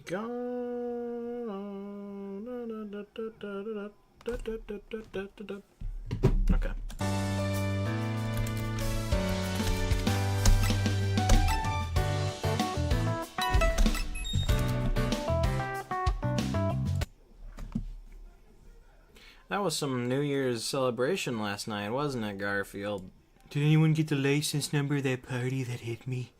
Okay. That was some New Year's celebration last night, wasn't it, Garfield? Did anyone get the license number of that party that hit me?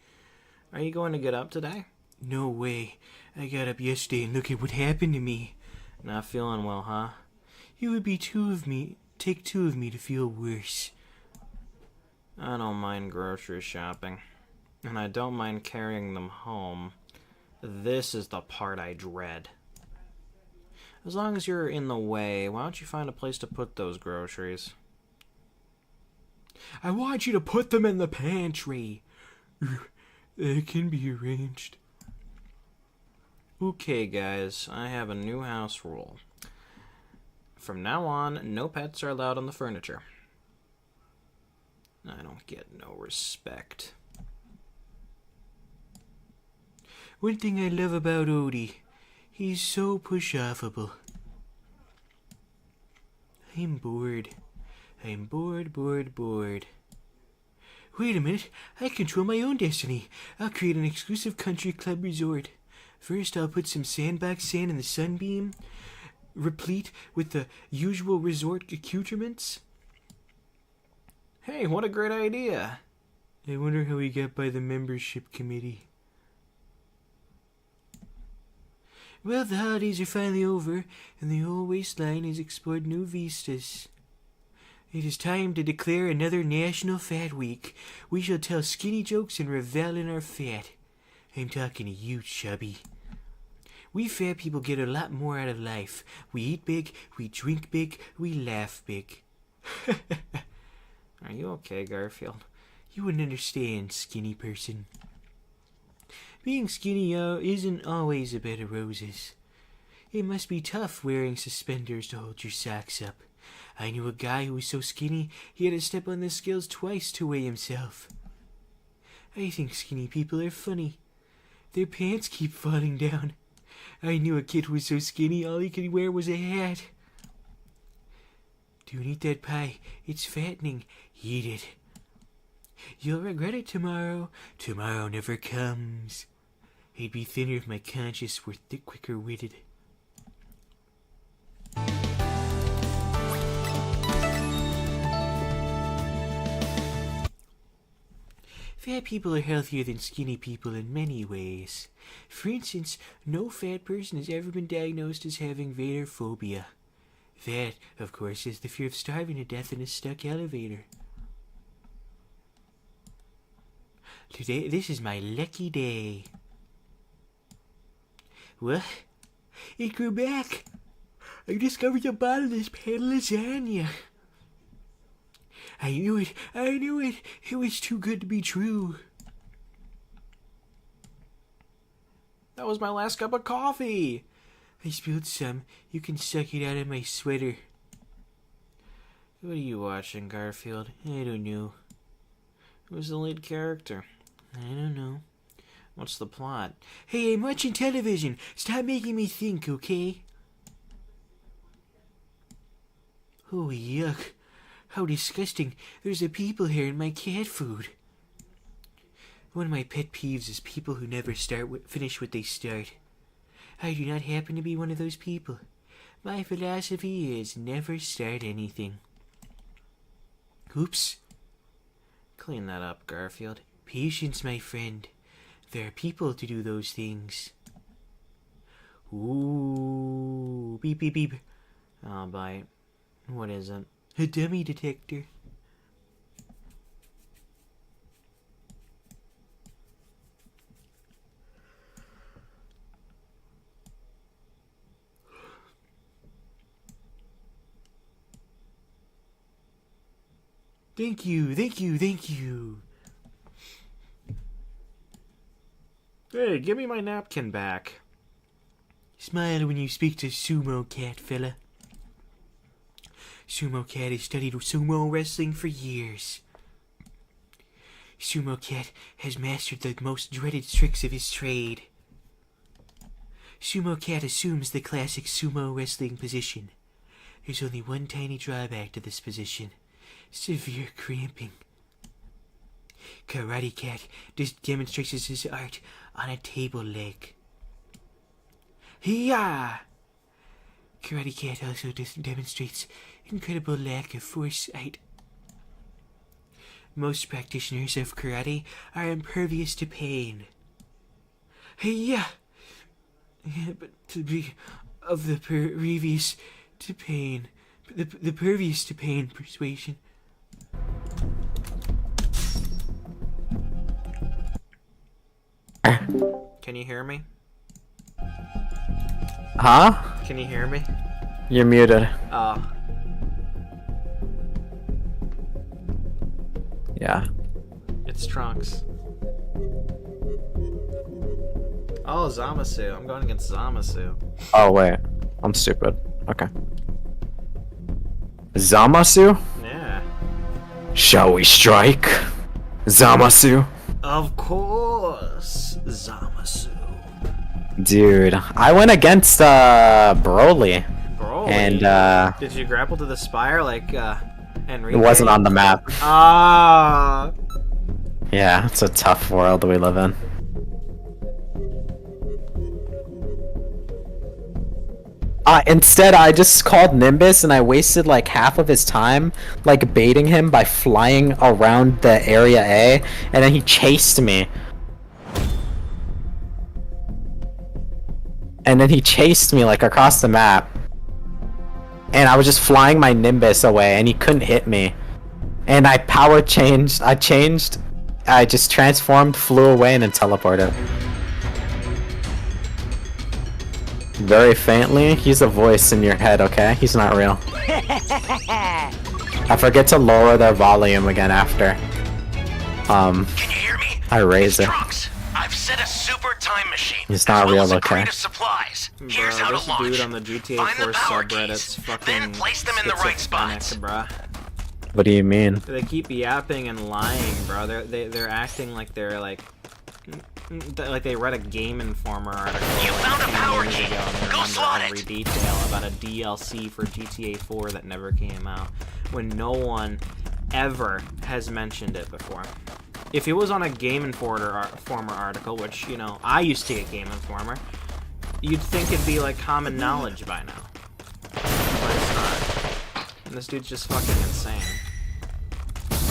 Are you going to get up today? No way. I got up yesterday and look at what happened to me. Not feeling well, huh? It would be take two of me to feel worse. I don't mind grocery shopping. And I don't mind carrying them home. This is the part I dread. As long as you're in the way, why don't you find a place to put those groceries? I want you to put them in the pantry. It can be arranged. Okay, guys, I have a new house rule. From now on, no pets are allowed on the furniture. I don't get no respect. One thing I love about Odie, he's so push-offable. I'm bored. I'm bored. Wait a minute, I control my own destiny. I'll create an exclusive country club resort. First, I'll put some sandbox sand in the sunbeam, replete with the usual resort accoutrements. Hey, what a great idea. I wonder how we got by the membership committee. Well, the holidays are finally over, and the old waistline has explored new vistas. It is time to declare another National Fat Week. We shall tell skinny jokes and revel in our fat. I'm talking to you, chubby. We fat people get a lot more out of life. We eat big, we drink big, we laugh big. Are you okay, Garfield? You wouldn't understand, skinny person. Being skinny isn't always a bed of roses. It must be tough wearing suspenders to hold your socks up. I knew a guy who was so skinny he had to step on the scales twice to weigh himself. I think skinny people are funny. Their pants keep falling down. I knew a kid who was so skinny all he could wear was a hat. Don't eat that pie. It's fattening. Eat it. You'll regret it tomorrow. Tomorrow never comes. I'd be thinner if my conscience were quicker-witted. Fat people are healthier than skinny people in many ways. For instance, no fat person has ever been diagnosed as having vaderphobia. That, of course, is the fear of starving to death in a stuck elevator. Today, this is my lucky day. What? It grew back! I discovered the bottomless pan lasagna! I knew it! It was too good to be true. That was my last cup of coffee! I spilled some. You can suck it out of my sweater. What are you watching, Garfield? I don't know. Who's the lead character? I don't know. What's the plot? Hey, I'm watching television. Stop making me think, okay? Oh, yuck. How disgusting. There's a people hair in my cat food. One of my pet peeves is people who never finish what they start. I do not happen to be one of those people. My philosophy is never start anything. Oops. Clean that up, Garfield. Patience, my friend. There are people to do those things. Ooh. Beep, beep, beep. I'll bite. What is it? A dummy detector. Thank you. Hey, give me my napkin back. Smile when you speak to Sumo Cat, fella. Sumo Cat has studied sumo wrestling for years. Sumo Cat has mastered the most dreaded tricks of his trade. Sumo Cat assumes the classic sumo wrestling position. There's only one tiny drawback to this position. Severe cramping. Karate Cat demonstrates his art on a table leg. Hiya! Karate Cat also demonstrates incredible lack of foresight. Most practitioners of karate are impervious to pain. Hiya! But to be of the previous to pain, the pervious to pain persuasion. Can you hear me? Huh? Can you hear me? You're muted. Oh. Yeah. It's Trunks. Oh, Zamasu. I'm going against Zamasu. Oh, wait. I'm stupid. Okay. Zamasu? Yeah. Shall we strike? Zamasu? Of course, Zamasu. Dude, I went against, Broly. Bro. And, Did you grapple to the spire like, Enrique? it wasn't on the map. Ah. Yeah, it's a tough world we live in. Instead, I just called Nimbus and I wasted like half of his time like baiting him by flying around the area A, and then he chased me. And then he chased me like across the map. And I was just flying my Nimbus away and he couldn't hit me. And I I just transformed, flew away, and then teleported. Very faintly, he's a voice in your head, okay? He's not real. I forget to lower their volume again after. Can you hear me? I raise it. Trunks, I've set a super time machine. It's not as well real, as a okay? crate of supplies. Here's Bro, how this to launch. dude on the GTA Find 4 the power subreddit's keys, fucking then place them in the right schizophrenic, spots. bruh. What do you mean? They keep yapping and lying, bro. They're acting like they're like they read a Game Informer article You like found a 10 power years key. ago and they Go remember slot every it. detail about a DLC for GTA 4 that never came out, when no one ever has mentioned it before. If it was on a Game Informer article, which, you know, I used to get Game Informer, you'd think it'd be like common knowledge by now. But it's not. And this dude's just fucking insane.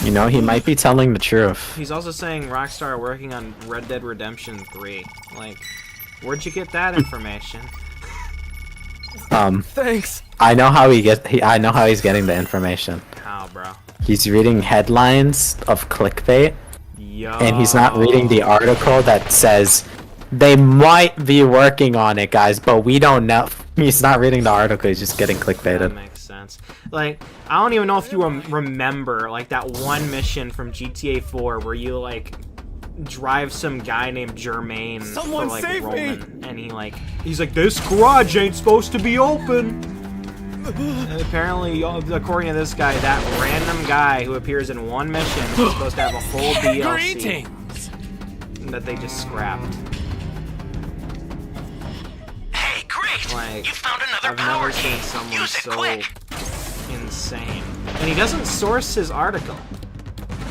You know, he might be telling the truth. He's also saying Rockstar are working on Red Dead Redemption 3. Like, where'd you get that information? Thanks. I know how I know how he's getting the information. How, bro? He's reading headlines of clickbait, Yo. and he's not reading the article that says they might be working on it, guys, but we don't know. He's not reading the article, he's just getting That clickbaited. makes sense. Like, I don't even know if you remember, like, that one mission from GTA 4 where you, like, drive some guy named Jermaine Someone for, like, save me! Roman, and he's like, this garage ain't supposed to be open! And apparently, according to this guy, that random guy who appears in one mission is supposed to have a whole DLC Greetings. that they just scrapped. Hey, great. Like, You found another I've power never key. seen someone Use it so quick. insane. And he doesn't source his article.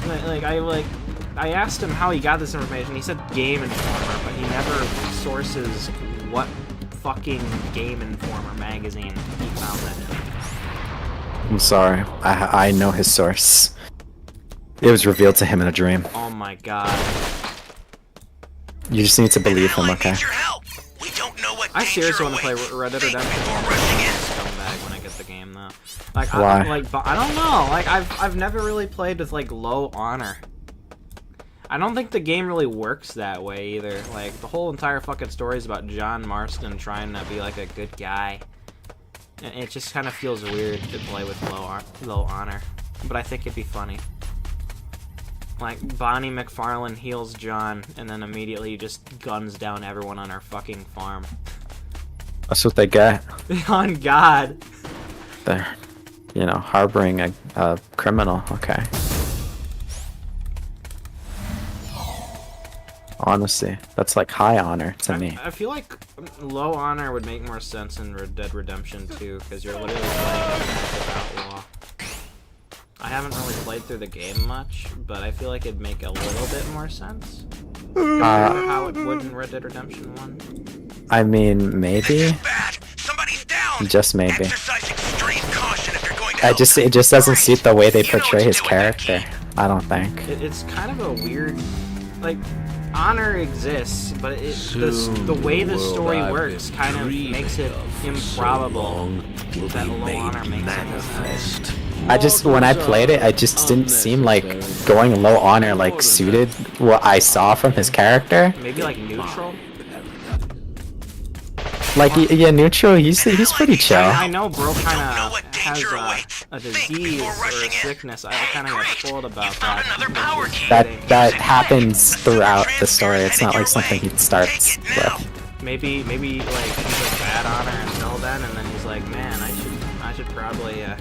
I asked him how he got this information. He said Game Informer, but he never sources what fucking Game Informer magazine he found that in. I'm sorry, I know his source. It was revealed to him in a dream. Oh my god. You just need to believe Now him, I okay? need your help. We don't know what I danger seriously want to play awaits. Red Dead Think Redemption before rushing in. scumbag when I get the game though. Like, Why? I don't know. Like, I've never really played with like low honor. I don't think the game really works that way either. Like, the whole entire fucking story is about John Marston trying to be like a good guy. And it just kind of feels weird to play with low honor. But I think it'd be funny. Like, Bonnie McFarlane heals John, and then immediately just guns down everyone on her fucking farm. That's what they get. On God. They're, you know, harboring a criminal, okay? Honestly, that's like high honor to me. I feel like low honor would make more sense in Red Dead Redemption 2, because you're literally playing an active outlaw. I haven't really played through the game much, but I feel like it'd make a little bit more sense. How it would in Red Dead Redemption 1. I mean, maybe. Bad. Somebody's down. Just maybe. Exercise extreme caution if you're going to help It just doesn't suit the way they You know what portray to his do with that character. key. I don't think. It's kind of a weird, like, honor exists, but the way the story works kind of makes it improbable that low honor makes sense. When I played it, I just didn't seem like going low honor like suited what I saw from his character. Maybe like neutral. Like, yeah, neutral. He's pretty chill. I know bro kind know of what has danger awaits. a Think disease before or a rushing in. sickness. I kind of Great. got told about You found that. another power key. That happens throughout the story. It's not like something he starts Take it now. with. Maybe like he's a bad honor until then, and then he's like, man, I should probably get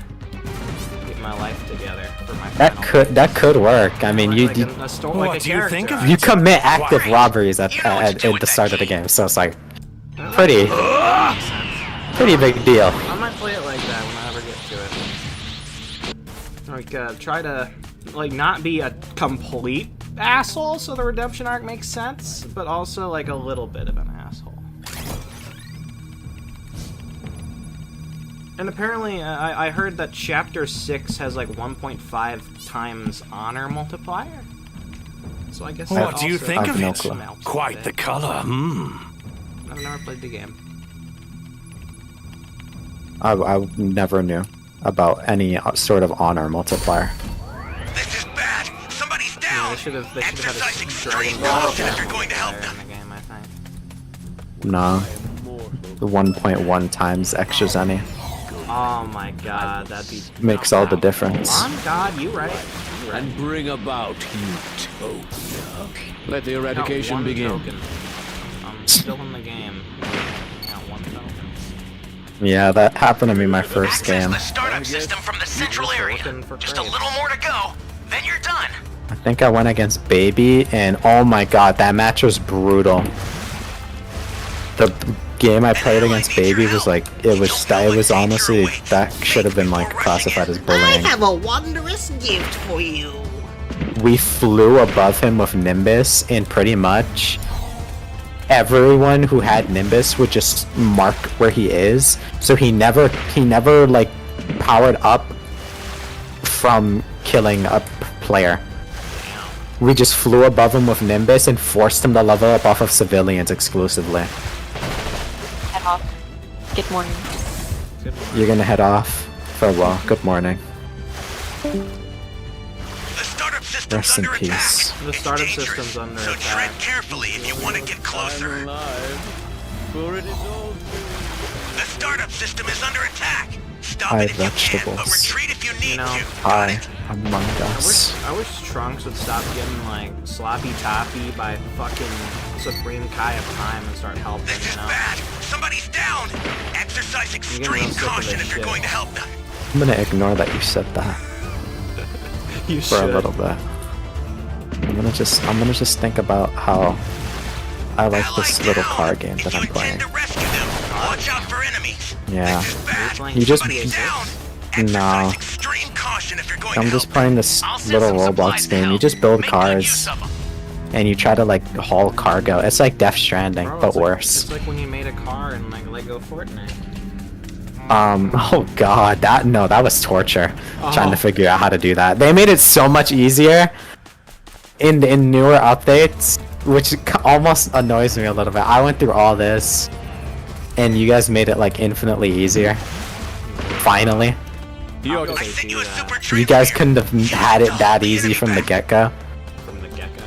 my life together for my final. That could work. I mean, Like you a story, like What a do you think character. of you commit active Why? robberies at You know what to do the with start that of the key. game, so it's like pretty big deal. I might play it like that when I ever get to it. Like, try to, like, not be a complete asshole so the redemption arc makes sense, but also, like, a little bit of an asshole. And apparently, I heard that Chapter 6 has, like, 1.5 times honor multiplier. So I guess that What do you also think of helps it? a Quite bit. the color. I've never played the game. I never knew about any sort of honor multiplier. This is bad. Somebody's Yeah, down. they should have had Exercise a extreme Dragon Ball caution if you're going to help multiplier them. in the game, I think. No, the 1.1 times extra zenny Oh my god, that'd be makes all the difference. On God, you right. You right. and bring about utopia. Let the Count eradication one begin. token. I'm still in the game. Count one token. Yeah, that happened to me my first Access game. the startup system from the central area. looking for Just a crates. little more to go. Then you're done. I think I went against Baby, and oh my god, that match was brutal. The game I played against Baby was like, it was honestly, that should have been like classified as bullying. have a wondrous gift for you. We flew above him with Nimbus, and pretty much everyone who had Nimbus would just mark where he is, so he never like powered up from killing a player. We just flew above him with Nimbus and forced him to level up off of civilians exclusively. Head off. Good morning. You're gonna head off? Farewell. Good morning. The startup system's Rest in under attack. peace. The startup It's dangerous, system's under so attack. tread carefully if you want to get closer. The startup system is under attack. Stop Hi, it if you can, vegetables. but retreat if you need know, to. Hi, Among I Us. wish Trunks would stop getting like sloppy toppy by fucking Supreme Kai of Time and start helping, This you is know? bad. Somebody's down. Exercise getting extreme real sick of caution this if you're shit. going to help them. I'm gonna ignore that you said that You for a little bit. I'm gonna just think about how I like this Allied little down. car game If that you I'm playing. intend to rescue them, watch out for enemies. Yeah. This is bad. You just- Somebody's down. No. Exercise extreme caution if you're going I'm to just help playing this I'll send little some supplies Roblox to game. You help. just build Make good use cars of 'em. and you try to like haul cargo. It's like Death Stranding, Bro, but it's like- worse. It's like when you made a car in like Lego Fortnite. Oh god, that was torture. Trying Oh. to figure out how to do that. They made it so much easier in newer updates, which almost annoys me a little bit. I went through all this, and you guys made it like infinitely easier. Finally, How could I they sent do you a that super you treat guys here. couldn't have had it that The easy enemy from the back. get-go. from the get-go?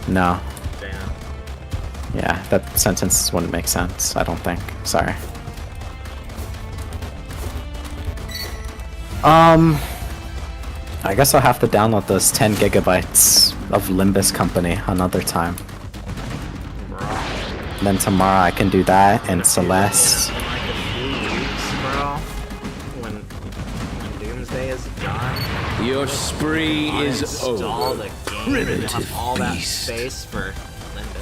No, Damn. yeah, that sentence wouldn't make sense. I don't think. Sorry. I guess I'll have to download those 10 gigabytes of Limbus Company another time. Bro. Then tomorrow I can do that and Celeste. In like a few weeks, bro, when Doomsday is done, Your spree is install over. the game and have Primitive all that beast. space for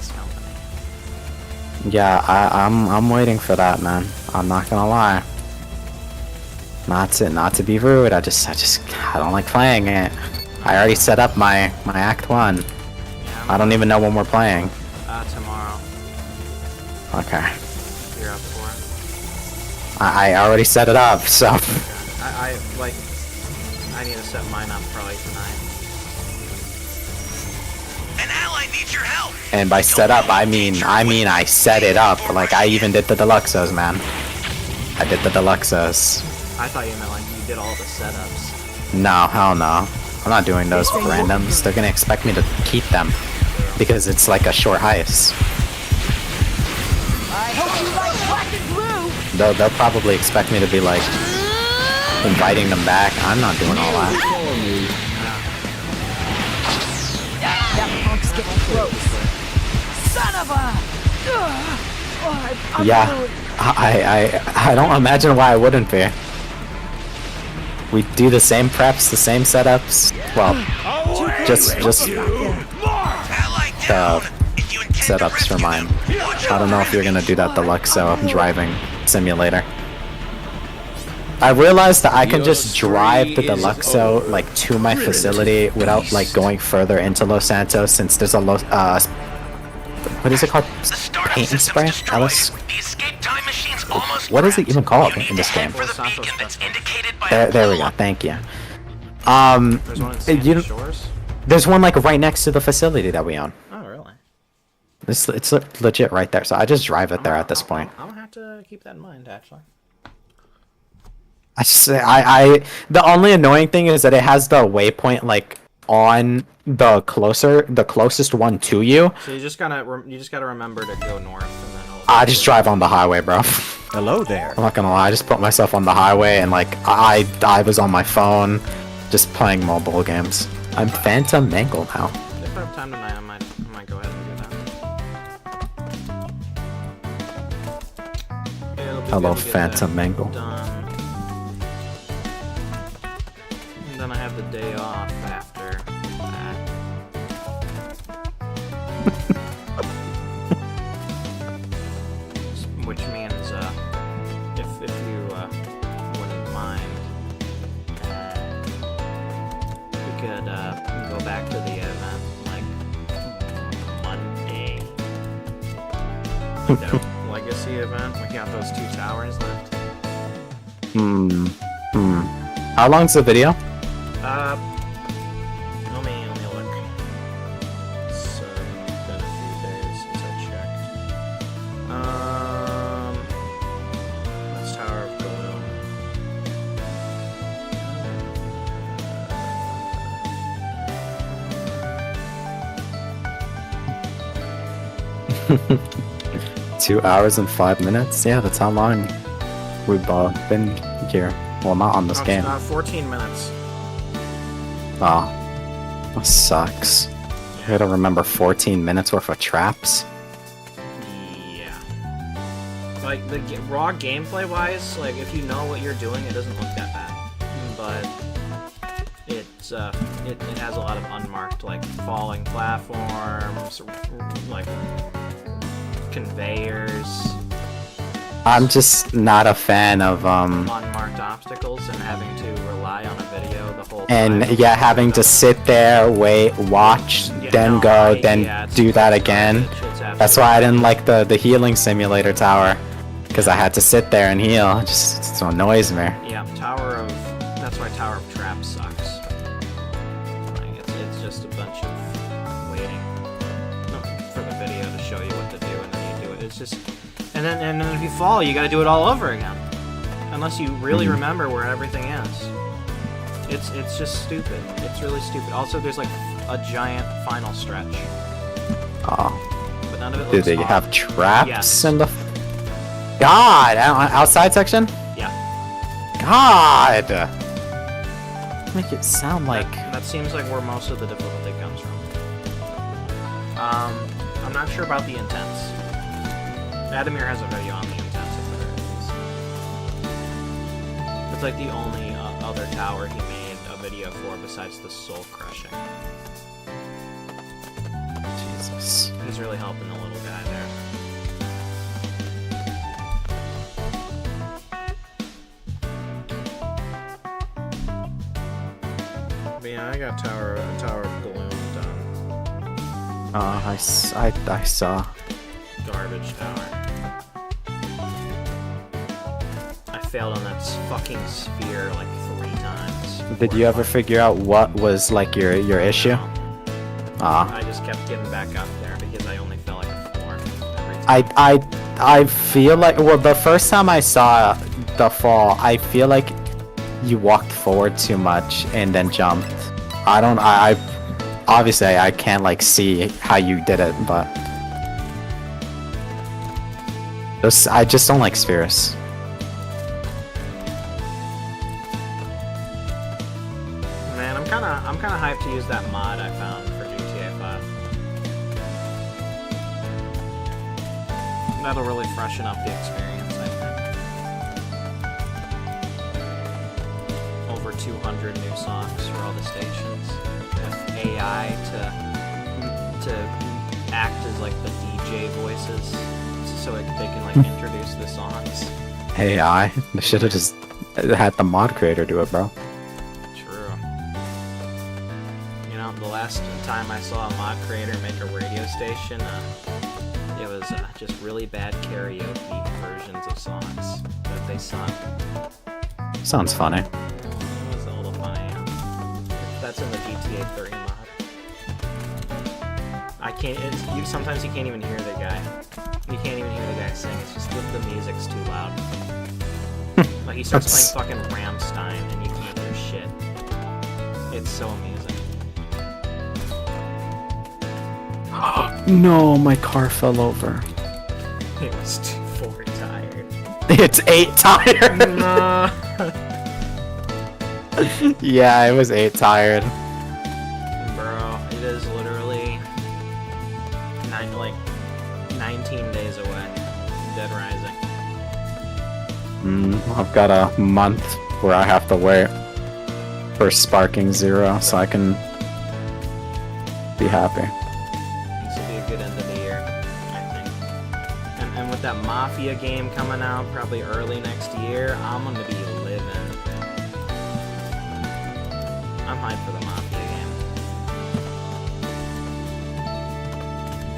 this company. Yeah, I'm waiting for that, man. I'm not gonna lie. Not to be rude. I don't like playing it. I already set up my Act 1. Yeah, I don't even know when we're playing. tomorrow. Okay. You're up for it. I already set it up, so. I need to set mine up probably tonight. An ally needs your help. And by set up, I mean I set it up. Like I even did the deluxos, man. I did the deluxos. I thought you meant like you did all the setups. No, hell no. I'm not doing those for randoms. They're gonna expect me to keep them because it's like a short heist. I hope you like black and blue. They'll probably expect me to be like inviting them back. I'm not doing all that. That punk's getting close. Son of a! I'm Yeah, ruined. I don't imagine why I wouldn't be. We do the same preps, the same setups. Well, just Ally down. If you intend to setups for rescue mine. them, watch I don't know if you're gonna do that Deluxo driving simulator. I realized that I can just drive the Deluxo like to my facility without like going further into Los Santos since there's a what is it called? The startup Paint and system's spray? destroyed. Alice? The escape time machine's almost What is it prepped. even called You need in this to head game? for the beacon that's indicated by a There we blue go. Thank you. There's one in Sandy you- Shores. There's one like right next to the facility that we own. Oh really? It's legit right there. So I just drive it there at this point. I'm gonna have to keep that in mind actually. The only annoying thing is that it has the waypoint like on the closest one to you. So you just gotta remember to go north and then. I just drive on the highway, bro. Hello there. I'm not gonna lie, I just put myself on the highway and like I was on my phone, just playing mobile games. I'm Phantom Mangle now. If I have time tonight, I might go ahead and do that. It'll be Hello, good to get Phantom that Mangle. done. And then I have the day off after that. Which means, if you wouldn't mind, we could go back to the event like Monday. The legacy event. We got those 2 towers left. How long's the video? Let me look. It's been a few days since I checked. That's Tower of Gloom. 2 hours and 5 minutes? Yeah, that's how long we've been here. Well, not on this game. 14 minutes. Oh, that sucks. I gotta remember 14 minutes worth of traps. Yeah. Like, the raw gameplay-wise, like, if you know what you're doing, it doesn't look that bad. But it's, it has a lot of unmarked, like, falling platforms, like, conveyors, I'm just not a fan of unmarked obstacles, and having to rely on a video the whole time. and yeah, having to sit there, wait, watch, Yeah, then no, go, yeah, then it's- do that it's again. garbage. It's That's why I absolutely didn't like the healing simulator tower, because I had to sit there and heal. It just annoys me. Yeah, that's why Tower of Traps sucks. Like, it's just a bunch of waiting for the video to show you what to do, and then you do it. It's just, and then if you fall, you got to do it all over again, unless you really remember where everything is. It's just stupid. It's really stupid. Also, there's like a giant final stretch, Oh, but none of it do looks they fun. have traps Yes. in the? God, outside section? Yeah. God, make it sound like. That seems like where most of the difficulty comes from. I'm not sure about the intense. Adamir has a video on the intense, if there is. It's like the only other tower he made a video for besides the soul crushing. Jesus. He's really helping the little guy there. But yeah, I got Tower of Gloom done. I saw. Garbage tower. I failed on that fucking sphere like 3 times. Did you ever figure out what was like your issue? I just kept getting back up there because I only fell like a 4 every time. I feel like, well, the first time I saw the fall, I feel like you walked forward too much and then jumped. I obviously I can't like see how you did it, but I just don't like spheres. Man, I'm kind of hyped to use that mod I found for GTA 5. That'll really freshen up the experience, I think. Over 200 new songs for all the stations. With AI to act as like the DJ voices, so they can like introduce the songs. AI, they should have just had the mod creator do it, bro. True. You know, the last time I saw a mod creator make a radio station, it was just really bad karaoke versions of songs that they sung. Sounds funny. It was a little funny. That's in the GTA 3 mod. I can't. Sometimes you can't even hear the guy. You can't even hear the guy sing. It's just the music's too loud. Like he starts playing fucking Rammstein and you can't hear shit. It's so amusing. No, my car fell over. It was 4 tired. It's 8 tired. No. Yeah, it was 8 tired. Bro, it is literally 19 days away. Dead Rising. I've got a month where I have to wait for Sparking 0 so I can be happy. This will be a good end of the year, I think. And with that Mafia game coming out probably early next year, I'm gonna be living. I'm hyped for the Mafia game.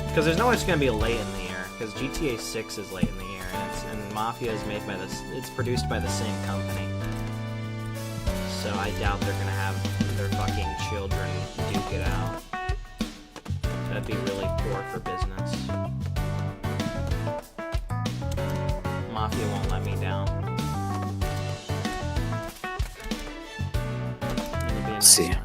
Because there's no way it's gonna be late in the year. Because GTA 6 is late in the year, and Mafia is made by it's produced by the same company. So I doubt they're gonna have their fucking children duke it out. That'd be really poor for business. Mafia won't let me down. It'll be a nice See. time.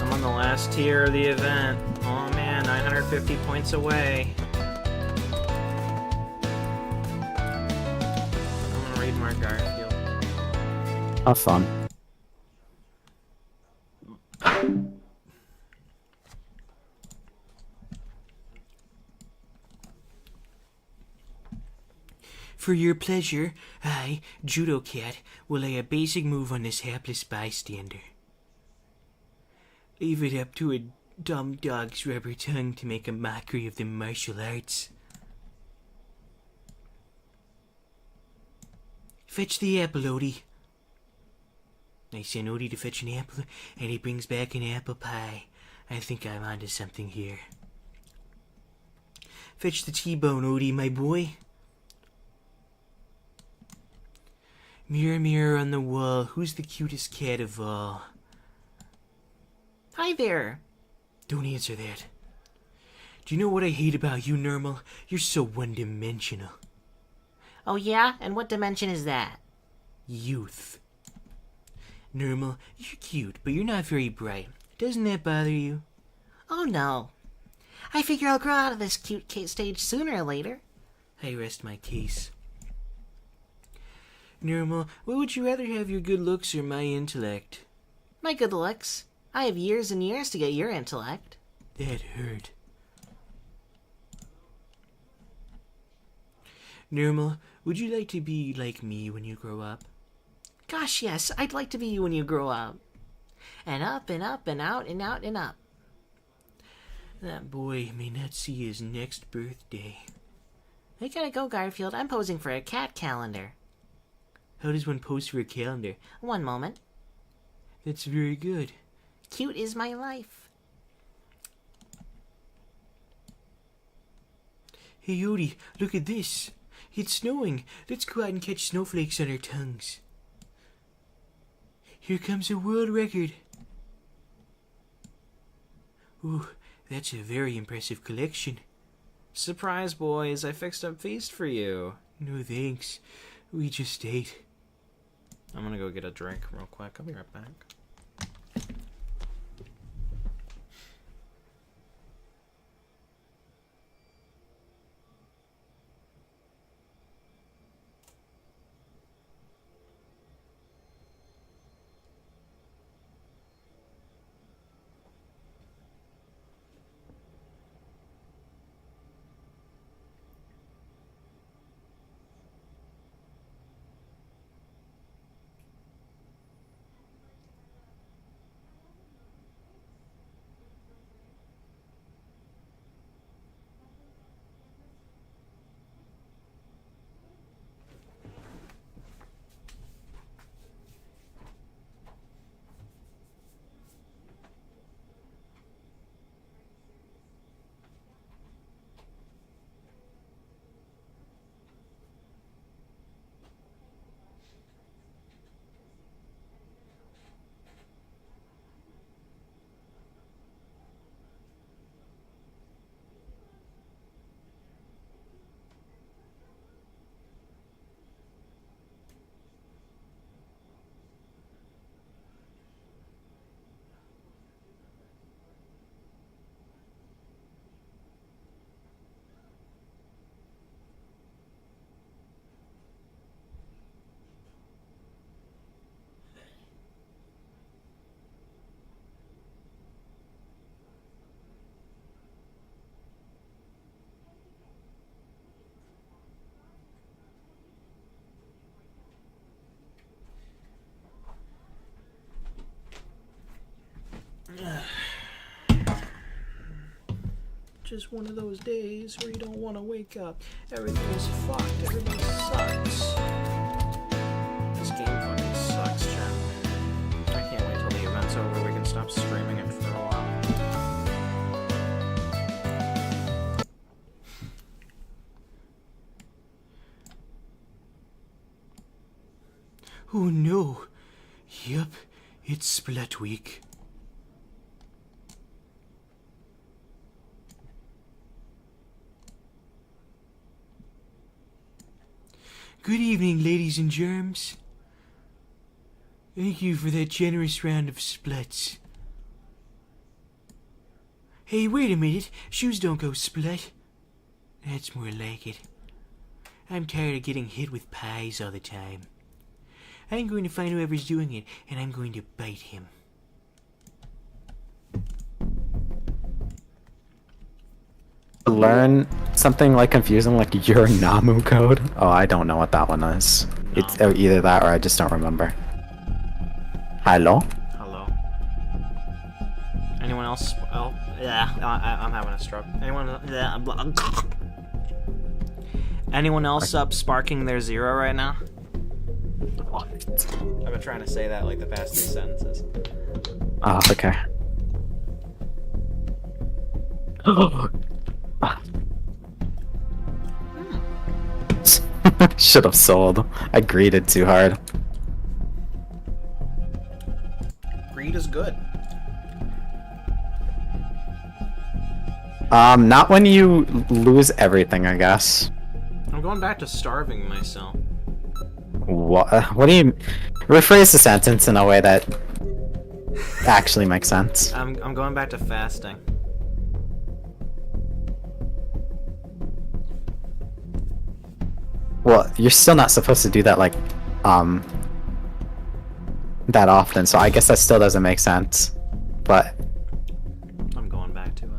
I'm on the last tier of the event. Oh man, 950 points away. I'm gonna read Mark Garfield. Have fun. For your pleasure, I, Judo Cat, will lay a basic move on this hapless bystander. Leave it up to a dumb dog's rubber tongue to make a mockery of the martial arts. Fetch the apple, Odie. I send Odie to fetch an apple, and he brings back an apple pie. I think I'm onto something here. Fetch the T-bone, Odie, my boy. Mirror, mirror on the wall, who's the cutest cat of all? Hi there. Don't answer that. Do you know what I hate about you, Normal? You're so one-dimensional. Oh yeah? And what dimension is that? Youth. Normal, you're cute, but you're not very bright. Doesn't that bother you? Oh no. I figure I'll grow out of this cute stage sooner or later. I rest my case. Normal, what would you rather have, your good looks or my intellect? My good looks. I have years and years to get your intellect. That hurt. Normal, would you like to be like me when you grow up? Gosh, yes, I'd like to be you when you grow up. And up and up and out and out and up. That boy may not see his next birthday. I gotta go, Garfield. I'm posing for a cat calendar. How does one pose for a calendar? One moment. That's very good. Cute is my life. Hey, Yodi, look at this. It's snowing. Let's go out and catch snowflakes on our tongues. Here comes a world record. Ooh, that's a very impressive collection. Surprise, boys. I fixed up feast for you. No thanks. We just ate. I'm gonna go get a drink real quick. I'll be right back. Just one of those days where you don't want to wake up. Everything is fucked. Everybody sucks. This game fucking sucks, chat. I can't wait till the event's over. We can stop streaming it for a while. Oh no. Yep, it's Splat Week. Good evening, ladies and germs. Thank you for that generous round of splats. Hey, wait a minute. Shoes don't go splat. That's more like it. I'm tired of getting hit with pies all the time. I'm going to find whoever's doing it, and I'm going to bite him. Learn something like confusing like your Namu code. Oh, I don't know what that one is. No. It's either that or I just don't remember. Hello? Hello. Anyone else? Oh, yeah, I'm having a stroke. Anyone else up sparking their zero right now? I've been trying to say that like the past 2 sentences. Oh, okay. Should have sold. I greeted too hard. Greed is good. Not when you lose everything, I guess. I'm going back to starving myself. What do you... Rephrase the sentence in a way that actually makes sense. I'm going back to fasting. Well, you're still not supposed to do that, like, that often, so I guess that still doesn't make sense. But... I'm going back to it.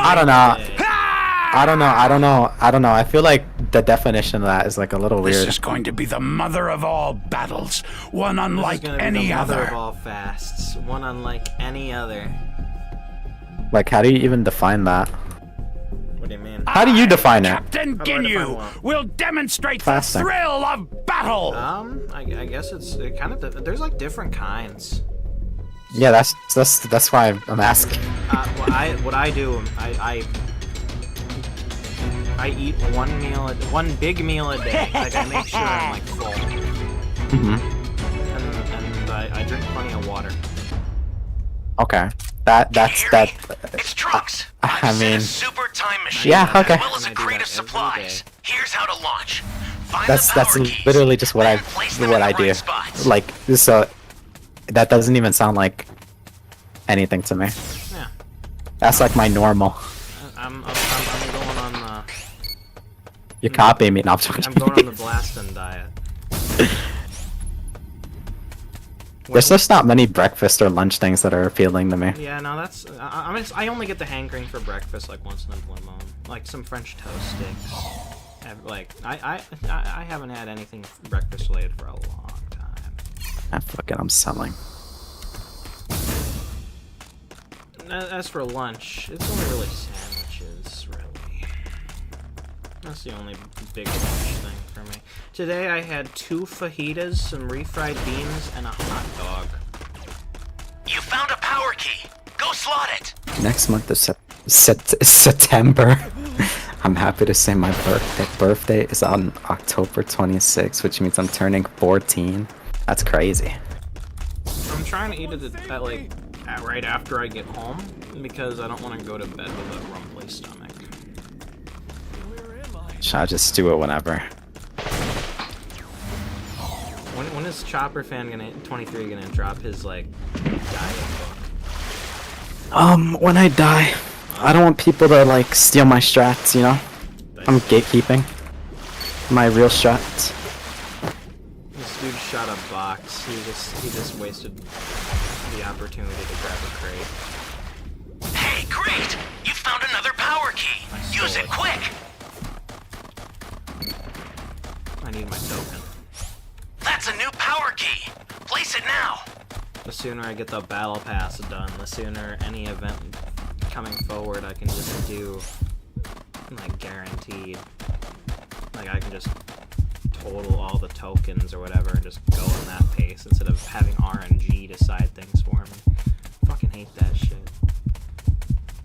I don't know. I don't know. I feel like the definition of that is like a little This weird. is going to be the mother of all battles, one This is unlike gonna be any the mother other. of all fasts, one unlike any other. Like, how do you even define that? What do you mean? How do you define it? Captain How do I define Ginyu what? will demonstrate Fasting. the thrill of battle. I guess it kind of there's like different kinds. Yeah, that's why I'm asking. What I do, I eat one big meal a day. Like I make sure I'm like full, and I drink plenty of water. Okay, that's Hear that. me? It's trucks. I I've set mean, a super time machine. yeah, okay. As well as And a I do crate that of every supplies. day. Here's how to launch. Find That's the power keys, literally just what then place them in the do. right spots. Like, so that doesn't even sound like anything to me. Yeah, That's like my normal. I'm going on the You copy me, no, I'm joking. I'm going on the Blastin' diet. There's just not many breakfast or lunch things that are appealing to me. Yeah, no, that's I only get the hankering for breakfast like once in a blue moon, like some French toast sticks. Like I haven't had anything breakfast related for a long time. Ah, fuck it, I'm selling. As for lunch, it's only really sandwiches, really. That's the only big lunch thing for me. Today I had 2 fajitas, some refried beans, and a hot dog. You found a power key. Go slot it. Next month is September. I'm happy to say my birthday is on October 26th, which means I'm turning 14. That's crazy. I'm trying to eat it at right after I get home because I don't want to go to bed with a rumbly stomach. I'll just do it whenever. When is Chopper Fan 23 gonna drop his like diet book? When I die, I don't want people to like steal my strats, you know? I'm gatekeeping my real strats. This dude shot a box. He just wasted the opportunity to grab a crate. Hey, great! You found another power key. I Use stole it it. quick. I need my token. That's a new power key. Place it now. The sooner I get the battle pass done, the sooner any event coming forward I can just do, like, guaranteed. Like, I can just total all the tokens or whatever and just go in that pace instead of having RNG decide things for me. Fucking hate that shit.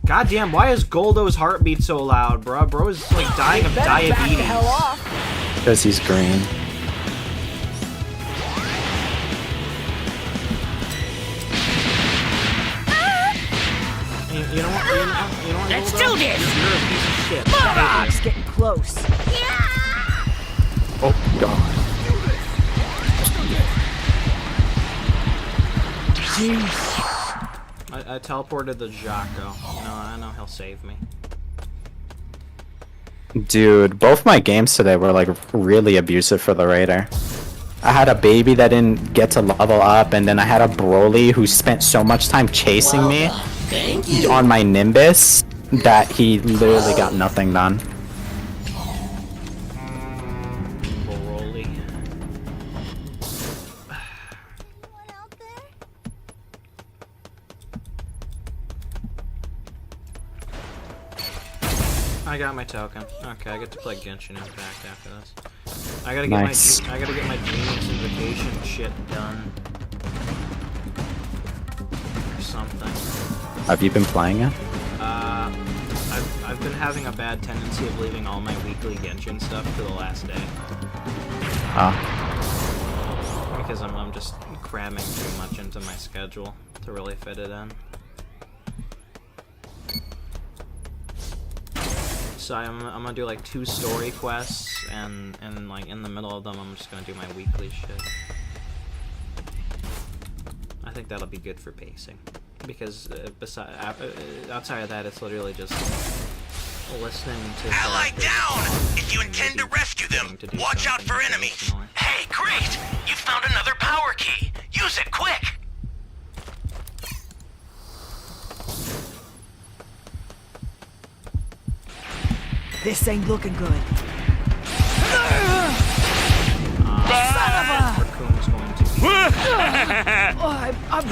Goddamn, why is Goldo's heartbeat so loud, bro? Bro is, like, dying of Better back the diabetes. hell off. Because he's green. You know what? You know what? Let's Goldo? do this! You're a piece of shit. Bulldogs getting close. Oh, God. I teleported the Jocko. You know, I know he'll save me. Dude, both my games today were like really abusive for the Raider. I had a baby that didn't get to level up, and then I had a Broly who spent so much time chasing me on my Nimbus that he literally got nothing done. Broly. I got my token. Okay, I get to play Genshin Impact after this. I gotta get Nice. my Genius Invocation shit done. Or something. Have you been playing it? I've been having a bad tendency of leaving all my weekly Genshin stuff to the last day. Oh. Because I'm just cramming too much into my schedule to really fit it in. So I'm gonna do like 2 story quests, and like in the middle of them I'm just gonna do my weekly shit. I think that'll be good for pacing, because outside of that it's literally just listening to Ally characters down! talk If you and intend to maybe rescue them, getting to do watch out something for enemies. occasionally. Hey, great! You found another power key. Use it quick. This ain't looking good. Raccoon's going to be... I'm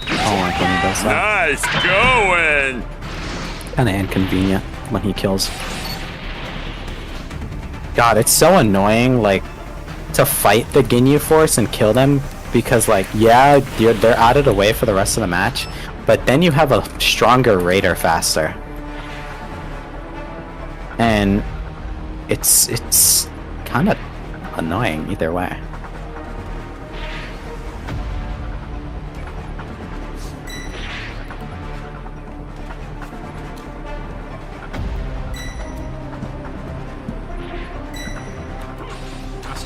I don't like when he does that. Nice going! Kind of inconvenient when he kills. God, it's so annoying, like, to fight the Ginyu Force and kill them because, like, yeah, they're out of the way for the rest of the match, but then you have a stronger Raider faster. And it's kind of annoying either way.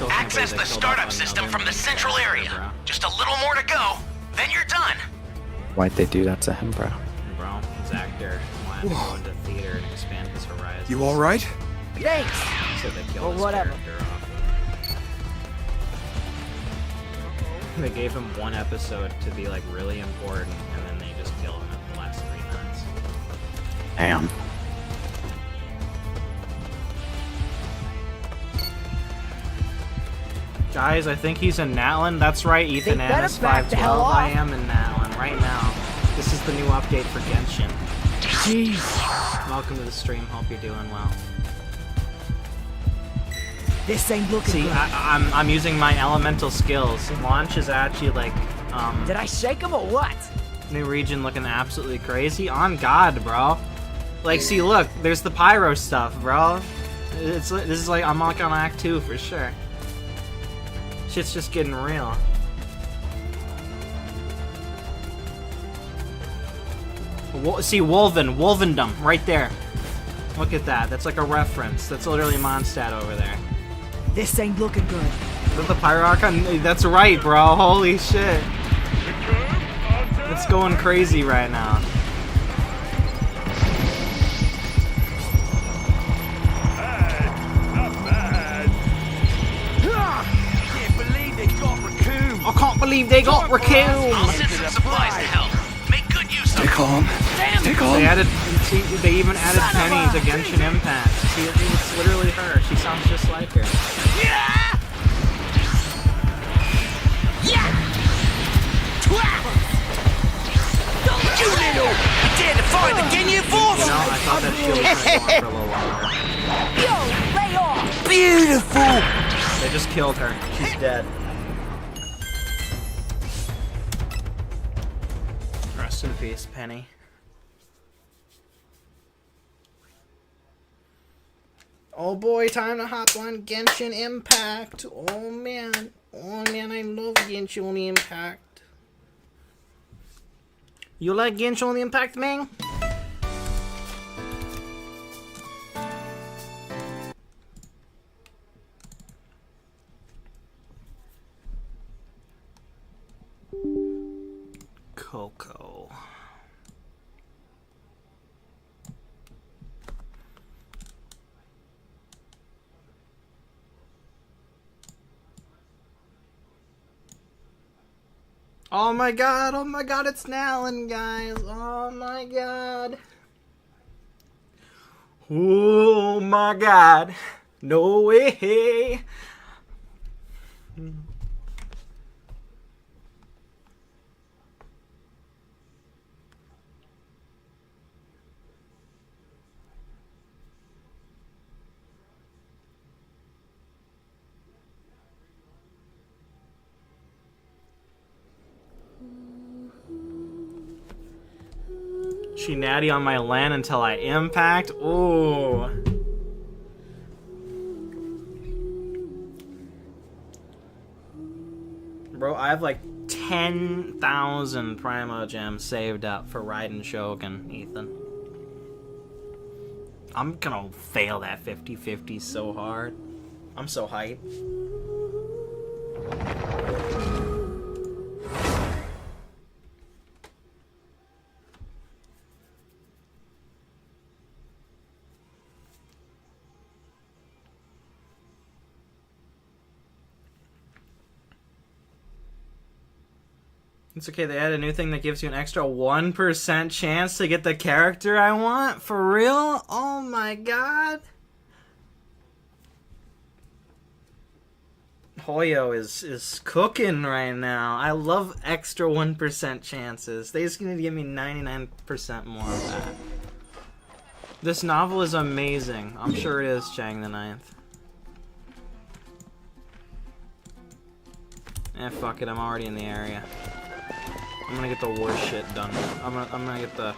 Access the startup system from the central area. Just a little more to go, then you're done. Why'd they do that to him, bro? Bro, his actor wanted to go into theater and expand his horizons. You all right? Thanks. So they killed Or his whatever. character off. They gave him one episode to be like really important, and then they just killed him in the last 3 minutes. Damn. Guys, I think he's in NATLAN. That's right, Ethan They better Annis back the hell 512. I off. am in NATLAN right now. This is the new update for Genshin. Jeez. Welcome to the stream. Hope you're doing well. This ain't looking See, good. I'm using my elemental skills. Launch is actually like Did I shake him or what? new region looking absolutely crazy. On God, bro. Like, see, look, there's the pyro stuff, bro. This is like I'm like on Act 2 for sure. Shit's just getting real. See, Wolvendom, right there. Look at that. That's like a reference. That's literally Mondstadt over there. This ain't looking good. Is that the Pyro Archon? That's right, bro. Holy shit. It's going crazy right now. I can't believe they got I'll Raccoon! send some supplies to help. Make good use of Stay it. calm. Stay calm. They added, see, they even added Penny to Genshin Impact. See, it's literally her. She sounds just like her. You little! You dare defy the Ginyu Force! You know, I thought that shield was going to go on for a little longer. Yo, lay off! Beautiful! They just killed her. She's dead. Rest in peace, Penny. Oh boy, time to hop on Genshin Impact. Oh man, I love Genshin Impact. You like Genshin Impact, man? Coco. Oh my god, it's Nalan, guys. Oh my god. Oh my god. No way. She natty on my land until I impact. Ooh. Bro, I have like 10,000 Primo Gems saved up for Raiden Shogun, Ethan. I'm gonna fail that 50-50 so hard. I'm so hyped. It's okay, they add a new thing that gives you an extra 1% chance to get the character I want? For real? Oh my god. Hoyo is cooking right now. I love extra 1% chances. They just need to give me 99% more of that. This novel is amazing. I'm sure it is, Chang the Ninth. Eh, fuck it. I'm already in the area. I'm gonna get the worst shit done. I'm gonna get the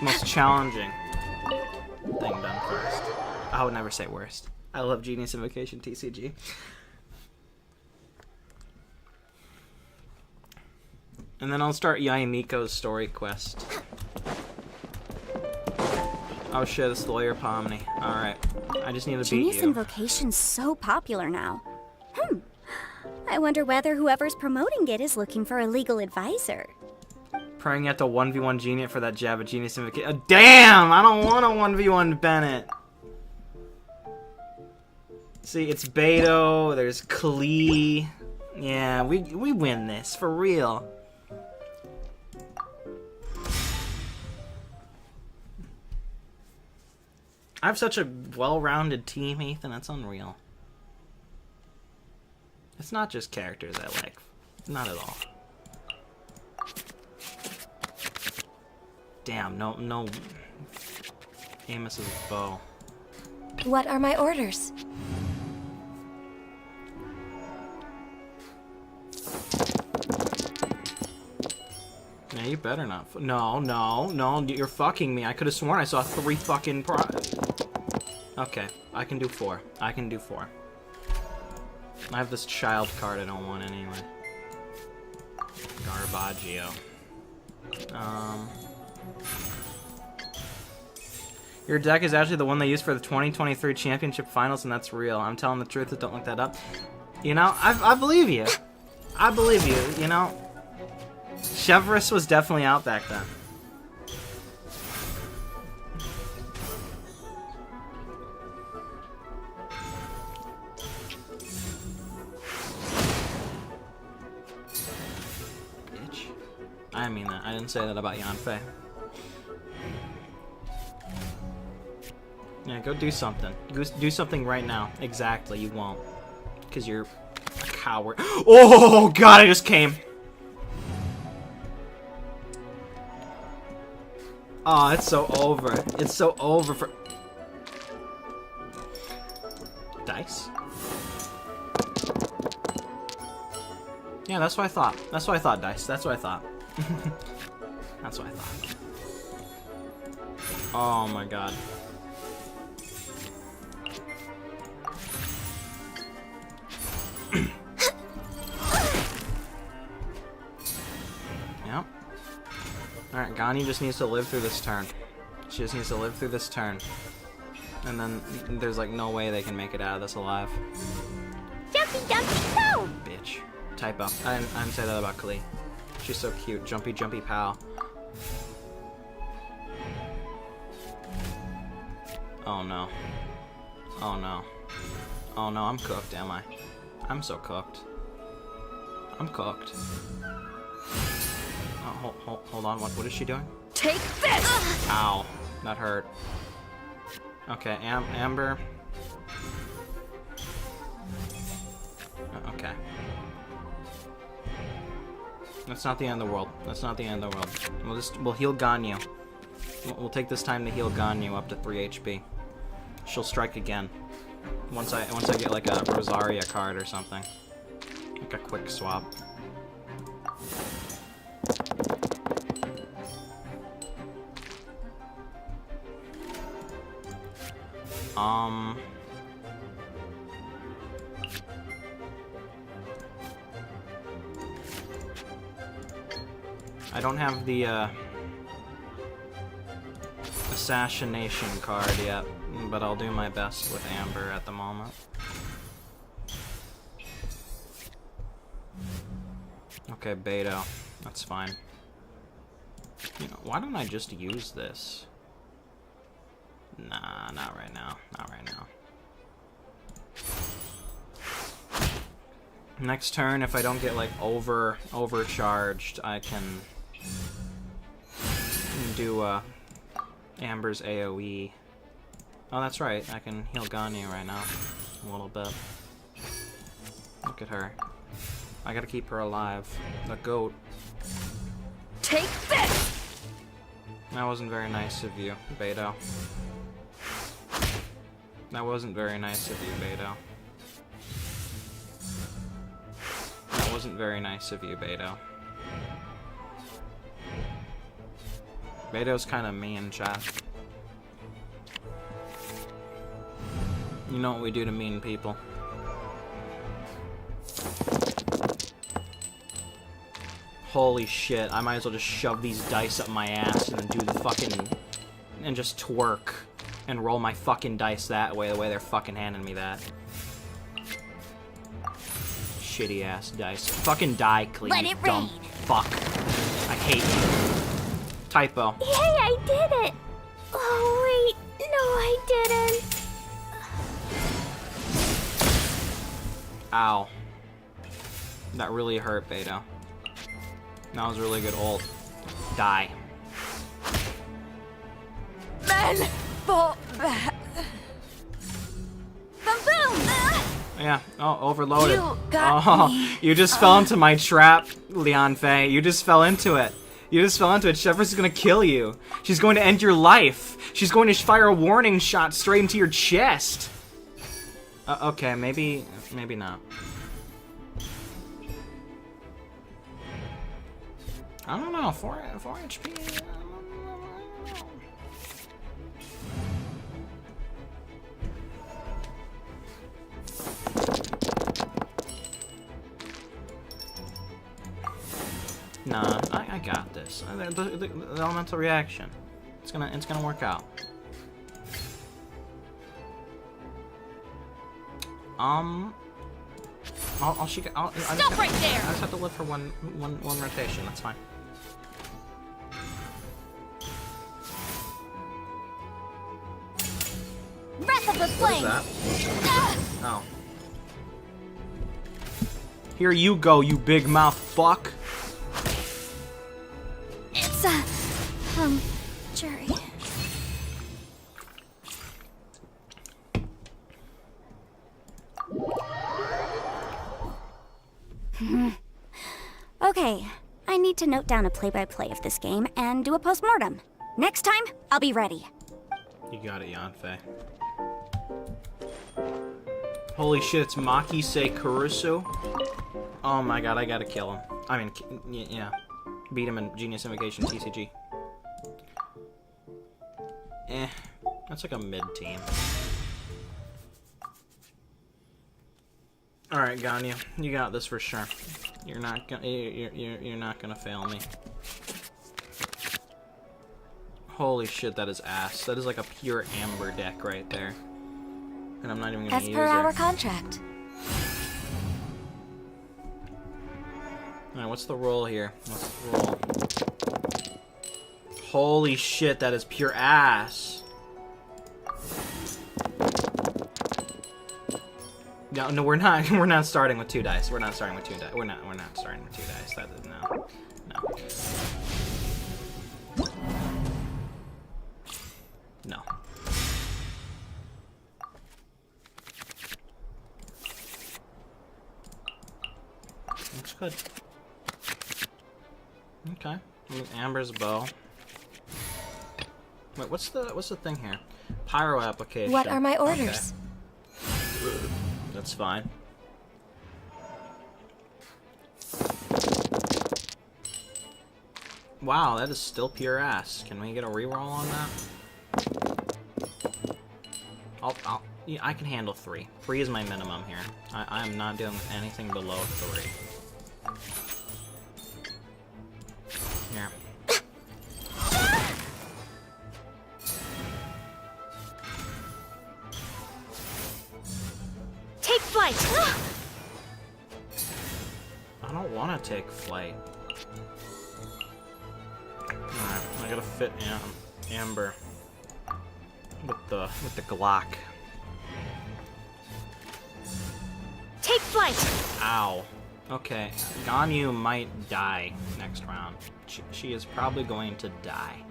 most challenging thing done first. I would never say worst. I love Genius Invocation TCG. And then I'll start Yaimiko's story quest. Oh shit, it's Lawyer Pomni. Alright. I just need to beat Genius you. Invocation's so popular now. I wonder whether whoever's promoting it is looking for a legal advisor. Praying at the 1v1 Genius for that jab at Genius Invocation. Damn! I don't want a 1v1 Bennett. See, it's Beto, there's Klee. Yeah, we win this, for real. I have such a well-rounded team, Ethan, it's unreal. It's not just characters I like. Not at all. Damn, no Amos's bow. What are my orders? Yeah, you better not. No, you're fucking me. I could have sworn I saw 3 fucking Okay, I can do 4. I can do 4. I have this child card I don't want anyway. Garbaggio. Your deck is actually the one they used for the 2023 championship finals, and that's real. I'm telling the truth, don't look that up. You know, I believe you. I believe you, you know. Chevrolet was definitely out back then. Bitch. I didn't mean that. I didn't say that about Yanfei. Yeah, go do something. Go do something right now. Exactly, you won't. Because you're a coward. Oh, God, I just came. Oh, it's so over. It's so over for... Dice? Yeah, that's what I thought. That's what I thought, Dice. That's what I thought. That's what I thought. Oh my God. Yep. Alright, Gani just needs to live through this turn. She just needs to live through this turn. And then there's like no way they can make it out of this alive. Jumpy, jumpy, go! Bitch. Typo. I didn't say that about Klee. She's so cute. Jumpy, jumpy pal. Oh no. Oh no. Oh no, I'm cooked, am I? I'm so cooked. I'm cooked. Oh, hold on. What is she doing? Take this! Ow. That hurt. Okay, Amber. Okay. That's not the end of the world. That's not the end of the world. We'll heal Ganyu. We'll take this time to heal Ganyu up to 3 HP. She'll strike again. Once I get like a Rosaria card or something. Like a quick swap. I don't have the assassination card yet, but I'll do my best with Amber at the moment. Okay, Beto. That's fine. You know, why don't I just use this? Nah, not right now. Not right now. Next turn, if I don't get like overcharged, I can do Amber's AoE. Oh, that's right. I can heal Ganyu right now. A little bit. Look at her. I gotta keep her alive. The goat. Take this! That wasn't very nice of you, Beto. That wasn't very nice of you, Beto. That wasn't very nice of you, Beto. Beto's kind of mean, chat. You know what we do to mean people. Holy shit, I might as well just shove these dice up my ass and then do the fucking... and just twerk. And roll my fucking dice that way, the way they're fucking handing me that. Shitty ass dice. Fucking die, Clee, Let you it dumb rain. fuck. I hate you. Typo. Hey, I did it! Oh, wait. No, I didn't. Ow. That really hurt, Beto. That was a really good ult. Die. Men, fall back. Boom! Yeah. Oh, overloaded. You got me. You just fell into my trap, Leon Fei. You just fell into it. You just fell into it. Shepherd's gonna kill you. She's going to end your life. She's going to fire a warning shot straight into your chest. Okay, maybe not. I don't know. 4 HP. Nah, I got this. The elemental reaction. It's gonna work out. Stop right there! I just have to live for one rotation. That's fine. Breath of the What is flame! that? Oh. Here you go, you big mouth fuck. It's jury. Okay, I need to note down a play-by-play of this game and do a post-mortem. Next time, I'll be ready. You got it, Yanfei. Holy shit, it's Maki-se Kurusu. Oh my god, I gotta kill him. I mean, yeah. Beat him in Genius Invocation TCG. That's like a mid-team. Alright, Ganyu, you got this for sure. You're not gonna fail me. Holy shit, that is ass. That is like a pure Amber deck right there. And I'm not even gonna As use per it. our contract. Alright, what's the roll here? What's the roll? Holy shit, that is pure ass. No, we're not. We're not starting with 2 dice. We're not starting with 2 dice. We're not starting with 2 dice. That is no. No. Looks good. Okay. Amber's bow. Wait, what's the thing here? Pyro application. What are my orders? Okay. That's fine. Wow, that is still pure ass. Can we get a reroll on that? Yeah, I can handle 3. 3 is my minimum here. I am not dealing with anything below 3. Here. Take flight! I don't want to take flight. Alright, I gotta fit Amber with the Glock. Take flight! Ow. Okay, Ganyu might die next round. She is probably going to die.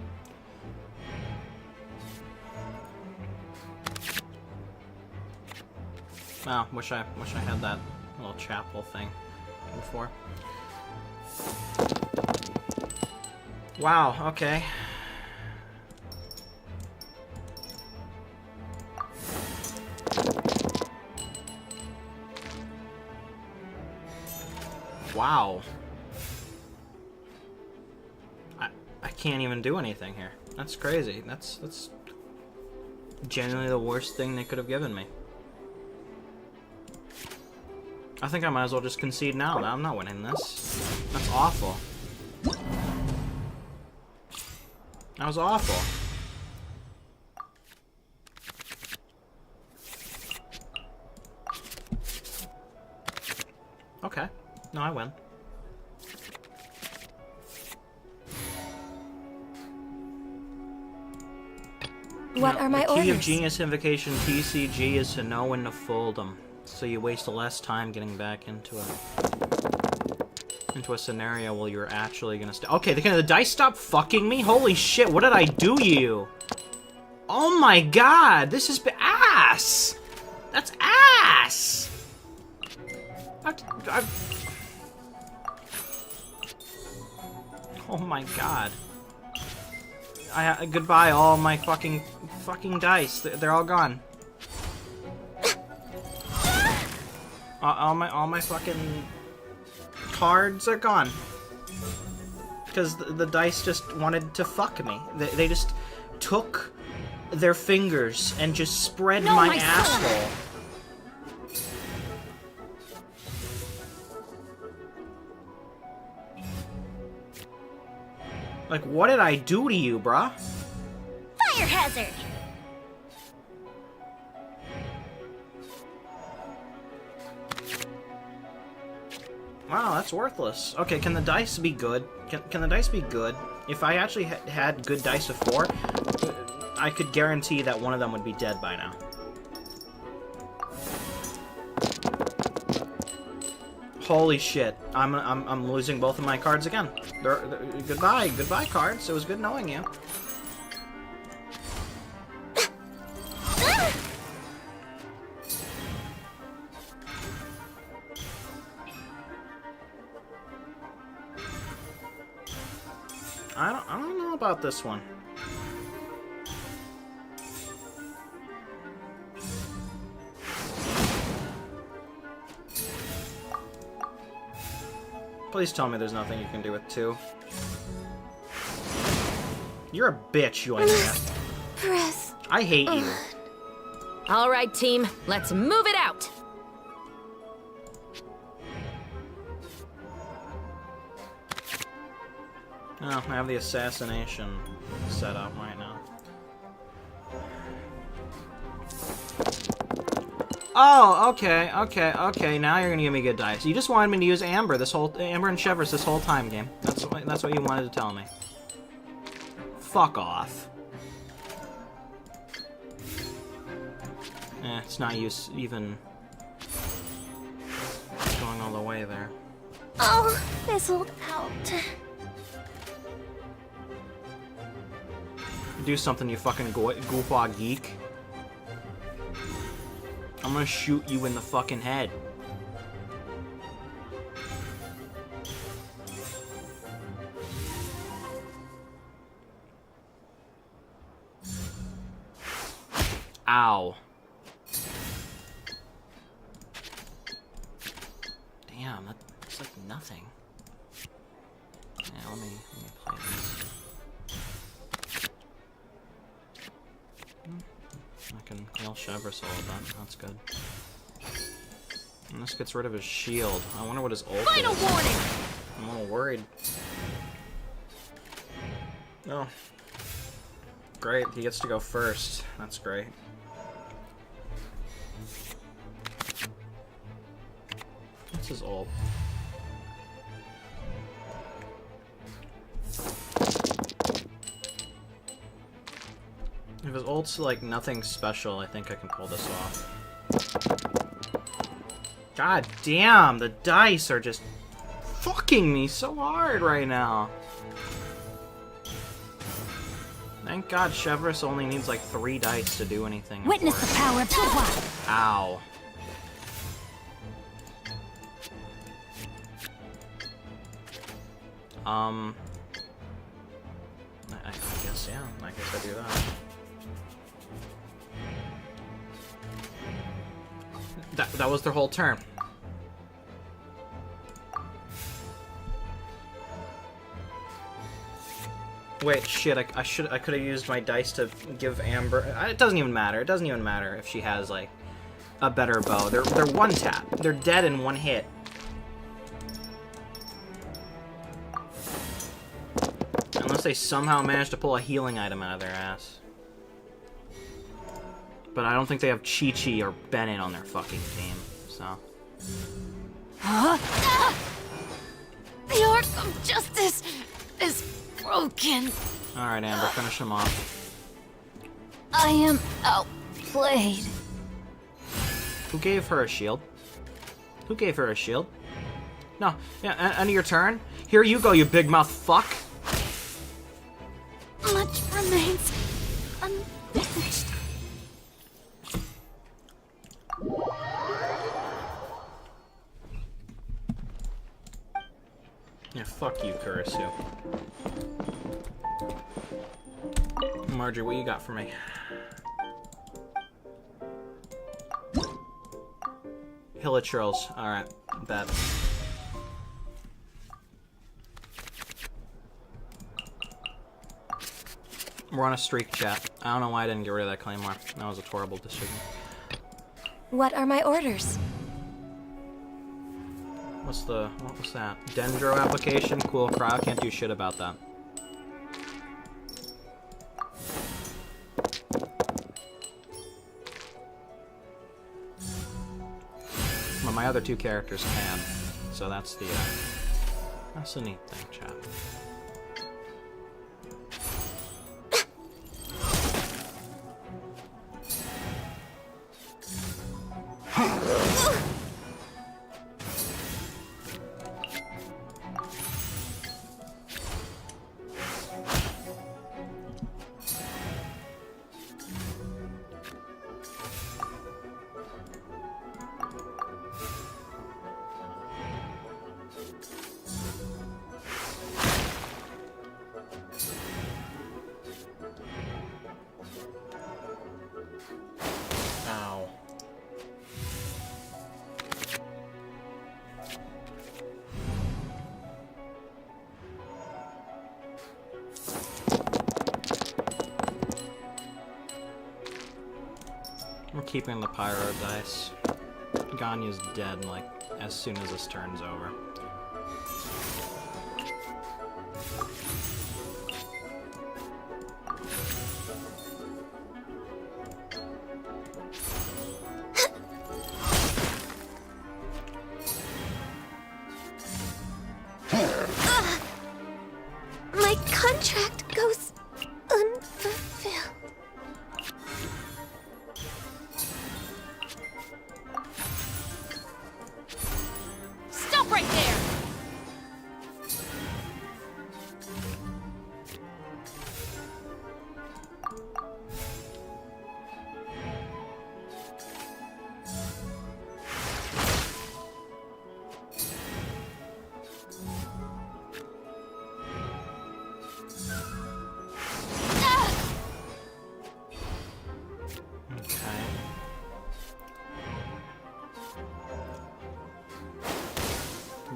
Wow, wish I had that little chapel thing before. Wow, okay. Wow. I can't even do anything here. That's crazy. That's genuinely the worst thing they could have given me. I think I might as well just concede now. I'm not winning this. That's awful. That was awful. Okay. No, I win. What are my the key of orders? Genius Invocation TCG is to know when to fold them, so you waste less time getting back into a scenario where you're actually gonna okay, can the dice stop fucking me? Holy shit, what did I do to you? Oh my god, this is ass! That's ass! Oh my god. Goodbye all my fucking dice. They're all gone. All my fucking cards are gone. Because the dice just wanted to fuck me. They just took their fingers and just spread my asshole. Like, what did I do to you, bruh? Fire hazard! Wow, that's worthless. Okay, can the dice be good? Can the dice be good? If I actually had good dice before, I could guarantee that one of them would be dead by now. Holy shit! I'm losing both of my cards again. Goodbye cards. It was good knowing you. I don't know about this one. Please tell me there's nothing you can do with 2. You're a bitch, you ain't. Press. I hate you. All right, team, let's move it out. Oh, I have the assassination set up right now. Oh, okay. Now you're gonna give me good dice. You just wanted me to use Amber and Chevers this whole time, game. That's what you wanted to tell me. Fuck off. It's not even going all the way there. Oh, this'll out. Do something, you fucking goofball geek. I'm gonna shoot you in the fucking head. Ow. Damn, that's like nothing. Yeah, let me play this. I can heal Chevers all of that. That's good. And this gets rid of his shield. I wonder what his ult is. Final warning! I'm a little worried. Oh. Great, he gets to go first. That's great. What's his ult? If his ult's like nothing special, I think I can pull this off. God damn, the dice are just fucking me so hard right now. Thank God Chevers only needs like 3 dice to do anything. Witness the power of Tuwa! Ow. I guess, yeah. I guess I do that. That was their whole turn. Wait, shit, I could have used my dice to give Amber... It doesn't even matter. It doesn't even matter if she has, like, a better bow. They're one tap. They're dead in one hit. Unless they somehow manage to pull a healing item out of their ass. But I don't think they have Chi-Chi or Bennett on their fucking team, so... The arc of justice is broken. Alright, Amber, finish him off. I am outplayed. Who gave her a shield? Who gave her a shield? No, yeah, end of your turn? Here you go, you big mouth fuck! Much remains unfinished. Yeah, fuck you, Kurisu. Marjorie, what you got for me? Hilichurls. Alright, bet. We're on a streak, chat. I don't know why I didn't get rid of that claymore. That was a horrible decision. What are my orders? What was that? Dendro application? Cool, Cryo can't do shit about that. Well, my other two characters can, so that's the neat thing, chat. We're keeping the pyro dice. Ganya's dead, like, as soon as this turn's over. My contract goes unfulfilled. Stop right there!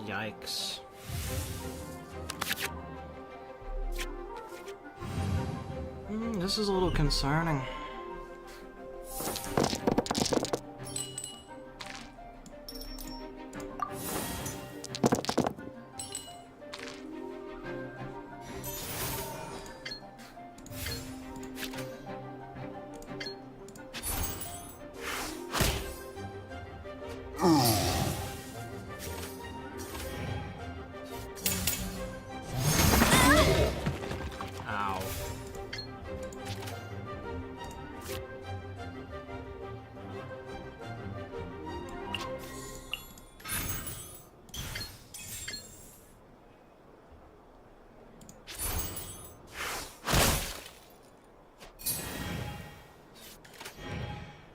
Yikes. This is a little concerning. Ow.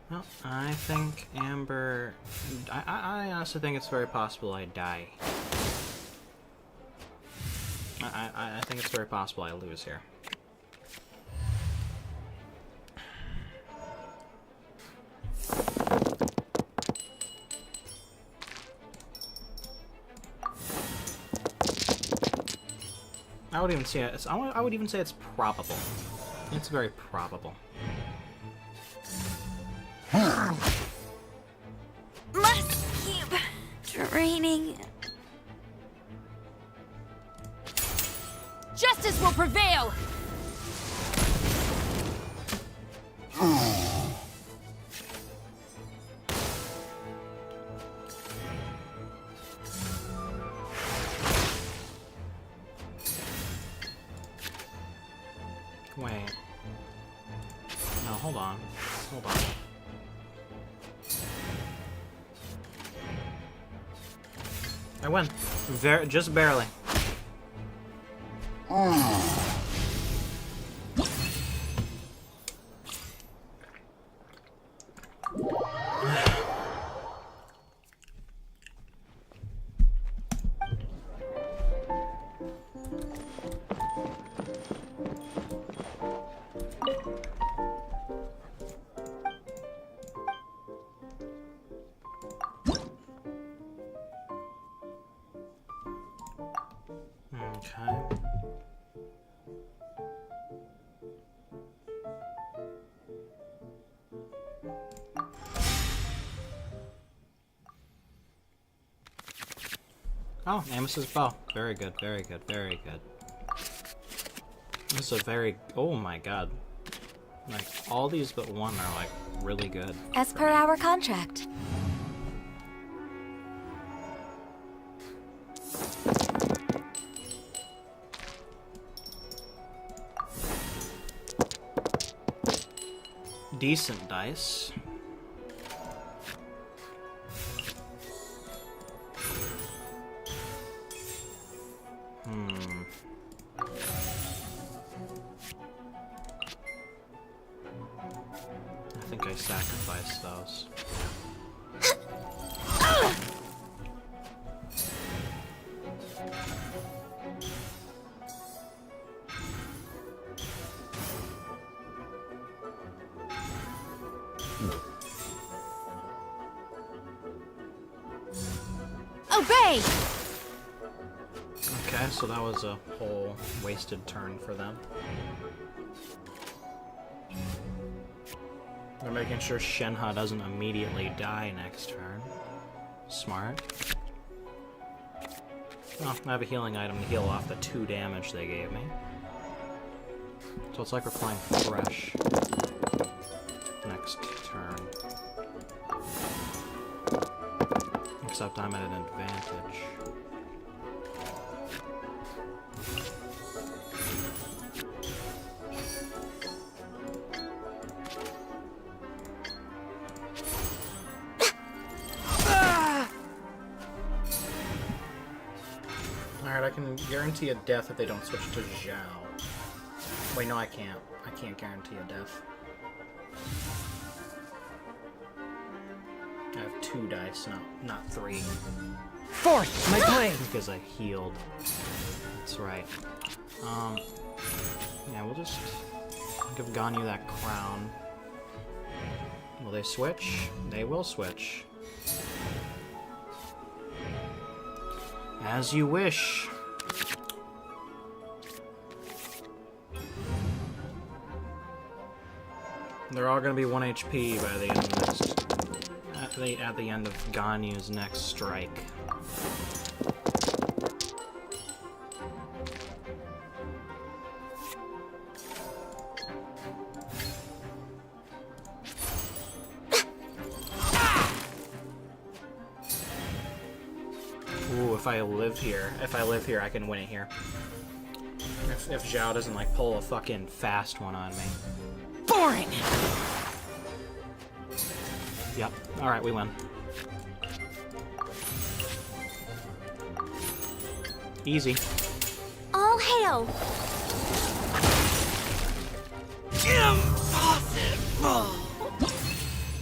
Well, I think Amber... I honestly think it's very possible I die. I think it's very possible I lose here. I would even say I would even say it's probable. It's very probable. Must keep training. Justice will prevail! Wait. No, hold on. Hold on. I win. Just barely. Okay. Oh, Amos's bow. Very good, very good, very good. This is a very... Oh my god. Like, all these but one are, like, really good. As per our contract. Decent dice. I think I sacrificed those. Obey! Okay, so that was a whole wasted turn for them. They're making sure Shenhe doesn't immediately die next turn. Smart. Oh, I have a healing item to heal off the 2 damage they gave me. So it's like we're playing fresh. Next turn. Except I'm at an advantage. Alright, I can guarantee a death if they don't switch to Zhao. Wait, no, I can't. I can't guarantee a death. I have 2 dice, not 3. Forth my blade! Because I healed. That's right. Yeah, we'll just give Ganyu that crown. Will they switch? They will switch. As you wish. They're all gonna be 1 HP by the end of this. At the end of Ganyu's next strike. Ooh, if I live here, I can win it here. If Zhao doesn't like pull a fucking fast one on me. Boring! Yep. Alright, we win. Easy. All hail! Impossible!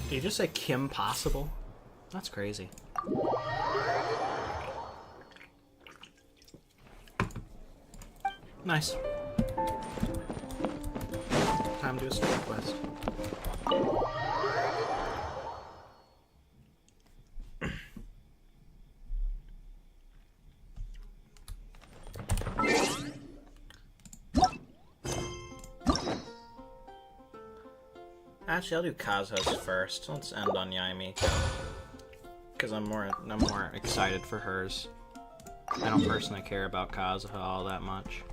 Did you just say Kim Possible? That's crazy. Nice. Time to do a story quest. Actually, I'll do Kazuha's first. Let's end on Yaimi, because I'm more excited for hers. I don't personally care about Kazuha all that much.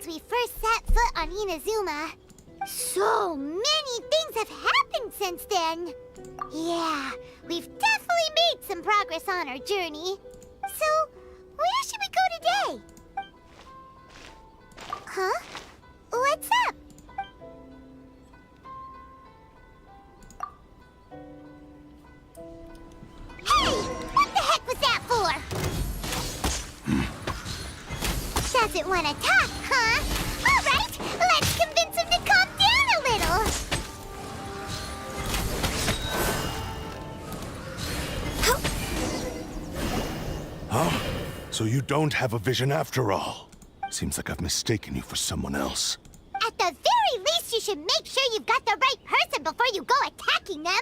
We first set foot on Inazuma. So many things have happened since then. Yeah, we've definitely made some progress on our journey. So, where should we go today? Huh? What's up? Hey! What the heck was that for? Doesn't want to talk, huh? All right, let's convince him to calm down a little. Huh? So you don't have a vision after all? Seems like I've mistaken you for someone else. At the very least, you should make sure you've got the right person before you go attacking them.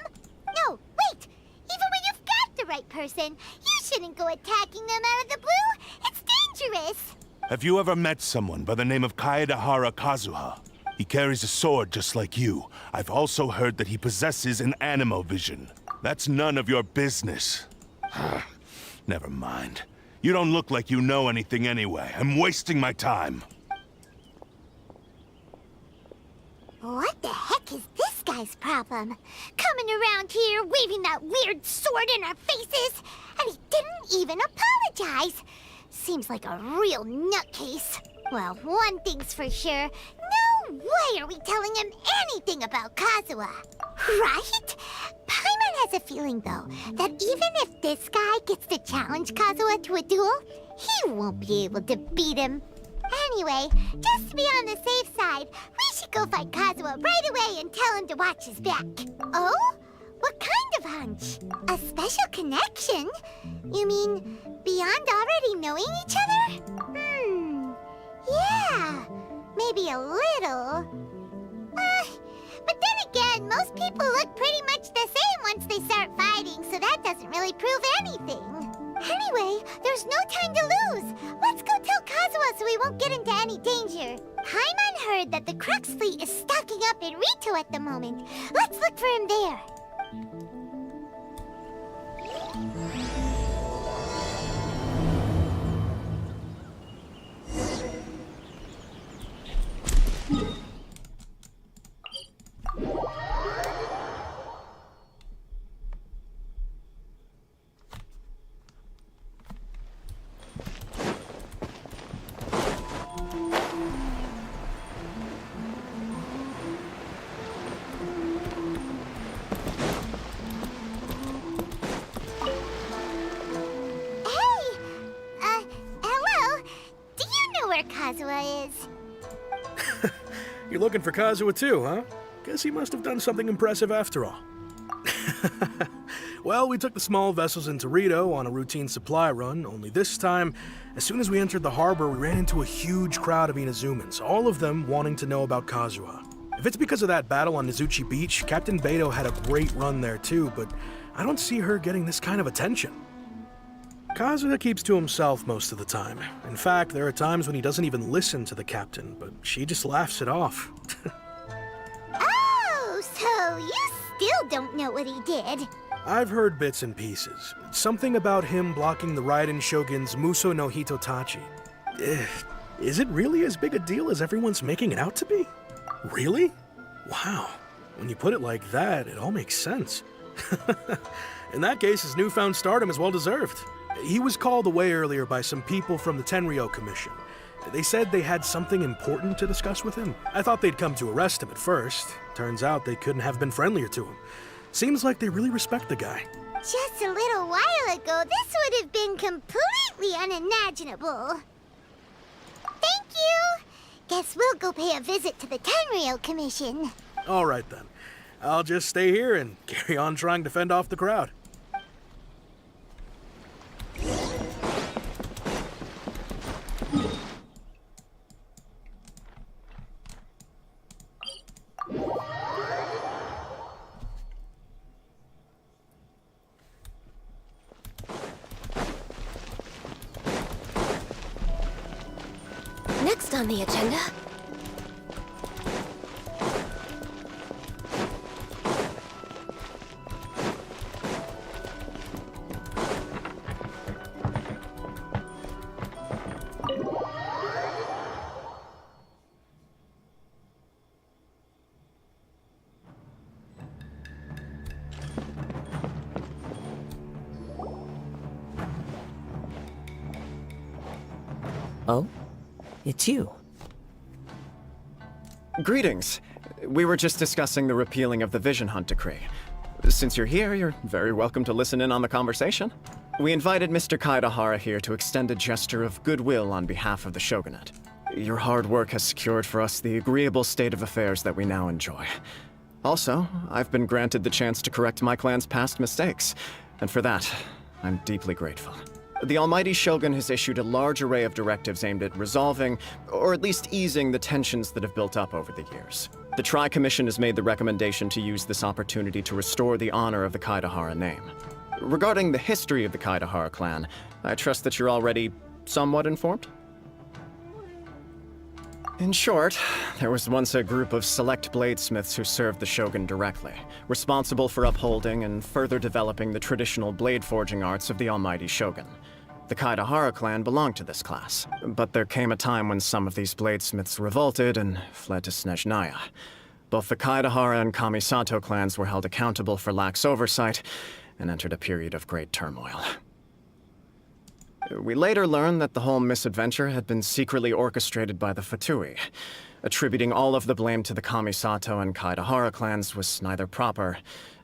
No, wait. Even when you've got the right person, you shouldn't go attacking them out of the blue. It's dangerous. Have you ever met someone by the name of Kaedahara Kazuha? He carries a sword just like you. I've also heard that he possesses an animal vision. That's none of your business. Never mind. You don't look like you know anything anyway. I'm wasting my time. What the heck is this guy's problem? Coming around here, waving that weird sword in our faces, and he didn't even apologize. Seems like a real nutcase. Well, one thing's for sure. No way are we telling him anything about Kazuha. Right? Paimon has a feeling, though, that even if this guy gets to challenge Kazuha to a duel, he won't be able to beat him. Anyway, just to be on the safe side, we should go find Kazuha right away and tell him to watch his back. Oh? What kind of hunch? A special connection? You mean beyond already knowing each other? Yeah, maybe a little. But then again, most people look pretty much the same once they start fighting, so that doesn't really prove anything. Anyway, there's no time to lose. Let's go tell Kazuha so we won't get into any danger. Paimon heard that the Crux fleet is stocking up in Rito at the moment. Let's look for him there. Kazuha is. You're looking for Kazuha too, huh? Guess he must have done something impressive after all. Well, we took the small vessels into Rito on a routine supply run, only this time, as soon as we entered the harbor, we ran into a huge crowd of Inazumans, all of them wanting to know about Kazuha. If it's because of that battle on Nizuchi Beach, Captain Beto had a great run there too, but I don't see her getting this kind of attention. Kazuha keeps to himself most of the time. In fact, there are times when he doesn't even listen to the captain, but she just laughs it off. Oh, so you still don't know what he did? I've heard bits and pieces. Something about him blocking the Raiden Shogun's Muso no Hitotachi. Is it really as big a deal as everyone's making it out to be? Really? Wow. When you put it like that, it all makes sense. In that case, his newfound stardom is well deserved. He was called away earlier by some people from the Tenryou Commission. They said they had something important to discuss with him. I thought they'd come to arrest him at first. Turns out they couldn't have been friendlier to him. Seems like they really respect the guy. Just a little while ago, this would have been completely unimaginable. Thank you! Guess we'll go pay a visit to the Tenryou Commission. All right then. I'll just stay here and carry on trying to fend off the crowd. Next on the agenda. Oh? It's you. Greetings. We were just discussing the repealing of the Vision Hunt Decree. Since you're here, you're very welcome to listen in on the conversation. We invited Mr. Kaedahara here to extend a gesture of goodwill on behalf of the Shogunate. Your hard work has secured for us the agreeable state of affairs that we now enjoy. Also, I've been granted the chance to correct my clan's past mistakes, and for that, I'm deeply grateful. The Almighty Shogun has issued a large array of directives aimed at resolving, or at least easing, the tensions that have built up over the years. The Tri-Commission has made the recommendation to use this opportunity to restore the honor of the Kaedahara name. Regarding the history of the Kaedahara clan, I trust that you're already somewhat informed? In short, there was once a group of select bladesmiths who served the Shogun directly, responsible for upholding and further developing the traditional blade forging arts of the Almighty Shogun. The Kaedahara clan belonged to this class, but there came a time when some of these bladesmiths revolted and fled to Snezhnaya. Both the Kaedahara and Kamisato clans were held accountable for lax oversight and entered a period of great turmoil. We later learned that the whole misadventure had been secretly orchestrated by the Fatui. Attributing all of the blame to the Kamisato and Kaedahara clans was neither proper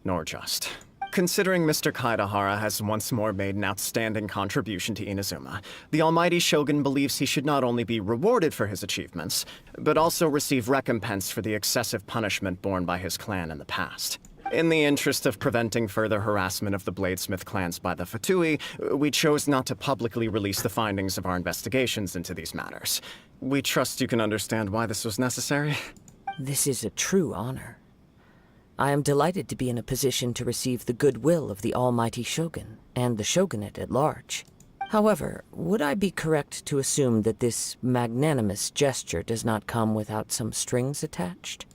nor just. Considering Mr. Kaedahara has once more made an outstanding contribution to Inazuma, the Almighty Shogun believes he should not only be rewarded for his achievements, but also receive recompense for the excessive punishment borne by his clan in the past. In the interest of preventing further harassment of the Bladesmith clans by the Fatui, we chose not to publicly release the findings of our investigations into these matters. We trust you can understand why this was necessary. This is a true honor. I am delighted to be in a position to receive the goodwill of the Almighty Shogun and the Shogunate at large. However, would I be correct to assume that this magnanimous gesture does not come without some strings attached?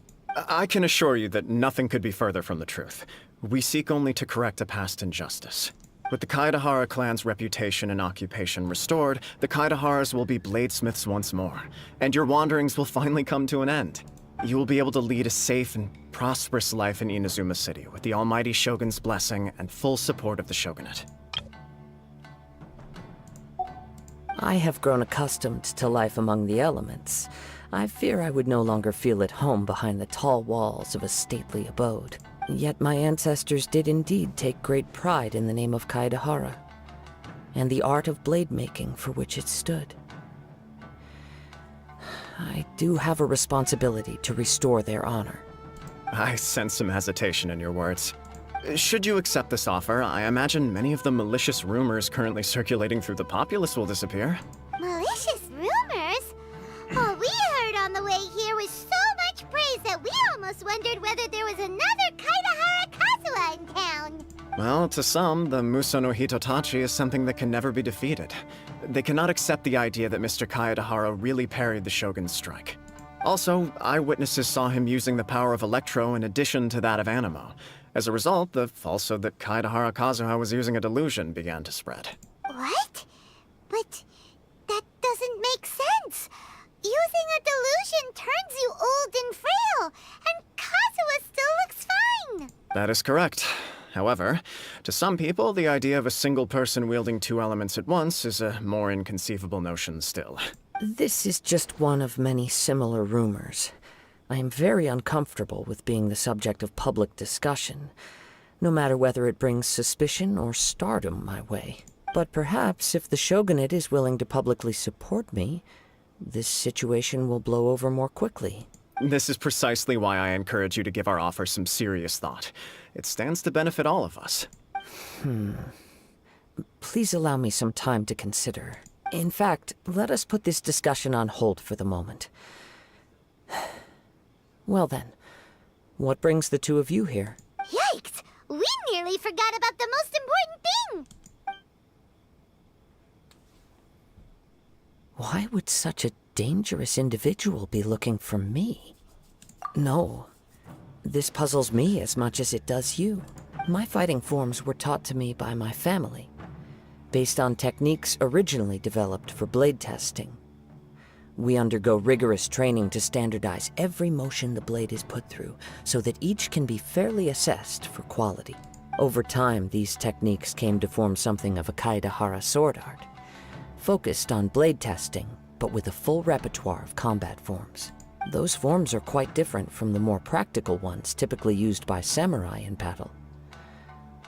I can assure you that nothing could be further from the truth. We seek only to correct a past injustice. With the Kaedahara clan's reputation and occupation restored, the Kaedaharas will be bladesmiths once more, and your wanderings will finally come to an end. You will be able to lead a safe and prosperous life in Inazuma City with the Almighty Shogun's blessing and full support of the Shogunate. I have grown accustomed to life among the elements. I fear I would no longer feel at home behind the tall walls of a stately abode. Yet my ancestors did indeed take great pride in the name of Kaedahara, and the art of blade making for which it stood. I do have a responsibility to restore their honor. I sense some hesitation in your words. Should you accept this offer, I imagine many of the malicious rumors currently circulating through the populace will disappear. Malicious rumors? All we heard on the way here was so much praise that we almost wondered whether there was another Kaedahara Kazuha in town. Well, to some, the Muso no Hitotachi is something that can never be defeated. They cannot accept the idea that Mr. Kaedahara really parried the Shogun's strike. Also, eyewitnesses saw him using the power of Electro in addition to that of Animo. As a result, the falsehood that Kaedahara Kazuha was using a delusion began to spread. What? But that doesn't make sense. Using a delusion turns you old and frail, and Kazuha still looks fine. That is correct. However, to some people, the idea of a single person wielding two elements at once is a more inconceivable notion still. This is just one of many similar rumors. I am very uncomfortable with being the subject of public discussion, no matter whether it brings suspicion or stardom my way. But perhaps if the Shogunate is willing to publicly support me, this situation will blow over more quickly. This is precisely why I encourage you to give our offer some serious thought. It stands to benefit all of us. Please allow me some time to consider. In fact, let us put this discussion on hold for the moment. Well then, what brings the two of you here? Yikes! We nearly forgot about the most important thing! Why would such a dangerous individual be looking for me? No, this puzzles me as much as it does you. My fighting forms were taught to me by my family, based on techniques originally developed for blade testing. We undergo rigorous training to standardize every motion the blade is put through, so that each can be fairly assessed for quality. Over time, these techniques came to form something of a Kaedahara sword art, focused on blade testing, but with a full repertoire of combat forms. Those forms are quite different from the more practical ones typically used by samurai in battle.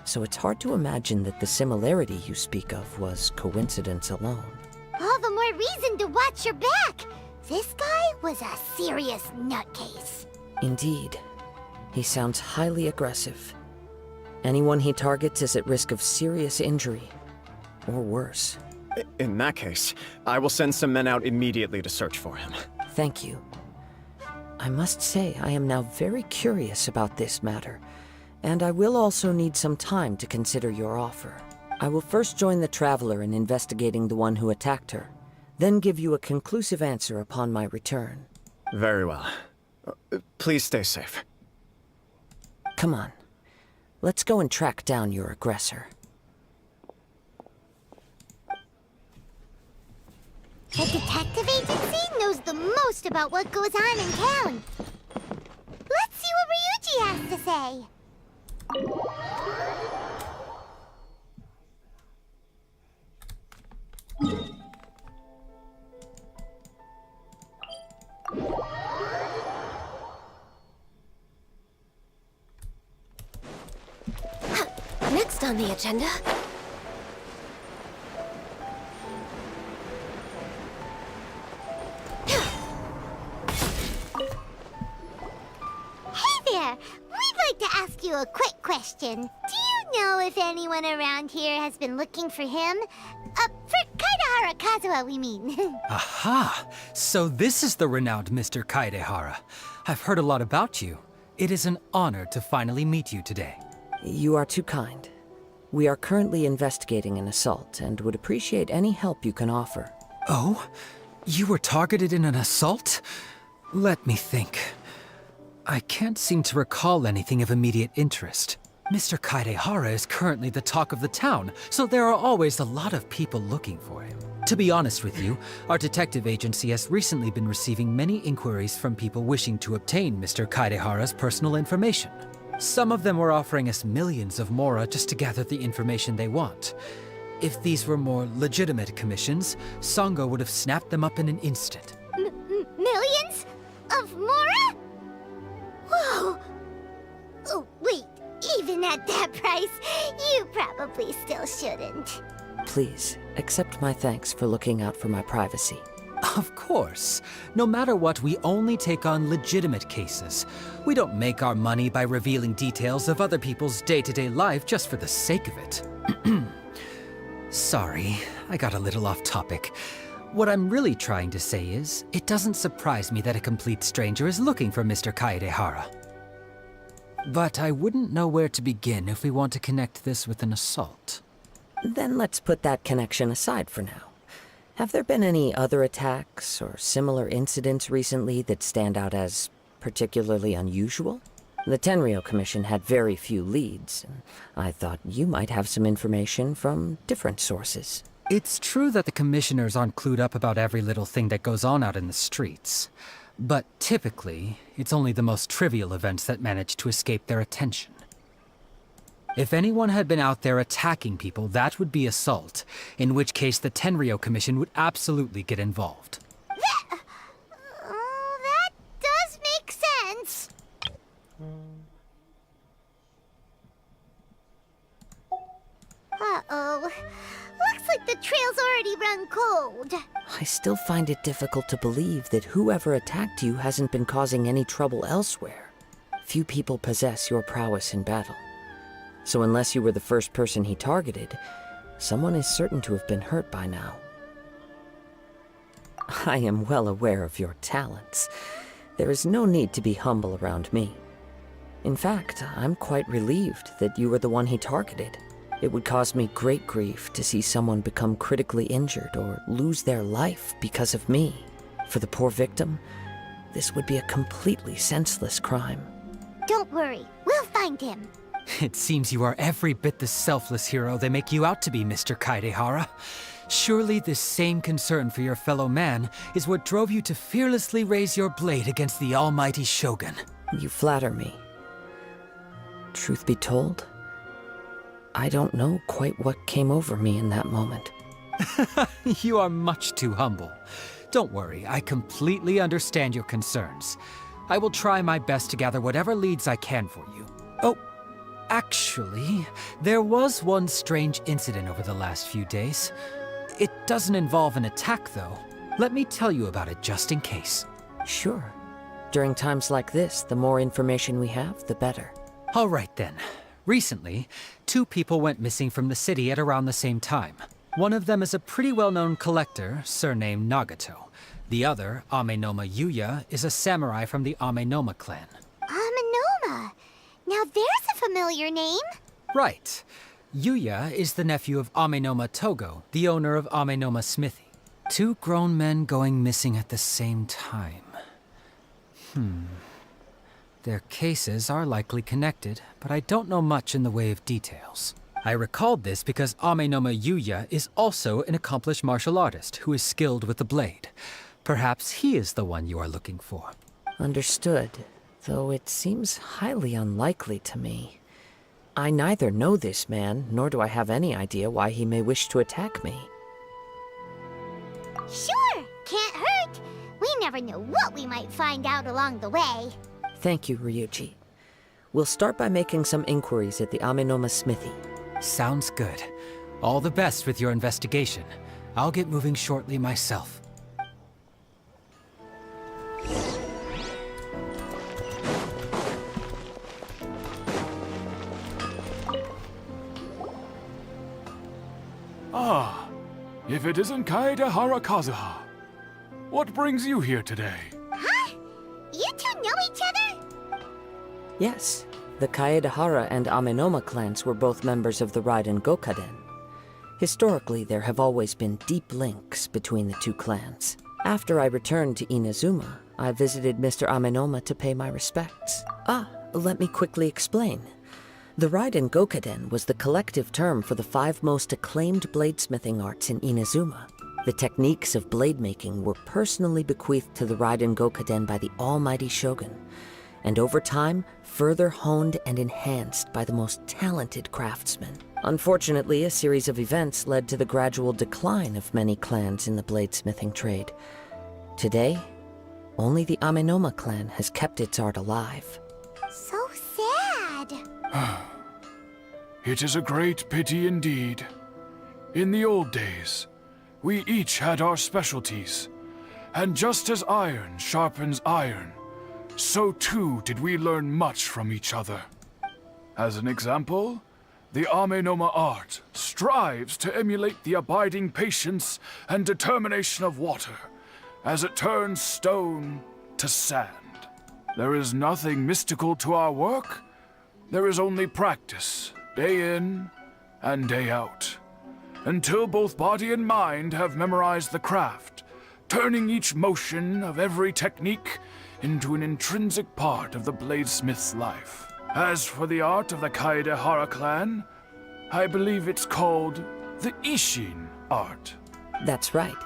So it's hard to imagine that the similarity you speak of was coincidence alone. All the more reason to watch your back! This guy was a serious nutcase. Indeed. He sounds highly aggressive. Anyone he targets is at risk of serious injury, or worse. In that case, I will send some men out immediately to search for him. Thank you. I must say I am now very curious about this matter, and I will also need some time to consider your offer. I will first join the Traveler in investigating the one who attacked her, then give you a conclusive answer upon my return. Very well. Please stay safe. Come on. Let's go and track down your aggressor. The detective agency knows the most about what goes on in town. Let's see what Ryuji has to say. Next on the agenda... Hey there! We'd like to ask you a quick question. Do you know if anyone around here has been looking for him? For Kaedahara Kazuha, we mean. Aha! So this is the renowned Mr. Kaedahara. I've heard a lot about you. It is an honor to finally meet you today. You are too kind. We are currently investigating an assault and would appreciate any help you can offer. Oh? You were targeted in an assault? Let me think. I can't seem to recall anything of immediate interest. Mr. Kaedahara is currently the talk of the town, so there are always a lot of people looking for him. To be honest with you, our detective agency has recently been receiving many inquiries from people wishing to obtain Mr. Kaedahara's personal information. Some of them were offering us millions of mora just to gather the information they want. If these were more legitimate commissions, Sango would have snapped them up in an instant. Millions? Of mora? Whoa! Oh, wait. Even at that price, you probably still shouldn't. Please, accept my thanks for looking out for my privacy. Of course. No matter what, we only take on legitimate cases. We don't make our money by revealing details of other people's day-to-day life just for the sake of it. Sorry, I got a little off topic. What I'm really trying to say is, it doesn't surprise me that a complete stranger is looking for Mr. Kaedahara. But I wouldn't know where to begin if we want to connect this with an assault. Then let's put that connection aside for now, Have there been any other attacks or similar incidents recently that stand out as particularly unusual? The Tenryou Commission had very few leads, and I thought you might have some information from different sources. It's true that the commissioners aren't clued up about every little thing that goes on out in the streets. But typically, it's only the most trivial events that manage to escape their attention. If anyone had been out there attacking people, that would be assault, in which case the Tenryou Commission would absolutely get involved. That does make sense. Uh-oh. Looks like the trail's already run cold. I still find it difficult to believe that whoever attacked you hasn't been causing any trouble elsewhere. Few people possess your prowess in battle. So unless you were the first person he targeted, someone is certain to have been hurt by now. I am well aware of your talents. There is no need to be humble around me. In fact, I'm quite relieved that you were the one he targeted. It would cause me great grief to see someone become critically injured or lose their life because of me. For the poor victim, this would be a completely senseless crime. Don't worry, we'll find him. It seems you are every bit the selfless hero they make you out to be, Mr. Kaedehara. Surely this same concern for your fellow man is what drove you to fearlessly raise your blade against the almighty Shogun. You flatter me. Truth be told, I don't know quite what came over me in that moment. You are much too humble. Don't worry, I completely understand your concerns. I will try my best to gather whatever leads I can for you. Oh, actually, there was one strange incident over the last few days. It doesn't involve an attack, though. Let me tell you about it just in case. Sure. During times like this, the more information we have, the better. All right, then. Recently, 2 people went missing from the city at around the same time. One of them is a pretty well-known collector, surnamed Nagato. The other, Amenoma Yuya, is a samurai from the Amenoma clan. Amenoma? Now there's a familiar name. Right. Yuya is the nephew of Amenoma Togo, the owner of Amenoma Smithy. 2 grown men going missing at the same time. Their cases are likely connected, but I don't know much in the way of details. I recalled this because Amenoma Yuya is also an accomplished martial artist who is skilled with the blade. Perhaps he is the one you are looking for. Understood, though it seems highly unlikely to me. I neither know this man, nor do I have any idea why he may wish to attack me. Sure, can't hurt. We never know what we might find out along the way. Thank you, Ryuji. We'll start by making some inquiries at the Amenoma Smithy. Sounds good. All the best with your investigation. I'll get moving shortly myself. Ah, if it isn't Kaedehara Kazuha. What brings you here today? Huh? You 2 know each other? Yes, the Kaedehara and Amenoma clans were both members of the Raiden Gokaden. Historically, there have always been deep links between the 2 clans. After I returned to Inazuma, I visited Mr. Amenoma to pay my respects. Let me quickly explain. The Raiden Gokaden was the collective term for the 5 most acclaimed bladesmithing arts in Inazuma. The techniques of blade making were personally bequeathed to the Raiden Gokaden by the almighty Shogun, and over time, further honed and enhanced by the most talented craftsmen. Unfortunately, a series of events led to the gradual decline of many clans in the bladesmithing trade. Today, only the Amenoma clan has kept its art alive. So sad. It is a great pity indeed. In the old days, we each had our specialties, and just as iron sharpens iron, so too did we learn much from each other. As an example, the Amenoma art strives to emulate the abiding patience and determination of water as it turns stone to sand. There is nothing mystical to our work. There is only practice, day in and day out. until both body and mind have memorized the craft, turning each motion of every technique into an intrinsic part of the bladesmith's life. As for the art of the Kaedehara clan, I believe it's called the Ishin art. That's right.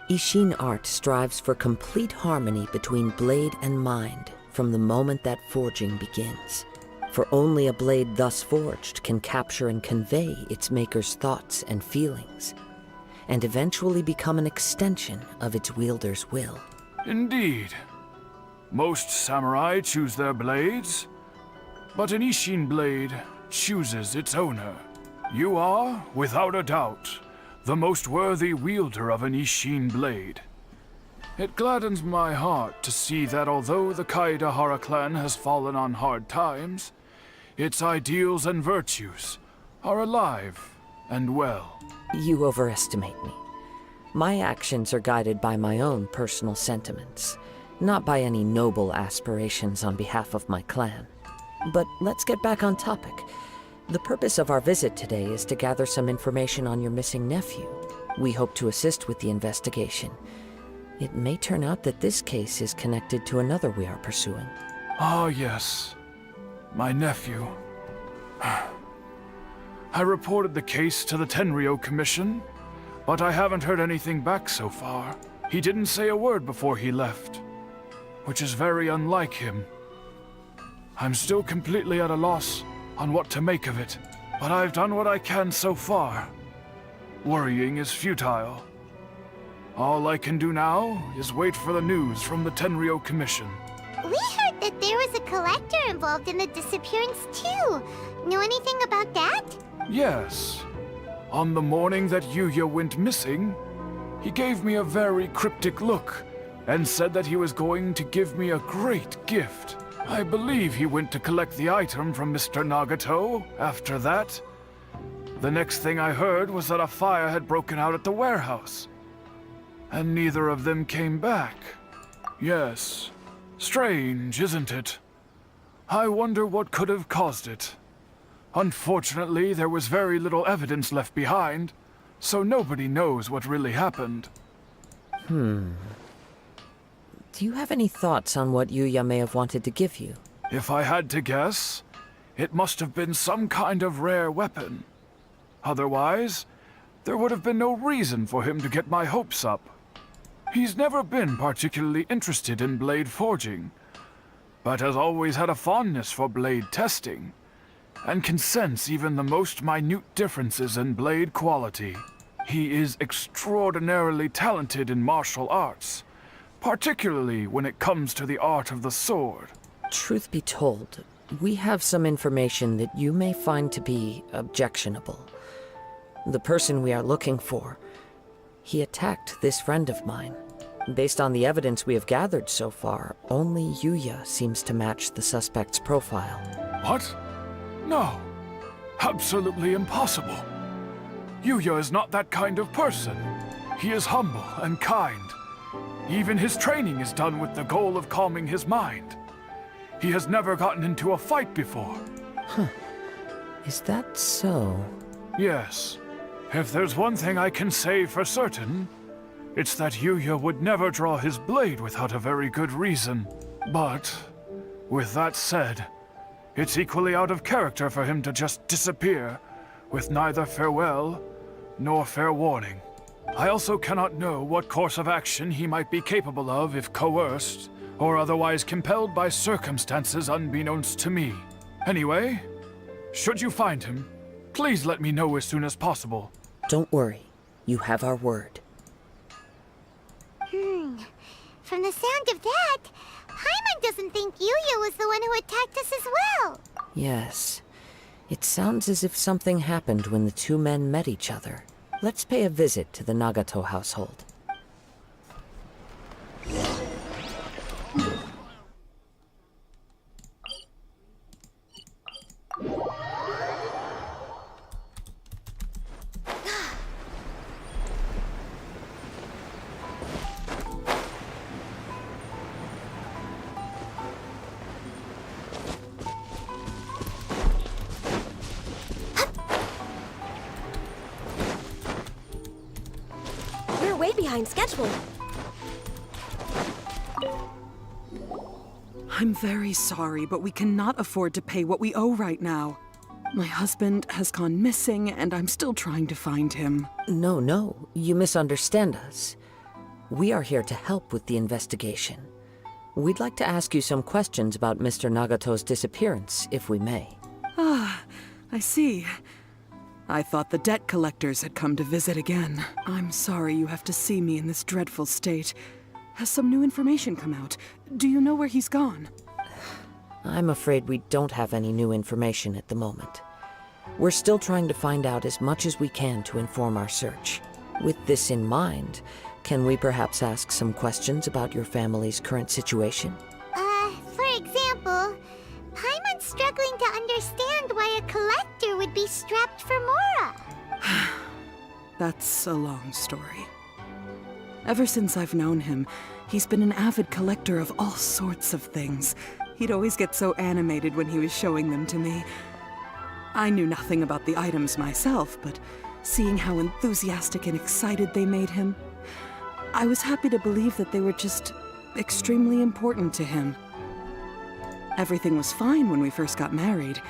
Ishin art strives for complete harmony between blade and mind from the moment that forging begins. For only a blade thus forged can capture and convey its maker's thoughts and feelings, and eventually become an extension of its wielder's will. Indeed. Most samurai choose their blades, but an Ishin blade chooses its owner. You are, without a doubt, the most worthy wielder of an Ishin blade. It gladdens my heart to see that although the Kaedehara clan has fallen on hard times, its ideals and virtues are alive and well. You overestimate me. My actions are guided by my own personal sentiments, not by any noble aspirations on behalf of my clan. But let's get back on topic. The purpose of our visit today is to gather some information on your missing nephew. We hope to assist with the investigation. It may turn out that this case is connected to another we are pursuing. Ah, yes. My nephew. I reported the case to the Tenryou Commission, but I haven't heard anything back so far. He didn't say a word before he left, which is very unlike him. I'm still completely at a loss on what to make of it, but I've done what I can so far. Worrying is futile. All I can do now is wait for the news from the Tenryou Commission. We heard that there was a collector involved in the disappearance too. Know anything about that? Yes. On the morning that Yuya went missing, he gave me a very cryptic look and said that he was going to give me a great gift. I believe he went to collect the item from Mr. Nagato after that. The next thing I heard was that a fire had broken out at the warehouse, and neither of them came back. Yes. Strange, isn't it? I wonder what could have caused it. Unfortunately, there was very little evidence left behind, so nobody knows what really happened. Do you have any thoughts on what Yuya may have wanted to give you? If I had to guess, it must have been some kind of rare weapon. Otherwise, there would have been no reason for him to get my hopes up. He's never been particularly interested in blade forging, but has always had a fondness for blade testing, and can sense even the most minute differences in blade quality. He is extraordinarily talented in martial arts, particularly when it comes to the art of the sword. Truth be told, we have some information that you may find to be objectionable. The person we are looking for, he attacked this friend of mine. Based on the evidence we have gathered so far, only Yuya seems to match the suspect's profile. What? No. Absolutely impossible. Yuya is not that kind of person. He is humble and kind. Even his training is done with the goal of calming his mind. He has never gotten into a fight before. Huh. Is that so? Yes. If there's one thing I can say for certain, it's that Yuya would never draw his blade without a very good reason. But, with that said, it's equally out of character for him to just disappear, with neither farewell nor fair warning. I also cannot know what course of action he might be capable of if coerced, or otherwise compelled by circumstances unbeknownst to me. Anyway, should you find him, please let me know as soon as possible. Don't worry. You have our word. From the sound of that, Paimon doesn't think Yuya was the one who attacked us as well. Yes. It sounds as if something happened when the two men met each other. Let's pay a visit to the Nagato household. behind schedule. I'm very sorry, but we cannot afford to pay what we owe right now. My husband has gone missing, and I'm still trying to find him. No, you misunderstand us. We are here to help with the investigation. We'd like to ask you some questions about Mr. Nagato's disappearance, if we may. Ah, I see. I thought the debt collectors had come to visit again. I'm sorry you have to see me in this dreadful state. Has some new information come out? Do you know where he's gone? I'm afraid we don't have any new information at the moment. We're still trying to find out as much as we can to inform our search. With this in mind, can we perhaps ask some questions about your family's current situation? For example, Paimon's struggling to understand why a collector would be strapped for Mora. That's a long story. Ever since I've known him, he's been an avid collector of all sorts of things. He'd always get so animated when he was showing them to me. I knew nothing about the items myself, but seeing how enthusiastic and excited they made him, I was happy to believe that they were just extremely important to him. Everything was fine when we first got married,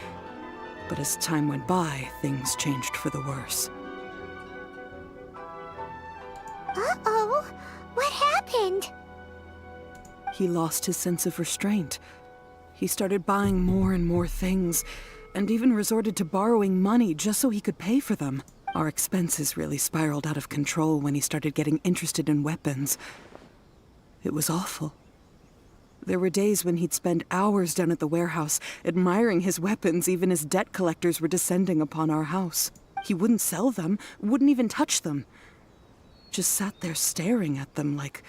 but as time went by, things changed for the worse. Uh-oh, what happened? He lost his sense of restraint. He started buying more and more things, and even resorted to borrowing money just so he could pay for them. Our expenses really spiraled out of control when he started getting interested in weapons. It was awful. There were days when he'd spend hours down at the warehouse, admiring his weapons even as debt collectors were descending upon our house. He wouldn't sell them, wouldn't even touch them. Just sat there staring at them like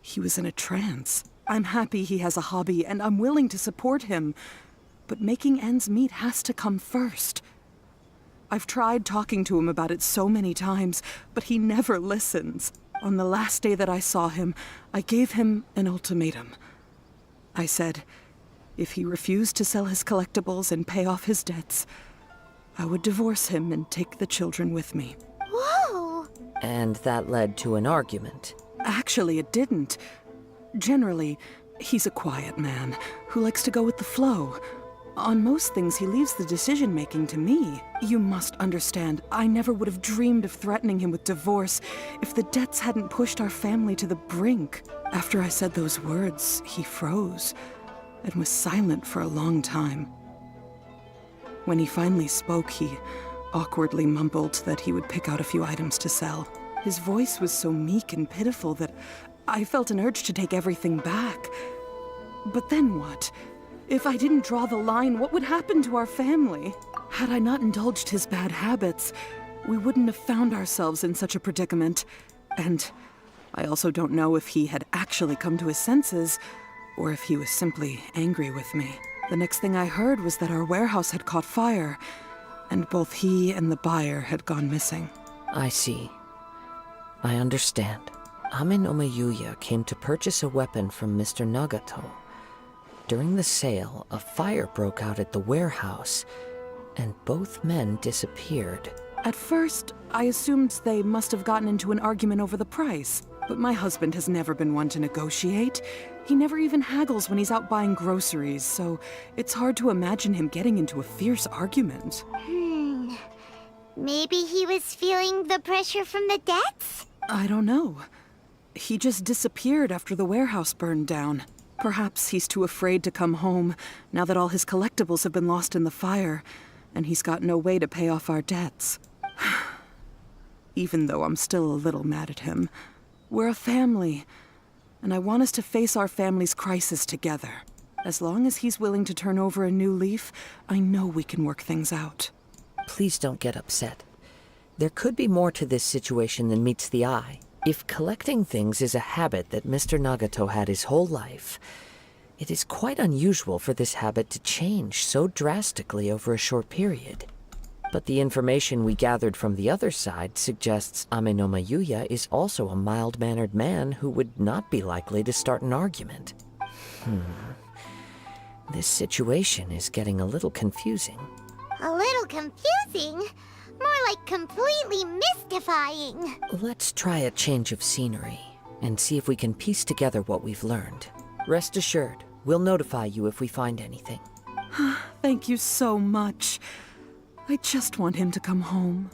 he was in a trance. I'm happy he has a hobby, and I'm willing to support him. But making ends meet has to come first. I've tried talking to him about it so many times, but he never listens. On the last day that I saw him, I gave him an ultimatum. I said, if he refused to sell his collectibles and pay off his debts, I would divorce him and take the children with me. Whoa! And that led to an argument. Actually, it didn't. Generally, he's a quiet man who likes to go with the flow. On most things, he leaves the decision-making to me. You must understand, I never would have dreamed of threatening him with divorce if the debts hadn't pushed our family to the brink. After I said those words, he froze and was silent for a long time. When he finally spoke, he awkwardly mumbled that he would pick out a few items to sell. His voice was so meek and pitiful that I felt an urge to take everything back. But then what? If I didn't draw the line, what would happen to our family? Had I not indulged his bad habits, we wouldn't have found ourselves in such a predicament. And I also don't know if he had actually come to his senses, or if he was simply angry with me. The next thing I heard was that our warehouse had caught fire, and both he and the buyer had gone missing. I see. I understand. Amenoma Yuya came to purchase a weapon from Mr. Nagato. During the sale, a fire broke out at the warehouse, and both men disappeared. At first, I assumed they must have gotten into an argument over the price, but my husband has never been one to negotiate. He never even haggles when he's out buying groceries, so it's hard to imagine him getting into a fierce argument. Maybe he was feeling the pressure from the debts? I don't know. He just disappeared after the warehouse burned down. Perhaps he's too afraid to come home now that all his collectibles have been lost in the fire, and he's got no way to pay off our debts. Even though I'm still a little mad at him, we're a family, and I want us to face our family's crisis together. As long as he's willing to turn over a new leaf, I know we can work things out. Please don't get upset. There could be more to this situation than meets the eye. If collecting things is a habit that Mr. Nagato had his whole life, it is quite unusual for this habit to change so drastically over a short period. But the information we gathered from the other side suggests Amenoma Yuya is also a mild-mannered man who would not be likely to start an argument. This situation is getting a little confusing. A little confusing? More like completely mystifying. Let's try a change of scenery and see if we can piece together what we've learned. Rest assured, we'll notify you if we find anything. Thank you so much. I just want him to come home.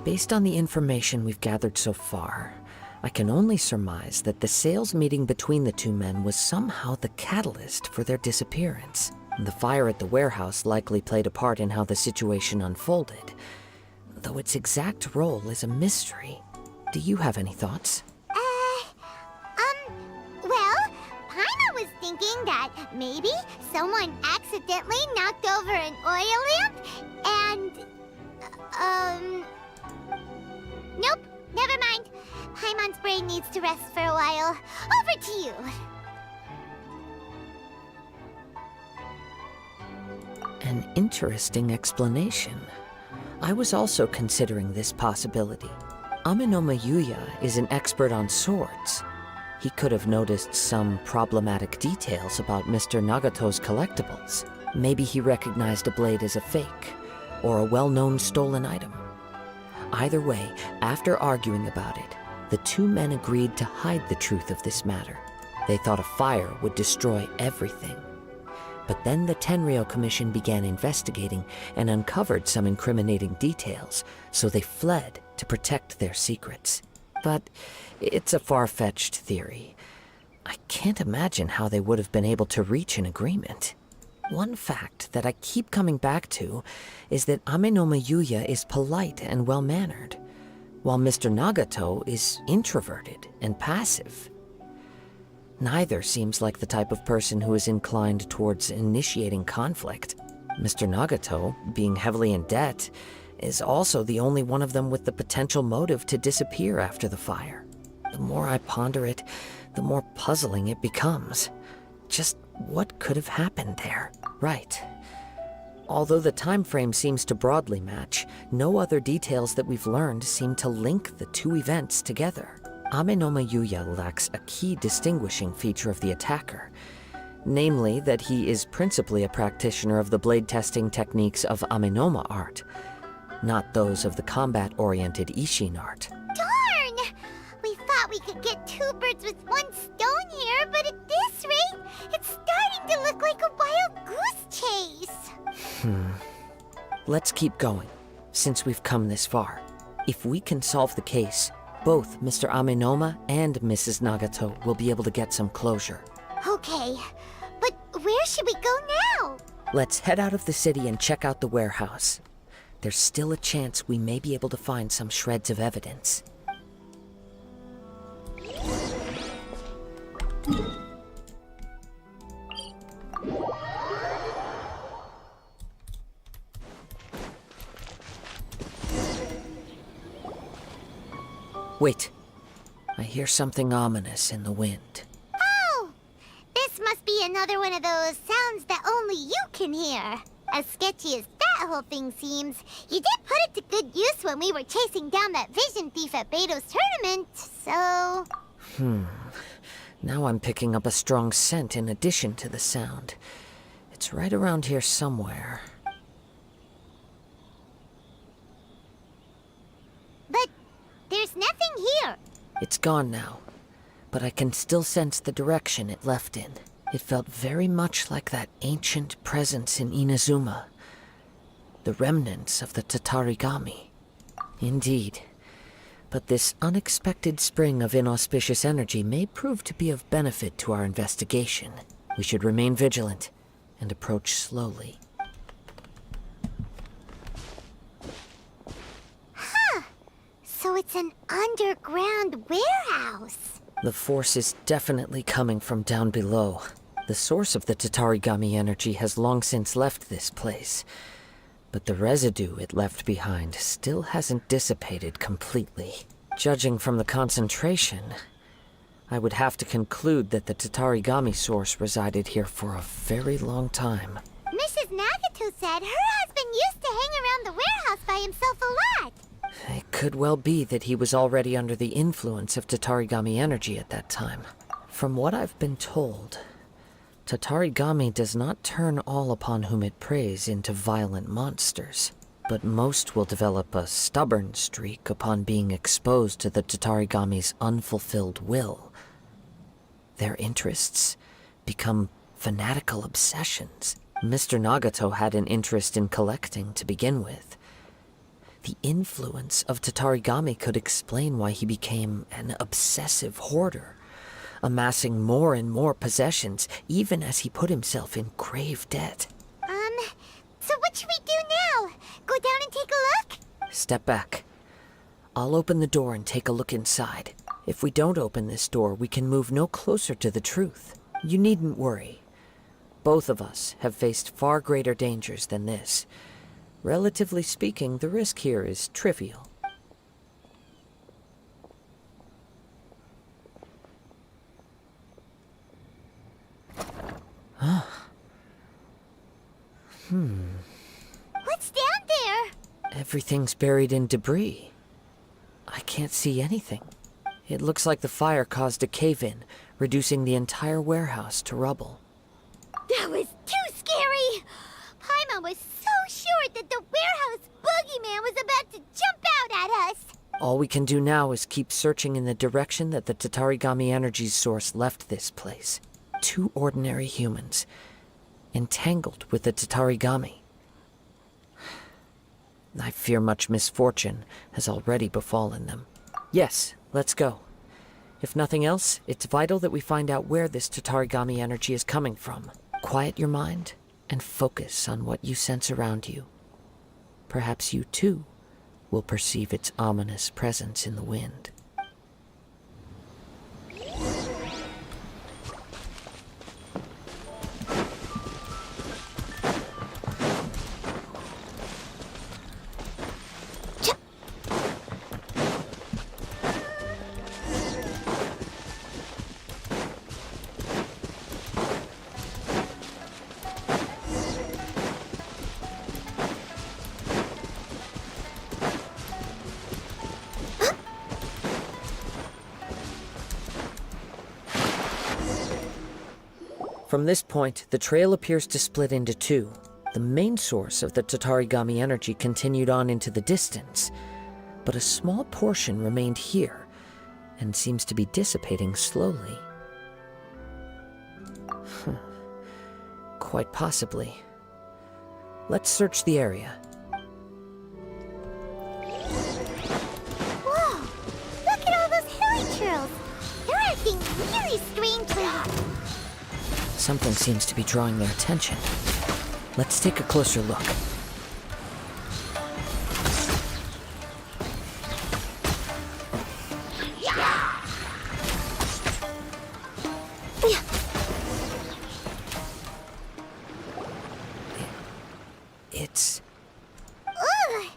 Based on the information we've gathered so far, I can only surmise that the sales meeting between the two men was somehow the catalyst for their disappearance. The fire at the warehouse likely played a part in how the situation unfolded, though its exact role is a mystery. Do you have any thoughts? Well, Paimon was thinking that maybe someone accidentally knocked over an oil lamp and, nope, never mind. Paimon's brain needs to rest for a while. Over to you. An interesting explanation. I was also considering this possibility. Amenoma Yuya is an expert on swords. He could have noticed some problematic details about Mr. Nagato's collectibles. Maybe he recognized a blade as a fake, or a well-known stolen item. Either way, after arguing about it, the two men agreed to hide the truth of this matter. They thought a fire would destroy everything. But then the Tenryou Commission began investigating and uncovered some incriminating details, so they fled to protect their secrets. But it's a far-fetched theory. I can't imagine how they would have been able to reach an agreement. One fact that I keep coming back to is that Amenoma Yuya is polite and well-mannered, while Mr. Nagato is introverted and passive. Neither seems like the type of person who is inclined towards initiating conflict. Mr. Nagato, being heavily in debt, is also the only one of them with the potential motive to disappear after the fire. The more I ponder it, the more puzzling it becomes. Just what could have happened there? Right. Although the time frame seems to broadly match, no other details that we've learned seem to link the two events together. Amenoma Yuya lacks a key distinguishing feature of the attacker, namely that he is principally a practitioner of the blade testing techniques of Amenoma art, not those of the combat-oriented Ishin art. Darn! We thought we could get two birds with one stone here, but at this rate, it's starting to look like a wild goose chase. Let's keep going, since we've come this far. If we can solve the case, both Mr. Amenoma and Mrs. Nagato will be able to get some closure. Okay, but where should we go now? Let's head out of the city and check out the warehouse. There's still a chance we may be able to find some shreds of evidence. Wait. I hear something ominous in the wind. Oh! This must be another one of those sounds that only you can hear. As sketchy as that whole thing seems, you did put it to good use when we were chasing down that vision thief at Beto's tournament, so... Now I'm picking up a strong scent in addition to the sound. It's right around here somewhere. But there's nothing here. It's gone now, but I can still sense the direction it left in. It felt very much like that ancient presence in Inazuma. The remnants of the Tatarigami. Indeed. But this unexpected spring of inauspicious energy may prove to be of benefit to our investigation. We should remain vigilant and approach slowly. Huh. So it's an underground warehouse. The force is definitely coming from down below. The source of the Tatarigami energy has long since left this place, but the residue it left behind still hasn't dissipated completely. Judging from the concentration, I would have to conclude that the Tatarigami source resided here for a very long time. Mrs. Nagato said her husband used to hang around the warehouse by himself a lot. It could well be that he was already under the influence of Tatarigami energy at that time. From what I've been told, Tatarigami does not turn all upon whom it preys into violent monsters, but most will develop a stubborn streak upon being exposed to the Tatarigami's unfulfilled will. Their interests become fanatical obsessions. Mr. Nagato had an interest in collecting to begin with. The influence of Tatarigami could explain why he became an obsessive hoarder, amassing more and more possessions, even as he put himself in grave debt. So what should we do now? Go down and take a look? Step back. I'll open the door and take a look inside. If we don't open this door, we can move no closer to the truth. You needn't worry. Both of us have faced far greater dangers than this. Relatively speaking, the risk here is trivial. Huh. What's down there? Everything's buried in debris. I can't see anything. It looks like the fire caused a cave-in, reducing the entire warehouse to rubble. That was too scary! Paimon was so sure that the warehouse boogeyman was about to jump out at us! All we can do now is keep searching in the direction that the Tatarigami energy source left this place. 2 ordinary humans, entangled with the Tatarigami. I fear much misfortune has already befallen them. Yes, let's go. If nothing else, it's vital that we find out where this Tatarigami energy is coming from. Quiet your mind and focus on what you sense around you. Perhaps you too will perceive its ominous presence in the wind. From this point, the trail appears to split into 2. The main source of the Tatarigami energy continued on into the distance, but a small portion remained here, and seems to be dissipating slowly. Quite possibly. Let's search the area. Whoa! Look at all those hilly trails! They're acting really strangely! Something seems to be drawing their attention. Let's take a closer look. It's... Ugh!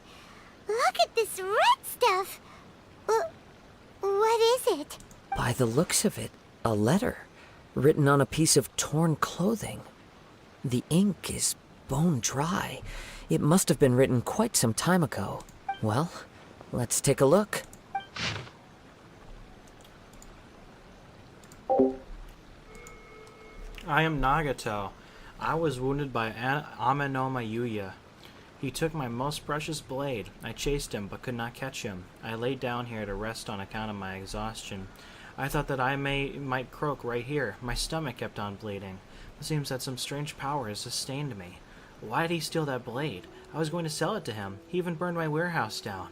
Look at this red stuff! What is it? By the looks of it, a letter. Written on a piece of torn clothing. The ink is bone dry. It must have been written quite some time ago. Well, let's take a look. I am Nagato. I was wounded by Amenoma Yuya. He took my most precious blade. I chased him, but could not catch him. I laid down here to rest on account of my exhaustion. I thought that I might croak right here. My stomach kept on bleeding. It seems that some strange power has sustained me. Why did he steal that blade? I was going to sell it to him. He even burned my warehouse down.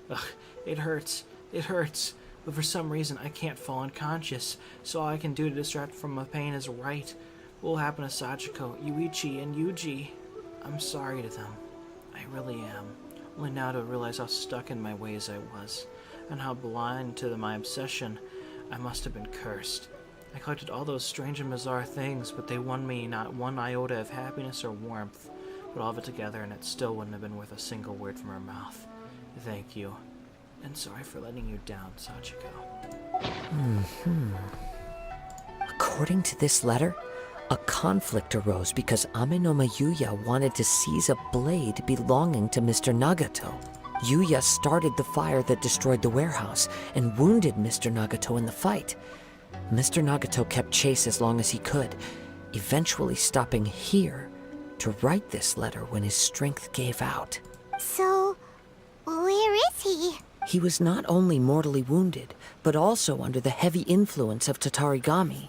Ugh, it hurts. It hurts. But for some reason, I can't fall unconscious, so all I can do to distract from my pain is write. What will happen to Sachiko, Yuichi, and Yuji? I'm sorry to them. I really am. Only now to realize how stuck in my ways I was, and how blind to my obsession. I must have been cursed. I collected all those strange and bizarre things, but they won me not one iota of happiness or warmth. Put all of it together, and it still wouldn't have been worth a single word from her mouth. Thank you. And sorry for letting you down, Sachiko. According to this letter, a conflict arose because Amenoma Yuya wanted to seize a blade belonging to Mr. Nagato. Yuya started the fire that destroyed the warehouse and wounded Mr. Nagato in the fight. Mr. Nagato kept chase as long as he could, eventually stopping here to write this letter when his strength gave out. So, where is he? He was not only mortally wounded, but also under the heavy influence of Tatarigami.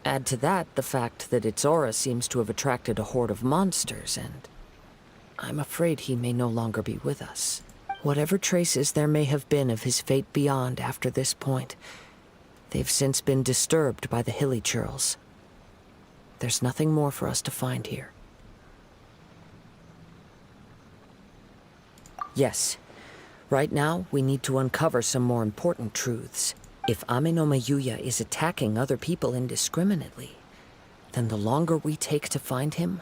Add to that the fact that its aura seems to have attracted a horde of monsters, and I'm afraid he may no longer be with us. Whatever traces there may have been of his fate beyond after this point, they've since been disturbed by the hilly churls. There's nothing more for us to find here. Yes, right now we need to uncover some more important truths. If Ame no Mayuya is attacking other people indiscriminately, then the longer we take to find him,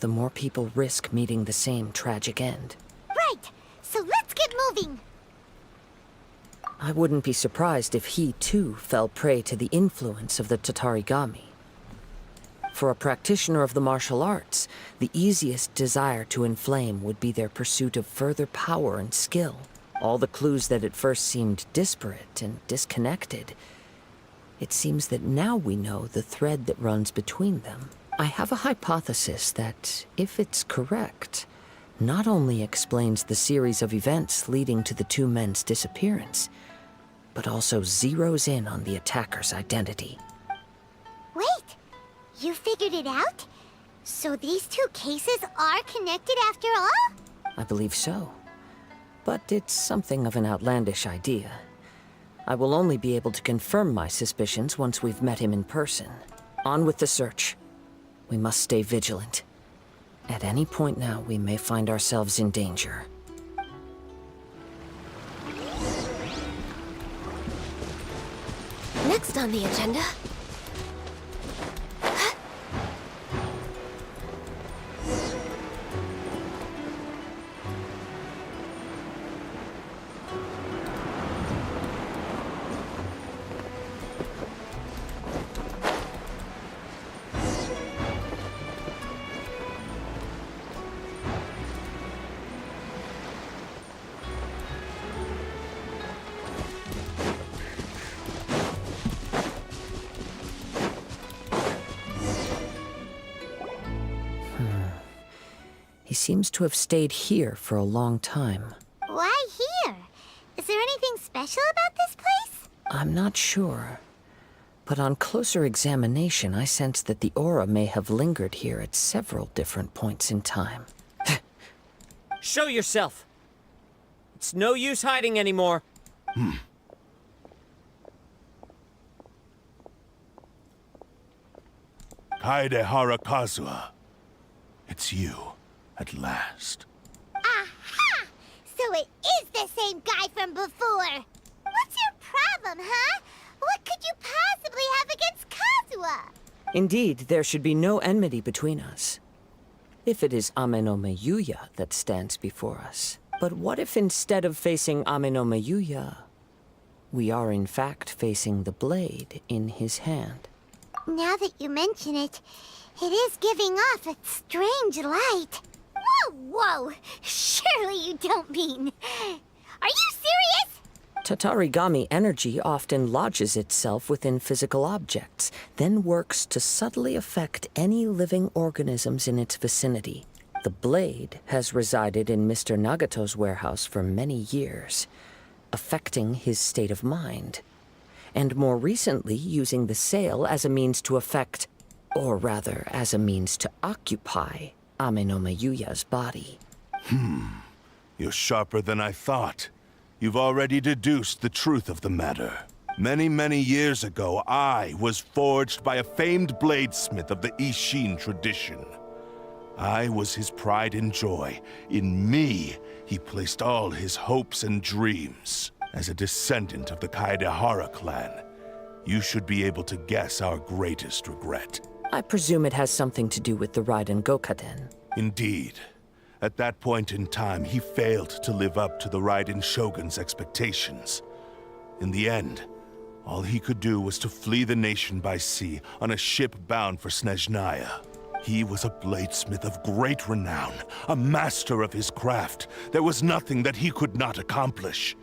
the more people risk meeting the same tragic end. Right, so let's get moving. I wouldn't be surprised if he, too, fell prey to the influence of the Tatarigami. For a practitioner of the martial arts, the easiest desire to inflame would be their pursuit of further power and skill. All the clues that at first seemed disparate and disconnected, it seems that now we know the thread that runs between them. I have a hypothesis that, if it's correct, not only explains the series of events leading to the two men's disappearance, but also zeroes in on the attacker's identity. Wait, you figured it out? So these two cases are connected after all? I believe so. But it's something of an outlandish idea. I will only be able to confirm my suspicions once we've met him in person. On with the search. We must stay vigilant. At any point now, we may find ourselves in danger. Next on the agenda... He seems to have stayed here for a long time. Why here? Is there anything special about this place? I'm not sure. But on closer examination, I sense that the aura may have lingered here at several different points in time. Show yourself! It's no use hiding anymore. Kaedehara Kazuha. It's you, at last. Aha! So it is the same guy from before! What's your problem, huh? What could you possibly have against Kazuha? Indeed, there should be no enmity between us. If it is Ame no Mayuya that stands before us. But what if instead of facing Ame no Mayuya, we are in fact facing the blade in his hand? Now that you mention it, it is giving off a strange light. Whoa, whoa! Surely you don't mean... Are you serious? Tatarigami energy often lodges itself within physical objects, then works to subtly affect any living organisms in its vicinity. The blade has resided in Mr. Nagato's warehouse for many years, affecting his state of mind, and more recently using the sale as a means to affect, or rather as a means to occupy, Ame no Mayuya's body. You're sharper than I thought. You've already deduced the truth of the matter. Many, many years ago, I was forged by a famed bladesmith of the Ishin tradition. I was his pride and joy. In me, he placed all his hopes and dreams. As a descendant of the Kaedehara clan, you should be able to guess our greatest regret. I presume it has something to do with the Raiden Gokaden. Indeed. At that point in time, he failed to live up to the Raiden Shogun's expectations. In the end, all he could do was to flee the nation by sea on a ship bound for Snezhnaya. He was a bladesmith of great renown, a master of his craft. There was nothing that he could not accomplish.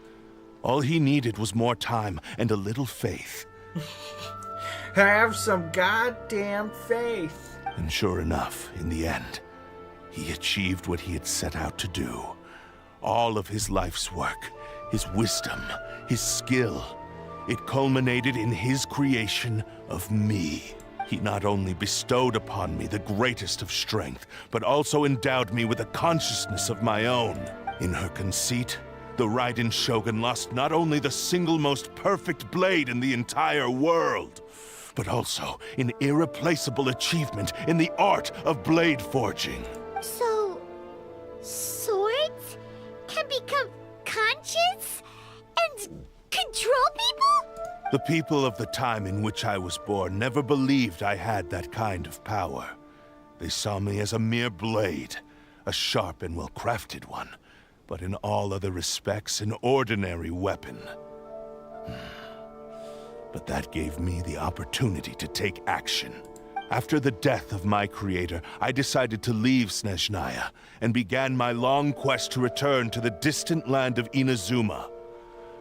All he needed was more time and a little faith, Have some goddamn faith. And sure enough, in the end, he achieved what he had set out to do. All of his life's work, his wisdom, his skill, it culminated in his creation of me. He not only bestowed upon me the greatest of strength, but also endowed me with a consciousness of my own. In her conceit, the Raiden Shogun lost not only the single most perfect blade in the entire world, but also an irreplaceable achievement in the art of blade forging. So, swords can become conscious and control people? The people of the time in which I was born never believed I had that kind of power. They saw me as a mere blade, a sharp and well-crafted one, but in all other respects an ordinary weapon. But that gave me the opportunity to take action. After the death of my creator, I decided to leave Snezhnaya and began my long quest to return to the distant land of Inazuma.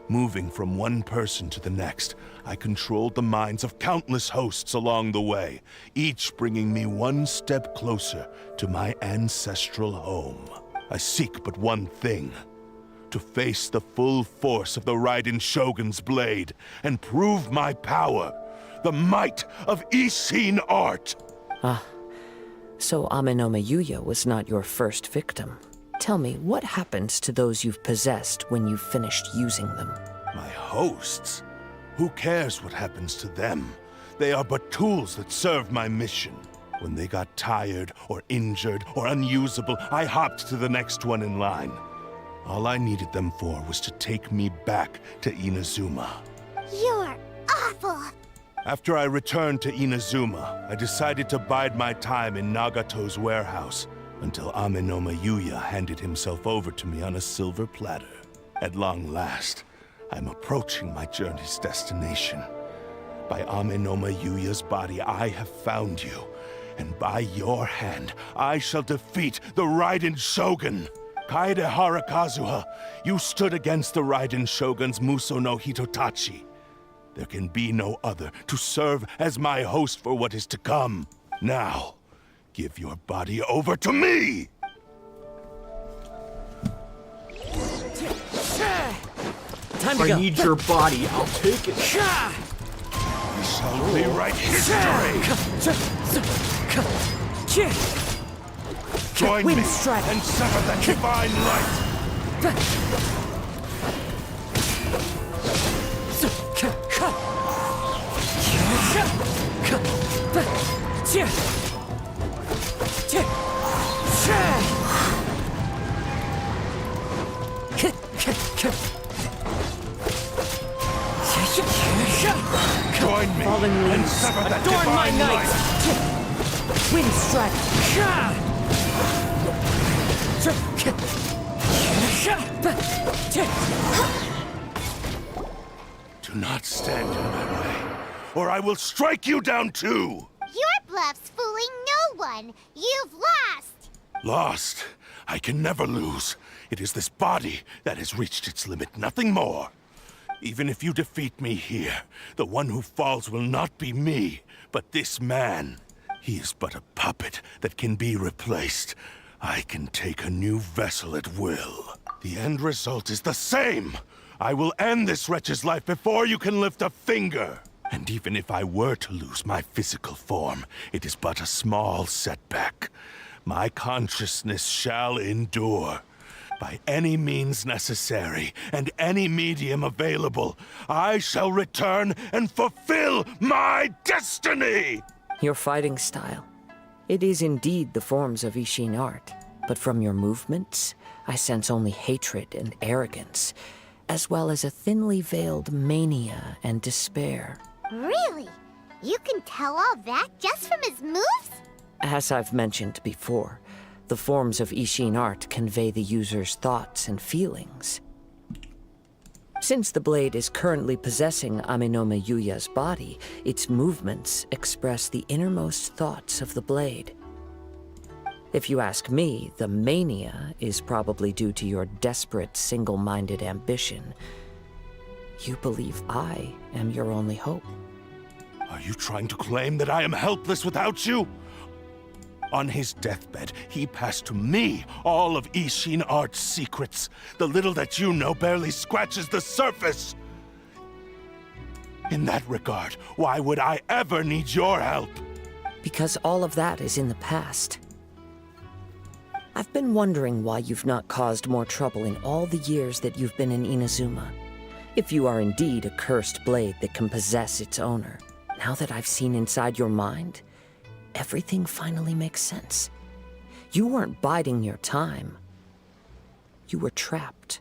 Moving from one person to the next, I controlled the minds of countless hosts along the way, each bringing me one step closer to my ancestral home. I seek but one thing: to face the full force of the Raiden Shogun's blade and prove my power, the might of Ishin art. Ah, so Amenoma Yuya was not your first victim. Tell me, what happens to those you've possessed when you've finished using them? My hosts? Who cares what happens to them? They are but tools that serve my mission. When they got tired, or injured, or unusable, I hopped to the next one in line. All I needed them for was to take me back to Inazuma. You're awful! After I returned to Inazuma, I decided to bide my time in Nagato's warehouse until Amenoma Yuya handed himself over to me on a silver platter. At long last, I'm approaching my journey's destination. By Amenoma Yuya's body, I have found you, and by your hand, I shall defeat the Raiden Shogun. Kaedehara Kazuha, you stood against the Raiden Shogun's Muso no Hitotachi. There can be no other to serve as my host for what is to come. Now, give your body over to me! Time to I go. need your body. I'll take it. You shall rewrite history! Join me and sever that divine light! Join me and sever that divine light! Wind strike. Do not stand in my way, or I will strike you down too! Your bluff's fooling no one! You've lost! Lost? I can never lose. It is this body that has reached its limit, nothing more. Even if you defeat me here, the one who falls will not be me, but this man. He is but a puppet that can be replaced. I can take a new vessel at will. The end result is the same! I will end this wretch's life before you can lift a finger! And even if I were to lose my physical form, it is but a small setback. My consciousness shall endure. By any means necessary, and any medium available, I shall return and fulfill my destiny! Your fighting style. It is indeed the forms of Ishin art, but from your movements, I sense only hatred and arrogance, as well as a thinly veiled mania and despair. Really? You can tell all that just from his moves? As I've mentioned before, the forms of Ishin art convey the user's thoughts and feelings. Since the blade is currently possessing Amenoma Yuya's body, its movements express the innermost thoughts of the blade. If you ask me, the mania is probably due to your desperate, single-minded ambition. You believe I am your only hope. Are you trying to claim that I am helpless without you? On his deathbed, he passed to me all of Ishin Art's secrets. The little that you know barely scratches the surface. In that regard, why would I ever need your help? Because all of that is in the past. I've been wondering why you've not caused more trouble in all the years that you've been in Inazuma. If you are indeed a cursed blade that can possess its owner. Now that I've seen inside your mind, everything finally makes sense. You weren't biding your time. You were trapped.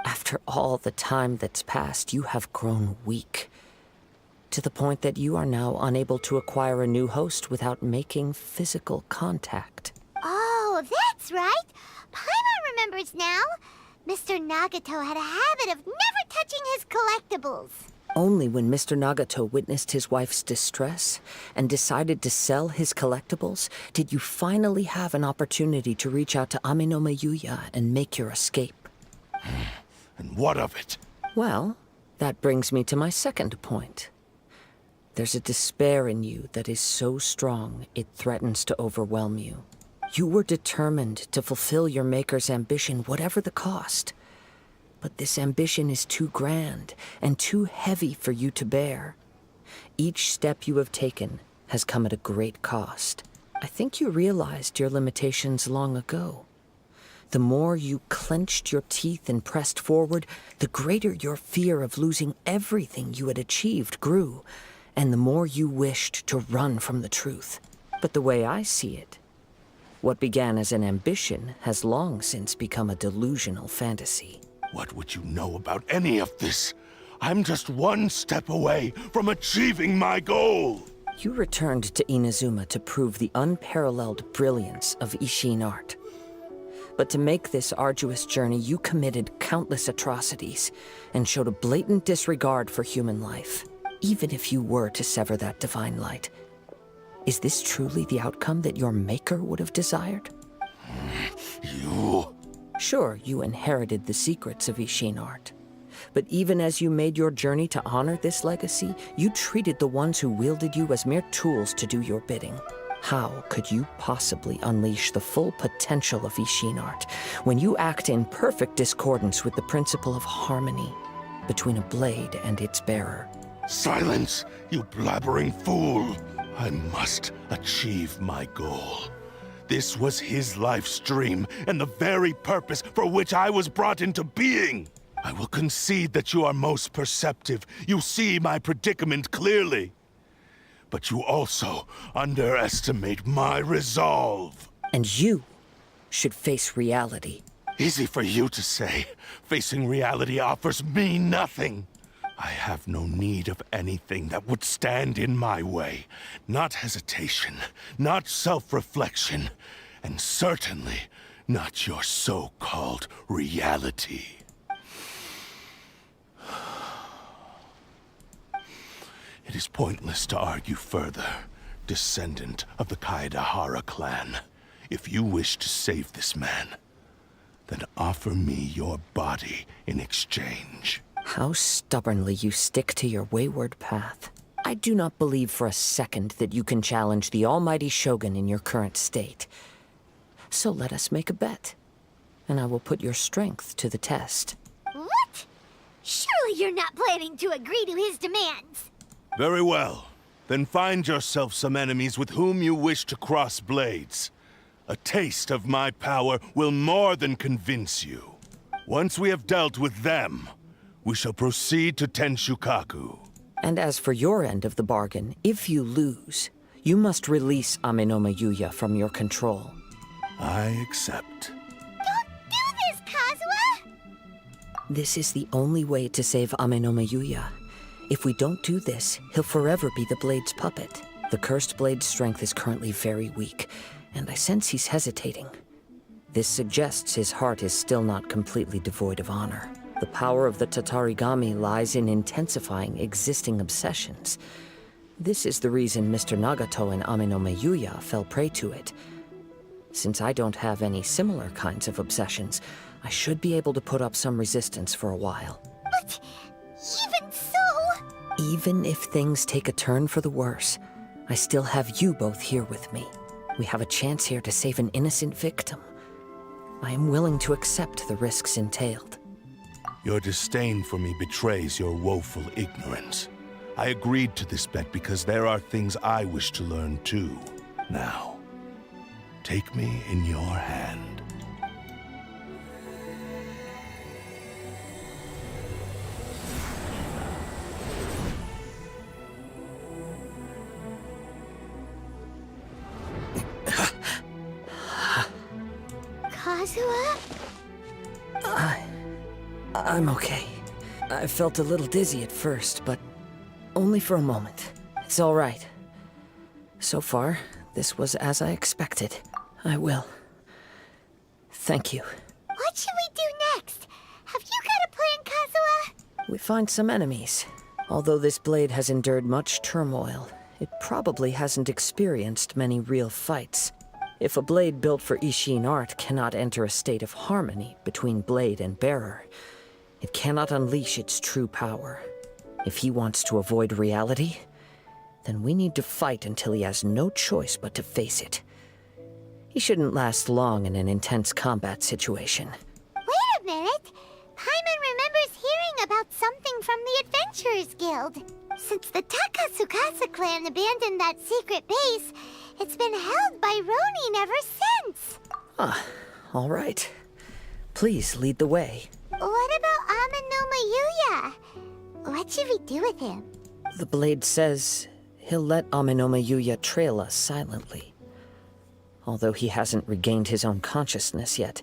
After all the time that's passed, you have grown weak. To the point that you are now unable to acquire a new host without making physical contact. Oh, that's right. Paimon remembers now. Mr. Nagato had a habit of never touching his collectibles. Only when Mr. Nagato witnessed his wife's distress and decided to sell his collectibles did you finally have an opportunity to reach out to Amenoma Yuya and make your escape. And what of it? Well, that brings me to my second point. There's a despair in you that is so strong it threatens to overwhelm you. You were determined to fulfill your maker's ambition, whatever the cost. But this ambition is too grand and too heavy for you to bear. Each step you have taken has come at a great cost. I think you realized your limitations long ago. The more you clenched your teeth and pressed forward, the greater your fear of losing everything you had achieved grew, and the more you wished to run from the truth. But the way I see it, what began as an ambition has long since become a delusional fantasy. What would you know about any of this? I'm just one step away from achieving my goal! You returned to Inazuma to prove the unparalleled brilliance of Ishin art. But to make this arduous journey, you committed countless atrocities and showed a blatant disregard for human life, even if you were to sever that divine light. Is this truly the outcome that your maker would have desired? You... Sure, you inherited the secrets of Ishin art. But even as you made your journey to honor this legacy, you treated the ones who wielded you as mere tools to do your bidding. How could you possibly unleash the full potential of Ishin art when you act in perfect discordance with the principle of harmony between a blade and its bearer? Silence, you blabbering fool! I must achieve my goal. This was his life's dream, and the very purpose for which I was brought into being. I will concede that you are most perceptive. You see my predicament clearly. But you also underestimate my resolve. And you should face reality. Easy for you to say. Facing reality offers me nothing. I have no need of anything that would stand in my way. Not hesitation, not self-reflection, and certainly not your so-called reality. It is pointless to argue further, descendant of the Kaedahara clan. If you wish to save this man, then offer me your body in exchange. How stubbornly you stick to your wayward path. I do not believe for a second that you can challenge the almighty Shogun in your current state. So let us make a bet, and I will put your strength to the test. What? Surely you're not planning to agree to his demands. Very well. Then find yourself some enemies with whom you wish to cross blades. A taste of my power will more than convince you. Once we have dealt with them, we shall proceed to Tenshukaku. And as for your end of the bargain, if you lose, you must release Amenoma Yuya from your control. I accept. Don't do this, Kazuha! This is the only way to save Amenoma Yuya. If we don't do this, he'll forever be the Blade's puppet. The cursed Blade's strength is currently very weak, and I sense he's hesitating. This suggests his heart is still not completely devoid of honor. The power of the Tatarigami lies in intensifying existing obsessions. This is the reason Mr. Nagato and Amenoma Yuya fell prey to it. Since I don't have any similar kinds of obsessions, I should be able to put up some resistance for a while. But even so... Even if things take a turn for the worse, I still have you both here with me. We have a chance here to save an innocent victim. I am willing to accept the risks entailed. Your disdain for me betrays your woeful ignorance. I agreed to this bet because there are things I wish to learn too. Now, take me in your hand. Kazuha? I'm okay. I felt a little dizzy at first, but only for a moment. It's all right. So far, this was as I expected. I will. Thank you. What should we do next? Have you got a plan, Kazuha? We find some enemies. Although this blade has endured much turmoil, it probably hasn't experienced many real fights. If a blade built for Ishin art cannot enter a state of harmony between blade and bearer, it cannot unleash its true power. If he wants to avoid reality, then we need to fight until he has no choice but to face it. He shouldn't last long in an intense combat situation. Wait a minute! Paimon remembers hearing about something from the Adventurers Guild. Since the Takasukasa clan abandoned that secret base, it's been held by Ronin ever since. Ah, all right. Please lead the way. What about Amanuma Yuya? What should we do with him? The blade says he'll let Aminoma Yuya trail us silently. Although he hasn't regained his own consciousness yet,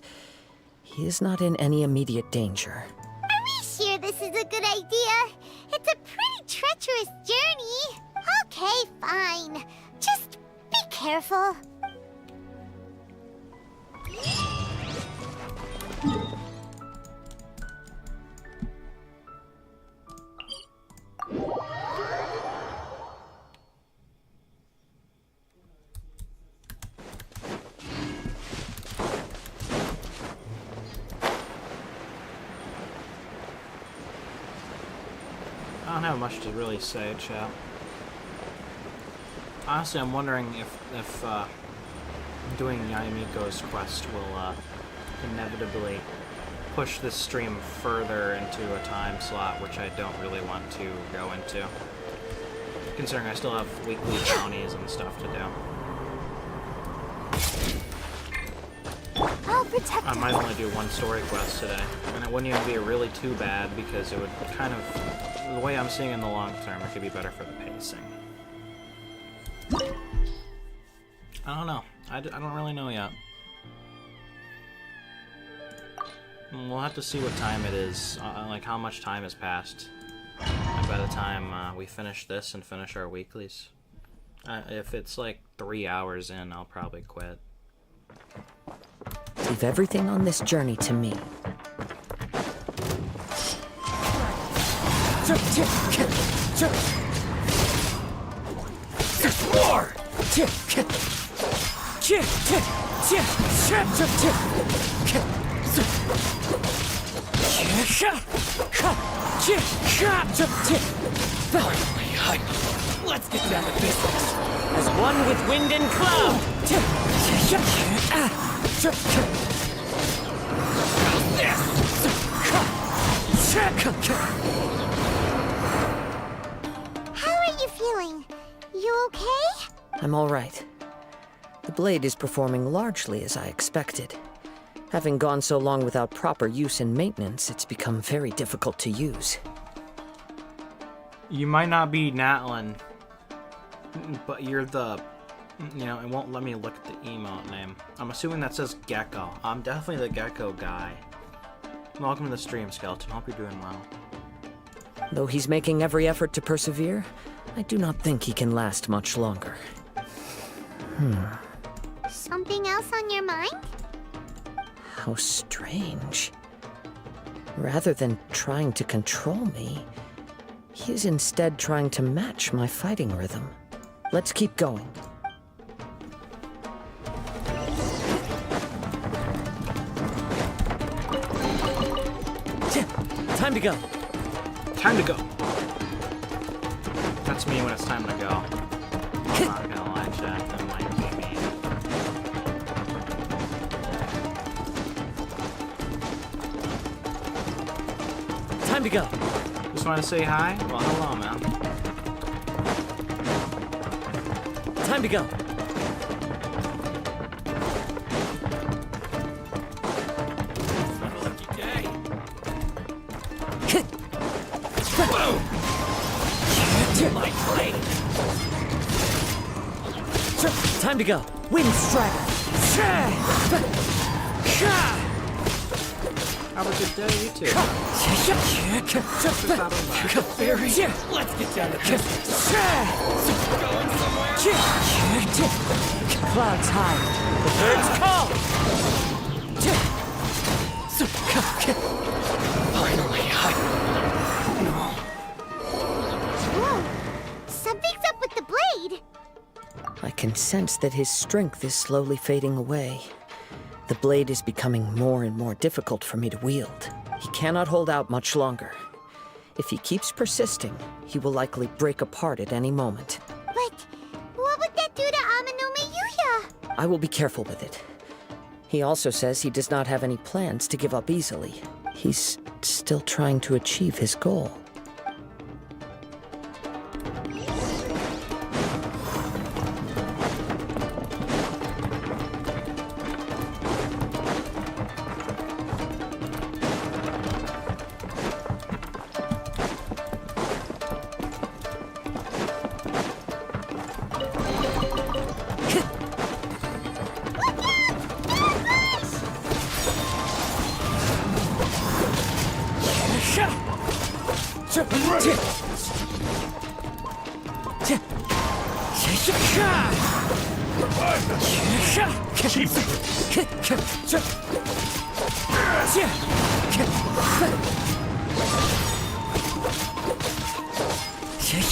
he is not in any immediate danger. Are we sure this is a good idea? It's a pretty treacherous journey. Okay, fine. Just be careful. I don't have much to really say, chat. Honestly, I'm wondering if doing Yamiko's quest will inevitably push this stream further into a time slot, which I don't really want to go into, considering I still have weekly bounties and stuff to do. I'll protect I might only do one story quest today, and it wouldn't even be really too bad because it would kind of, the way I'm seeing in the long term, it could be better for the pacing. I don't know. I don't really know yet. We'll have to see what time it is, like how much time has passed by the time we finish this and finish our weeklies. If it's like 3 hours in, I'll probably quit. Leave everything on this journey to me. War! Let's get down to business. As one with wind and cloud! How are you feeling? You okay? I'm all right. The blade is performing largely as I expected. Having gone so long without proper use and maintenance, it's become very difficult to use. You might not be NATLAN, but you're the... You know, it won't let me look at the emote name. I'm assuming that says Gecko. I'm definitely the Gecko guy. Welcome to the stream, Skeleton. Hope you're doing well. Though he's making every effort to persevere, I do not think he can last much longer. Something else on your mind? How strange. Rather than trying to control me, he is instead trying to match my fighting rhythm. Let's keep going. Time to go. Time to go. alerts me when it's time to go. I'm not gonna lie, chat. That might be me. Time to go. Just want to say hi? Well, hello, man. Time to go. Time to go. Wind Strider. Have a good day, you too. Fairy, let's get down to business. Going somewhere? Clouds high. The birds call. Finally, No. Whoa! Something's up with the blade! I can sense that his strength is slowly fading away. The blade is becoming more and more difficult for me to wield. He cannot hold out much longer. If he keeps persisting, he will likely break apart at any moment. But what would that do to Amano Miyuya? I will be careful with it. He also says he does not have any plans to give up easily. He's still trying to achieve his goal.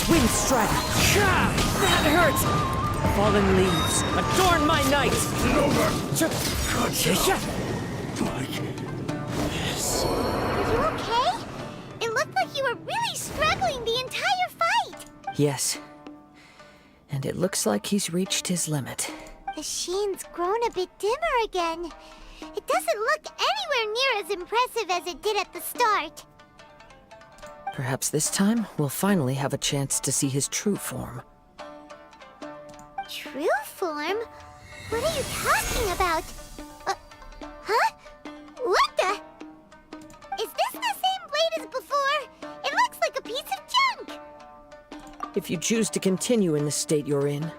Wind Strider. That hurts. Fallen leaves adorn my night. Are you okay? It looked like you were really struggling the entire fight! Yes. And it looks like he's reached his limit. The sheen's grown a bit dimmer again. It doesn't look anywhere near as impressive as it did at the start. Perhaps this time, we'll finally have a chance to see his true form. True form? What are you talking about? Huh? What the? Is this the same blade as before? It looks like a piece of junk! If you choose to continue in the state you're in,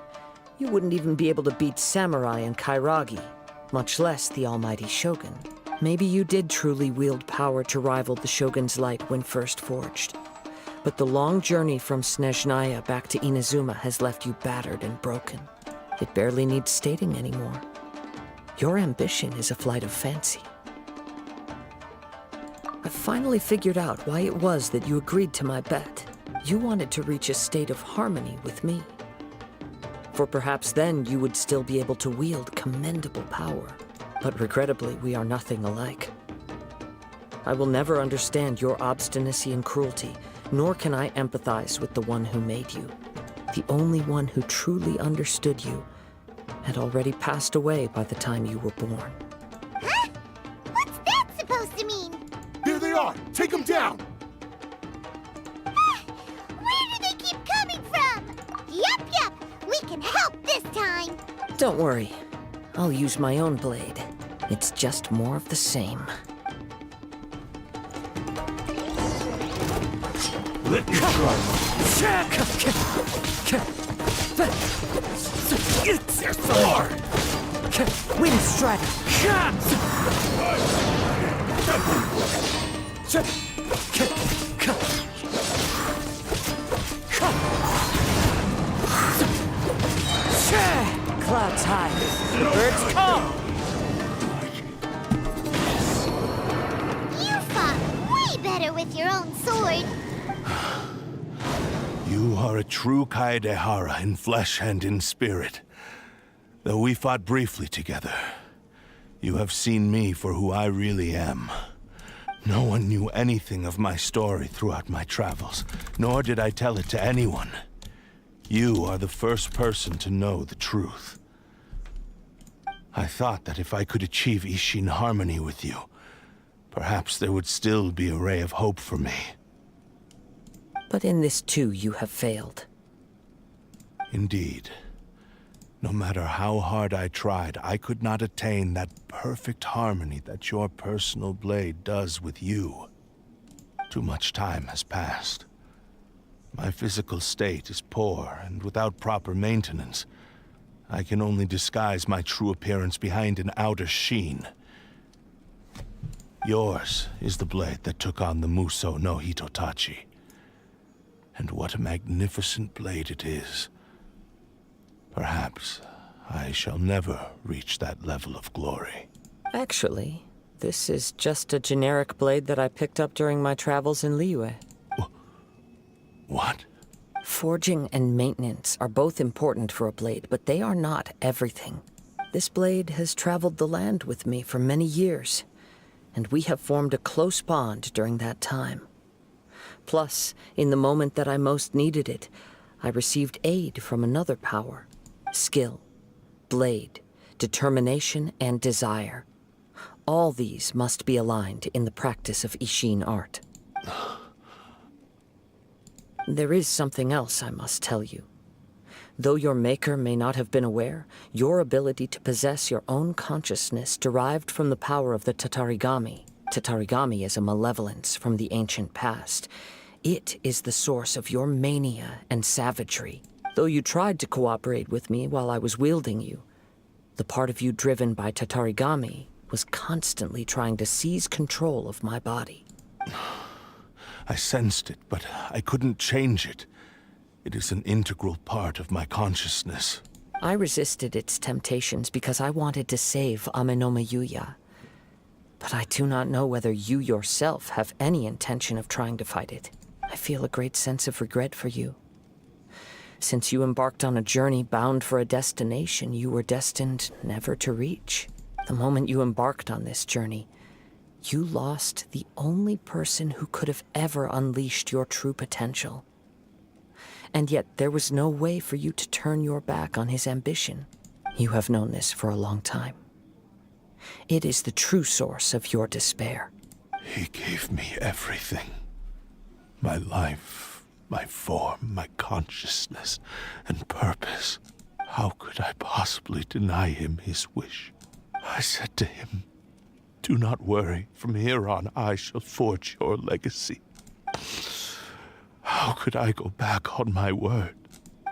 you wouldn't even be able to beat Samurai and Kairagi, much less the almighty Shogun. Maybe you did truly wield power to rival the Shogun's light when first forged. But the long journey from Snezhnaya back to Inazuma has left you battered and broken. It barely needs stating anymore. Your ambition is a flight of fancy. I finally figured out why it was that you agreed to my bet. You wanted to reach a state of harmony with me. For perhaps then you would still be able to wield commendable power. But regrettably, we are nothing alike. I will never understand your obstinacy and cruelty, nor can I empathize with the one who made you. The only one who truly understood you had already passed away by the time you were born. Huh? What's that supposed to mean? There they are! Take them down! Where do they keep coming from? Yup, we can help this time! Don't worry. I'll use my own blade. It's just more of the same. Let me try. They're so hard. Wind Strider. Clouds high. Birds call. You fought way better with your own sword. You are a true Kaedehara in flesh and in spirit. Though we fought briefly together, you have seen me for who I really am. No one knew anything of my story throughout my travels, nor did I tell it to anyone. You are the first person to know the truth. I thought that if I could achieve Ishin harmony with you, perhaps there would still be a ray of hope for me. But in this too, you have failed. Indeed. No matter how hard I tried, I could not attain that perfect harmony that your personal blade does with you. Too much time has passed. My physical state is poor, and without proper maintenance, I can only disguise my true appearance behind an outer sheen. Yours is the blade that took on the Muso no Hitotachi. And what a magnificent blade it is. Perhaps I shall never reach that level of glory. Actually, this is just a generic blade that I picked up during my travels in Liyue. What? Forging and maintenance are both important for a blade, but they are not everything. This blade has traveled the land with me for many years, and we have formed a close bond during that time. Plus, in the moment that I most needed it, I received aid from another power. Skill, blade, determination, and desire. All these must be aligned in the practice of Ishin art. There is something else I must tell you. Though your maker may not have been aware, your ability to possess your own consciousness derived from the power of the Tatarigami. Tatarigami is a malevolence from the ancient past. It is the source of your mania and savagery. Though you tried to cooperate with me while I was wielding you, the part of you driven by Tatarigami was constantly trying to seize control of my body. I sensed it, but I couldn't change it. It is an integral part of my consciousness. I resisted its temptations because I wanted to save Amenoma Yuya. But I do not know whether you yourself have any intention of trying to fight it. I feel a great sense of regret for you. Since you embarked on a journey bound for a destination you were destined never to reach. The moment you embarked on this journey, you lost the only person who could have ever unleashed your true potential. And yet there was no way for you to turn your back on his ambition. You have known this for a long time. It is the true source of your despair. He gave me everything. My life, my form, my consciousness, and purpose. How could I possibly deny him his wish? I said to him, "Do not worry. From here on, I shall forge your legacy." How could I go back on my word?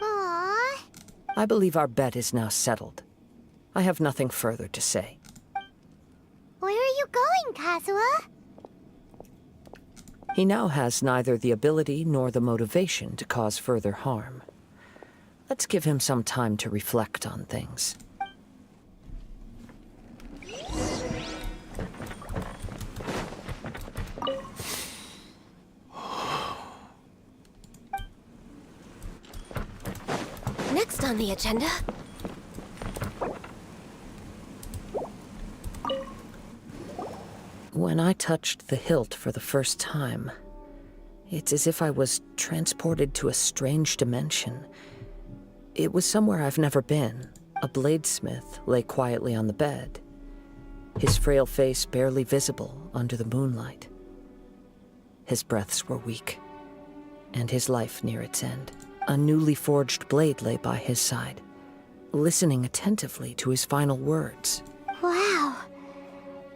Aww. I believe our bet is now settled. I have nothing further to say. Where are you going, Kazuha? He now has neither the ability nor the motivation to cause further harm. Let's give him some time to reflect on things. Next on the agenda... When I touched the hilt for the first time, it's as if I was transported to a strange dimension. It was somewhere I've never been. A bladesmith lay quietly on the bed, his frail face barely visible under the moonlight. His breaths were weak, and his life near its end. A newly forged blade lay by his side, listening attentively to his final words. Wow.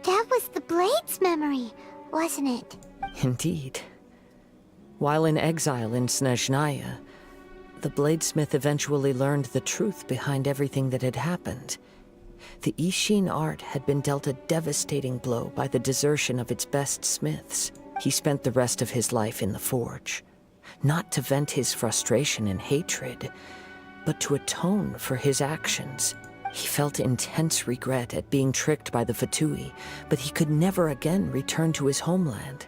That was the Blade's memory, wasn't it? Indeed. While in exile in Snezhnaya, the bladesmith eventually learned the truth behind everything that had happened. The Ishin art had been dealt a devastating blow by the desertion of its best smiths. He spent the rest of his life in the forge, not to vent his frustration and hatred, but to atone for his actions. He felt intense regret at being tricked by the Fatui, but he could never again return to his homeland.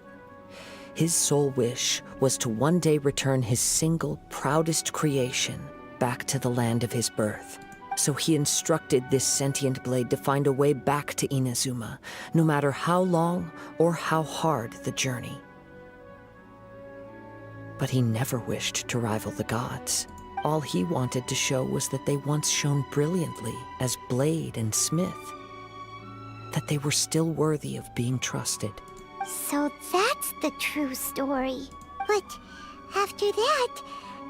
His sole wish was to one day return his single, proudest creation back to the land of his birth. So he instructed this sentient blade to find a way back to Inazuma, no matter how long or how hard the journey. But he never wished to rival the gods. All he wanted to show was that they once shone brilliantly as blade and smith. That they were still worthy of being trusted. So that's the true story. But after that,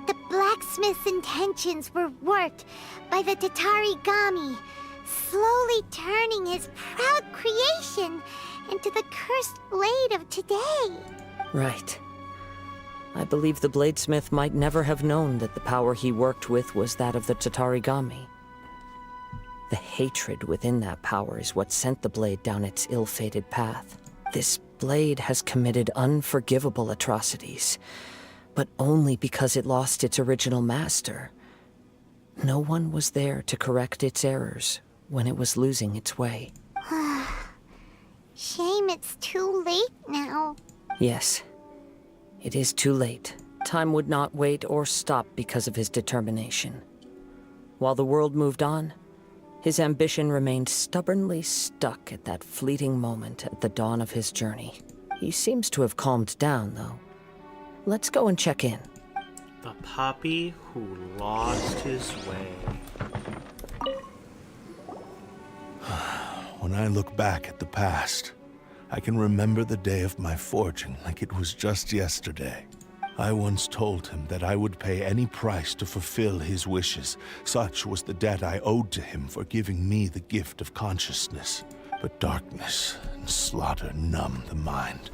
the blacksmith's intentions were worked by the Tatarigami, slowly turning his proud creation into the cursed blade of today. Right. I believe the bladesmith might never have known that the power he worked with was that of the Tatarigami. The hatred within that power is what sent the blade down its ill-fated path. This blade has committed unforgivable atrocities, but only because it lost its original master. No one was there to correct its errors when it was losing its way. Shame it's too late now. Yes, it is too late. Time would not wait or stop because of his determination. While the world moved on, his ambition remained stubbornly stuck at that fleeting moment at the dawn of his journey. He seems to have calmed down, though. Let's go and check in. The puppy who lost his way. When I look back at the past, I can remember the day of my forging like it was just yesterday. I once told him that I would pay any price to fulfill his wishes. Such was the debt I owed to him for giving me the gift of consciousness. But darkness and slaughter numbed the mind.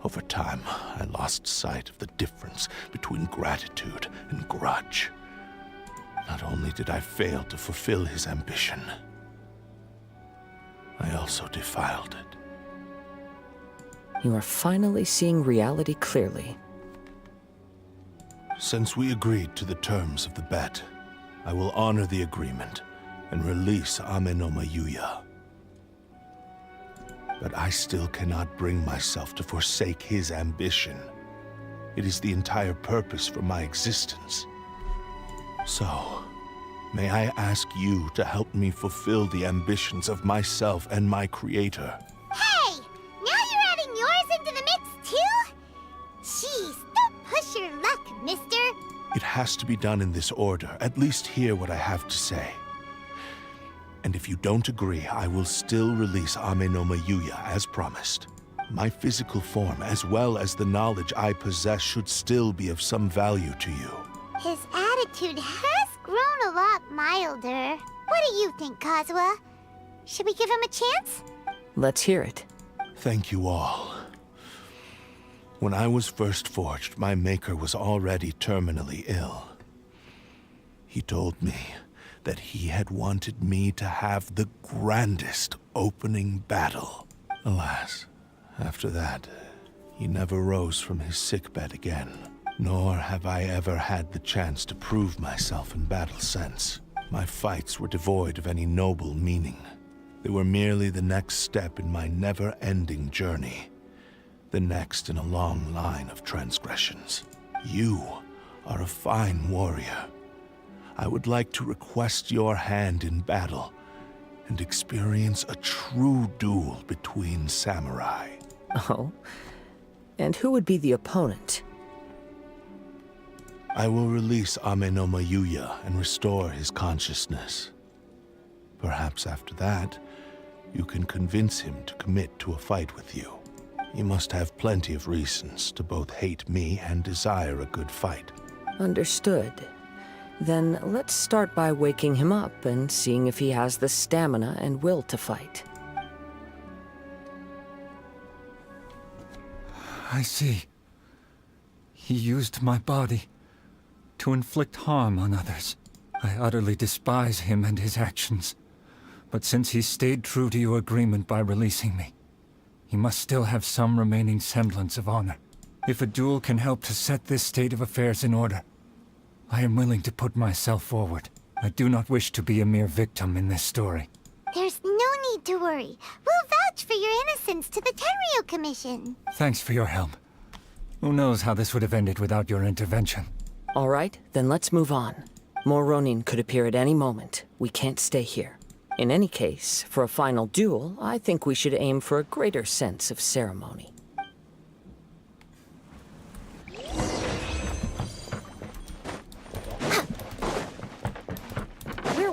Over time, I lost sight of the difference between gratitude and grudge. Not only did I fail to fulfill his ambition, I also defiled it. You are finally seeing reality clearly. Since we agreed to the terms of the bet, I will honor the agreement and release Amenoma Yuya. But I still cannot bring myself to forsake his ambition. It is the entire purpose for my existence. So, may I ask you to help me fulfill the ambitions of myself and my creator? Hey! Now you're adding yours into the mix, too? Jeez, don't push your luck, mister. It has to be done in this order. At least hear what I have to say. And if you don't agree, I will still release Amenoma Yuya as promised. My physical form, as well as the knowledge I possess, should still be of some value to you. His attitude has grown a lot milder. What do you think, Kazuha? Should we give him a chance? Let's hear it. Thank you all. When I was first forged, my maker was already terminally ill. He told me that he had wanted me to have the grandest opening battle. Alas, after that, he never rose from his sickbed again. Nor have I ever had the chance to prove myself in battle since. My fights were devoid of any noble meaning. They were merely the next step in my never-ending journey. The next in a long line of transgressions. You are a fine warrior. I would like to request your hand in battle and experience a true duel between samurai. Oh? And who would be the opponent? I will release Amenoma Yuya and restore his consciousness. Perhaps after that, you can convince him to commit to a fight with you. He must have plenty of reasons to both hate me and desire a good fight. Understood. Then let's start by waking him up and seeing if he has the stamina and will to fight. I see. He used my body to inflict harm on others. I utterly despise him and his actions. But since he stayed true to your agreement by releasing me, he must still have some remaining semblance of honor. If a duel can help to set this state of affairs in order, I am willing to put myself forward. I do not wish to be a mere victim in this story. There's no need to worry. We'll vouch for your innocence to the Tenryu Commission. Thanks for your help. Who knows how this would have ended without your intervention? All right, then let's move on. More Ronin could appear at any moment. We can't stay here. In any case, for a final duel, I think we should aim for a greater sense of ceremony.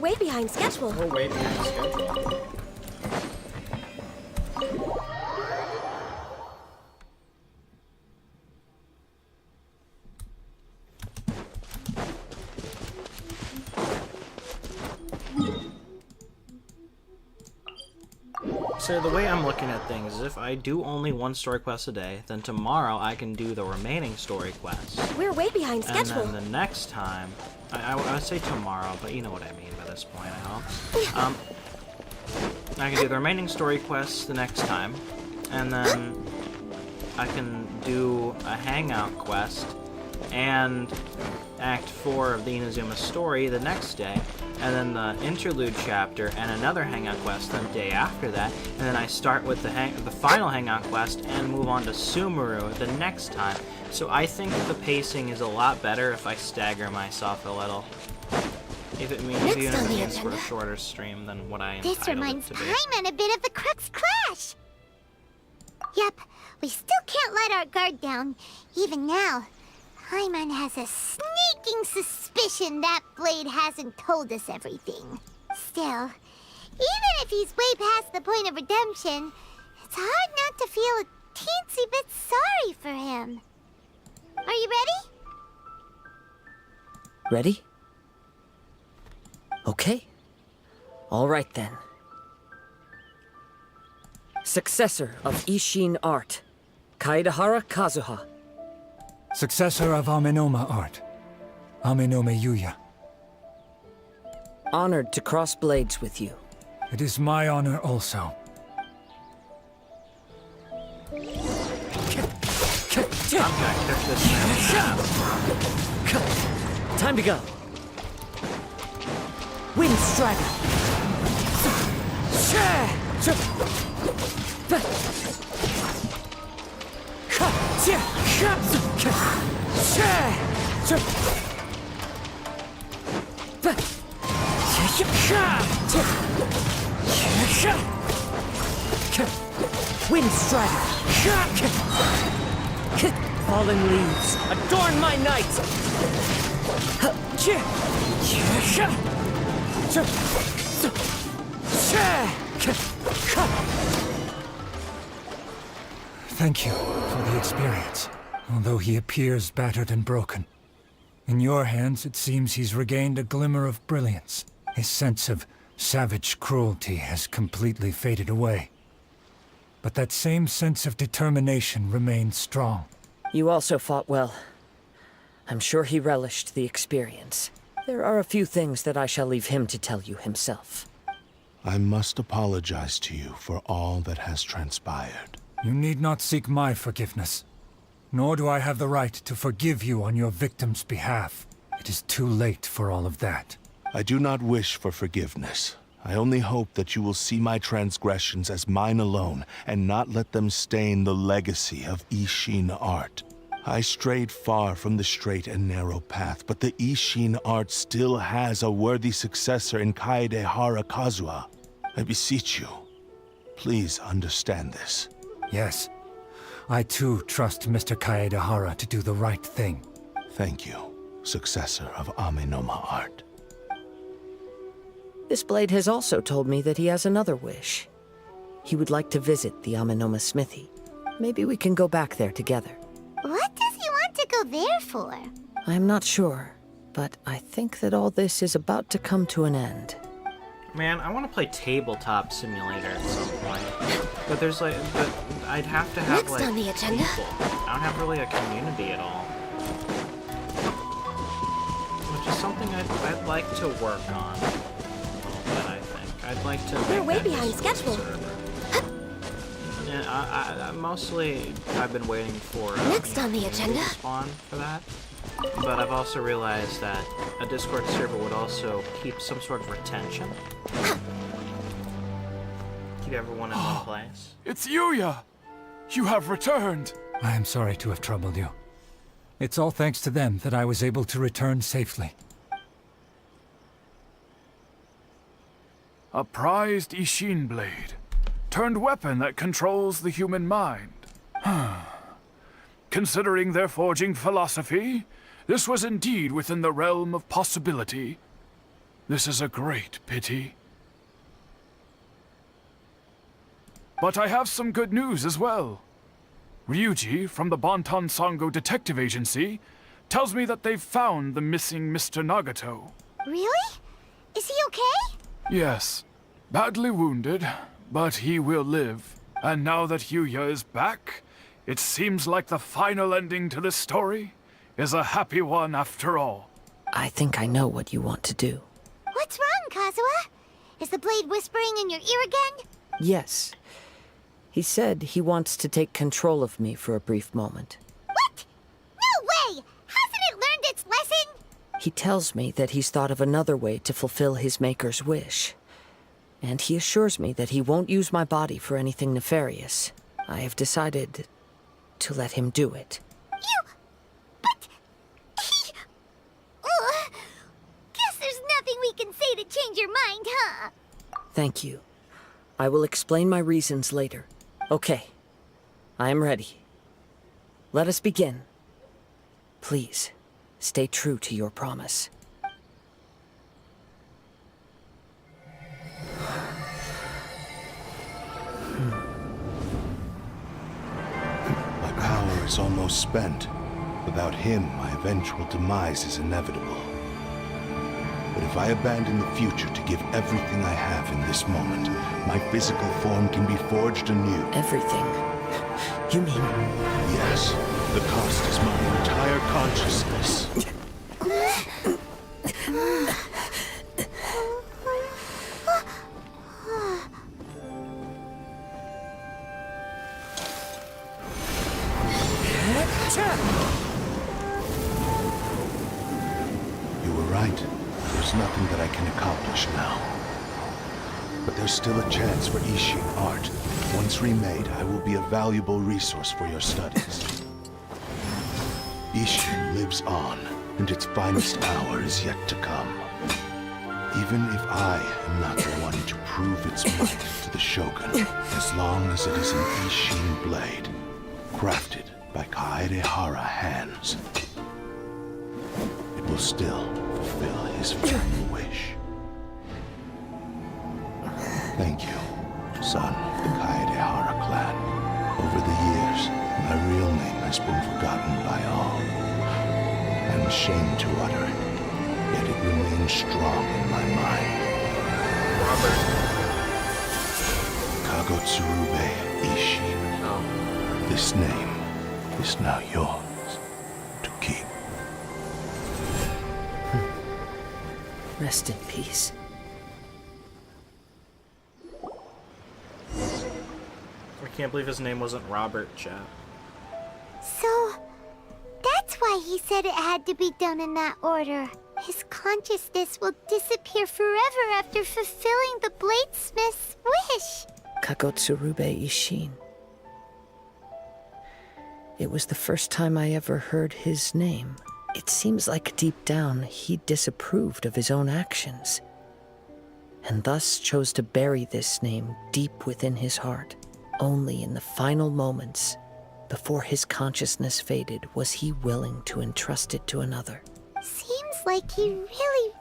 way behind schedule. We're way behind schedule. So the way I'm looking at things is if I do only one story quest a day, then tomorrow I can do the remaining story quests. We're way behind schedule. And then the next time, I would say tomorrow, but you know what I mean by this point, I hope. I can do the remaining story quests the next time, and then I can do a hangout quest and Act 4 of the Inazuma story the next day, and then the interlude chapter and another hangout quest the day after that, and then I start with the final hangout quest and move on to Sumeru the next time. So I think the pacing is a lot better if I stagger myself a little. If it means for a shorter stream than what I entitled This reminds it to be. Paimon a bit of the Crux Clash. Yep, we still can't let our guard down, even now. Paimon has a sneaking suspicion that Blade hasn't told us everything. Still, even if he's way past the point of redemption, it's hard not to feel a teensy bit sorry for him. Are you ready? Ready? Okay. All right then. Successor of Ishin Art, Kaedahara Kazuha. Successor of Amenoma Art, Amenome Yuya. Honored to cross blades with you. It is my honor also. Time to go. Wind Strider. Wind Strider. Fallen leaves, adorn my night. Thank you for the experience, although he appears battered and broken. In your hands, it seems he's regained a glimmer of brilliance. His sense of savage cruelty has completely faded away. But that same sense of determination remains strong. You also fought well. I'm sure he relished the experience. There are a few things that I shall leave him to tell you himself. I must apologize to you for all that has transpired. You need not seek my forgiveness. Nor do I have the right to forgive you on your victim's behalf. It is too late for all of that. I do not wish for forgiveness. I only hope that you will see my transgressions as mine alone, and not let them stain the legacy of Ishin Art. I strayed far from the straight and narrow path, but the Ishin Art still has a worthy successor in Kaedahara Kazuha. I beseech you, please understand this. Yes. I too trust Mr. Kaedahara to do the right thing. Thank you, successor of Amenoma Art. This blade has also told me that he has another wish. He would like to visit the Amenoma smithy. Maybe we can go back there together. What does he want to go there for? I'm not sure, but I think that all this is about to come to an end. Man, I want to play Tabletop Simulator at some point. But there's like, I'd have to have Next like on the agenda. people. I don't have really a community at all. Which is something I'd like to work on a little bit, I think. I'd like to We're make way that behind Discord schedule. server. Yeah, mostly I've been waiting for Next on the agenda. to spawn for that. But I've also realized that a Discord server would also keep some sort of retention. Keep everyone in one place. It's Yuya! You have returned! I am sorry to have troubled you. It's all thanks to them that I was able to return safely. A prized Ishin blade, turned weapon that controls the human mind. Considering their forging philosophy, this was indeed within the realm of possibility. This is a great pity. But I have some good news as well. Ryuji from the Bonton Sango Detective Agency tells me that they've found the missing Mr. Nagato. Really? Is he okay? Yes. Badly wounded, but he will live. And now that Yuya is back, it seems like the final ending to this story is a happy one after all. I think I know what you want to do. What's wrong, Kazuha? Is the blade whispering in your ear again? Yes. He said he wants to take control of me for a brief moment. What? No way! Hasn't it learned its lesson? He tells me that he's thought of another way to fulfill his maker's wish. And he assures me that he won't use my body for anything nefarious. I have decided to let him do it. But he... Guess there's nothing we can say to change your mind, huh? Thank you. I will explain my reasons later. Okay. I am ready. Let us begin. Please, stay true to your promise. My power is almost spent. Without him, my eventual demise is inevitable. But if I abandon the future to give everything I have in this moment, my physical form can be forged anew. Everything? You mean... Yes. The cost is my entire consciousness. You were right. There's nothing that I can accomplish now. But there's still a chance for Ishin art. Once remade, I will be a valuable resource for your studies. Ishin lives on, and its finest hour is yet to come. Even if I am not the one to prove its might to the Shogun, as long as it is an Ishin blade, crafted by Kaedehara hands, it will still fulfill his final wish. Thank you, son of the Kaedehara clan. Over the years, my real name has been forgotten by all. I'm ashamed to utter it, yet it remains strong in my mind. Kagotsurube Ishin. This name is now yours to keep. Rest in peace. I can't believe his name wasn't Robert, chat. So, that's why he said it had to be done in that order. His consciousness will disappear forever after fulfilling the bladesmith's wish. Kagotsurube Ishin. It was the first time I ever heard his name. It seems like deep down he disapproved of his own actions, and thus chose to bury this name deep within his heart. Only in the final moments, before his consciousness faded, was he willing to entrust it to another. Seems like he really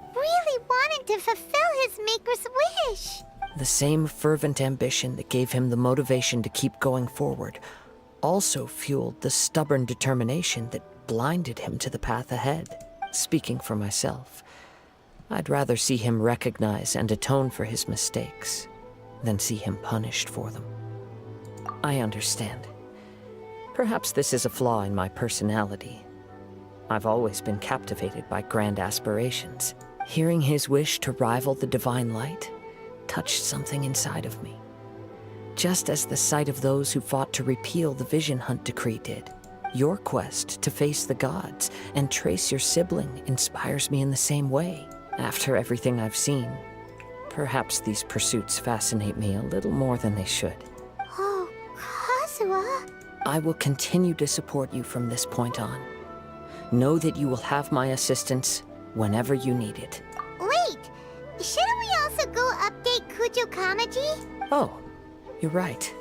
wanted to fulfill his maker's wish. The same fervent ambition that gave him the motivation to keep going forward also fueled the stubborn determination that blinded him to the path ahead. Speaking for myself, I'd rather see him recognize and atone for his mistakes than see him punished for them. I understand. Perhaps this is a flaw in my personality. I've always been captivated by grand aspirations. Hearing his wish to rival the divine light touched something inside of me. Just as the sight of those who fought to repeal the Vision Hunt decree did. Your quest to face the gods and trace your sibling inspires me in the same way. After everything I've seen, perhaps these pursuits fascinate me a little more than they should. Oh, Kazuha. I will continue to support you from this point on. Know that you will have my assistance whenever you need it. Wait, shouldn't we also go update Kujo Kamaji? Oh, you're right.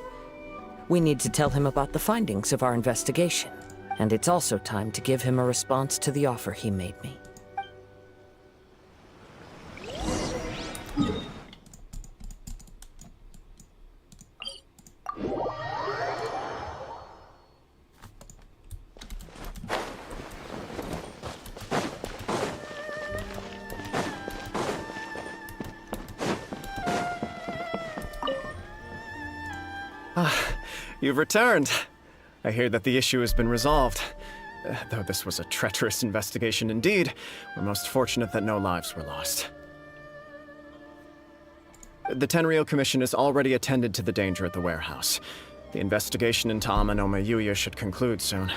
We need to tell him about the findings of our investigation. And it's also time to give him a response to the offer he made me. You've returned. I hear that the issue has been resolved. Though this was a treacherous investigation indeed, we're most fortunate that no lives were lost. The Tenryou Commission has already attended to the danger at the warehouse. The investigation into Amanoma Yuya should conclude soon.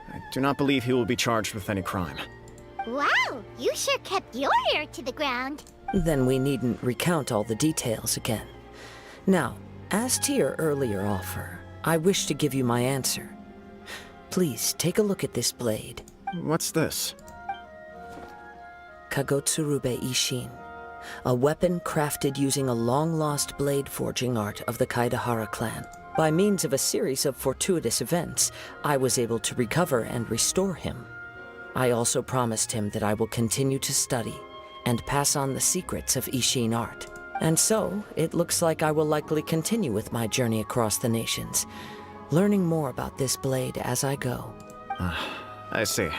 I do not believe he will be charged with any crime. Wow, you sure kept your ear to the ground. Then we needn't recount all the details again. Now, as to your earlier offer, I wish to give you my answer. Please take a look at this blade. What's this? Kagotsurube Ishin. A weapon crafted using a long-lost blade forging art of the Kaidahara clan. By means of a series of fortuitous events, I was able to recover and restore him. I also promised him that I will continue to study and pass on the secrets of Ishin art. And so, it looks like I will likely continue with my journey across the nations, learning more about this blade as I go. I see.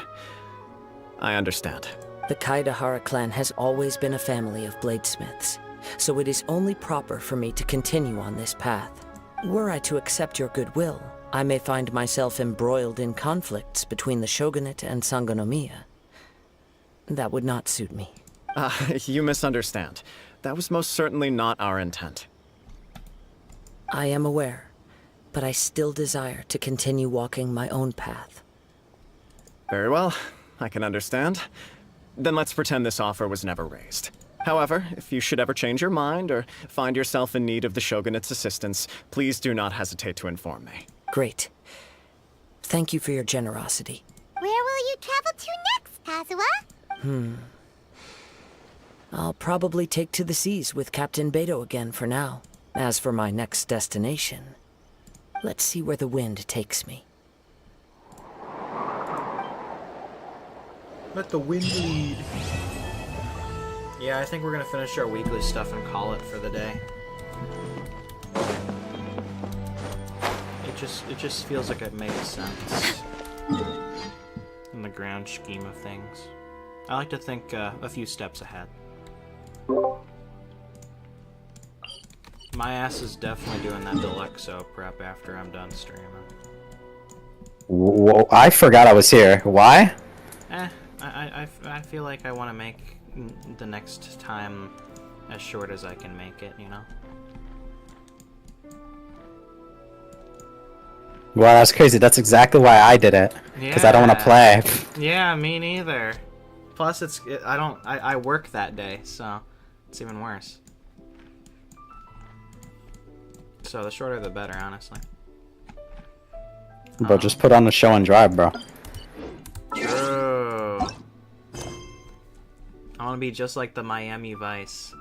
I understand. The Kaidahara clan has always been a family of bladesmiths, so it is only proper for me to continue on this path. Were I to accept your goodwill, I may find myself embroiled in conflicts between the shogunate and Sangonomiya. That would not suit me. You misunderstand. That was most certainly not our intent. I am aware, but I still desire to continue walking my own path. Very well, I can understand. Then let's pretend this offer was never raised. However, if you should ever change your mind or find yourself in need of the Shogunate's assistance, please do not hesitate to inform me. Great. Thank you for your generosity. Where will you travel to next, Kazuha? I'll probably take to the seas with Captain Beto again for now. As for my next destination, let's see where the wind takes me. Let the wind lead. Yeah, I think we're gonna finish our weekly stuff and call it for the day. It just feels like it makes sense in the grand scheme of things. I like to think a few steps ahead. My ass is definitely doing that Deluxo prep after I'm done streaming. Whoa, I forgot I was here. Why? I feel like I want to make the next time as short as I can make it, you know? Well, that's crazy. That's exactly why I did it. Because I don't want to play. Yeah, me neither. Plus, I work that day, so it's even worse. So the shorter the better, honestly. Bro, just put on the show and drive, bro. True. I want to be just like the Miami Vice.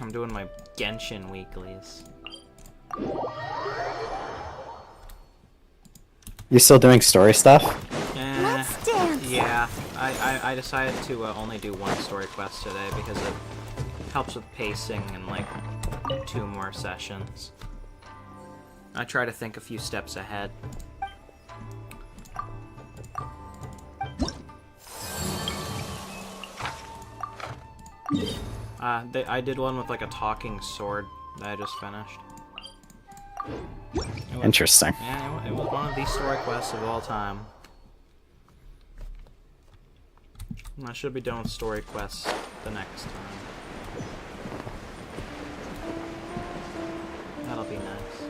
I'm doing my Genshin weeklies. You still doing story stuff? Yeah, I decided to only do one story quest today because it helps with pacing and like 2 more sessions. I try to think a few steps ahead. I did one with like a talking sword that I just finished. Interesting. Yeah, it was one of the story quests of all time. I should be done with story quests the next time. That'll be nice.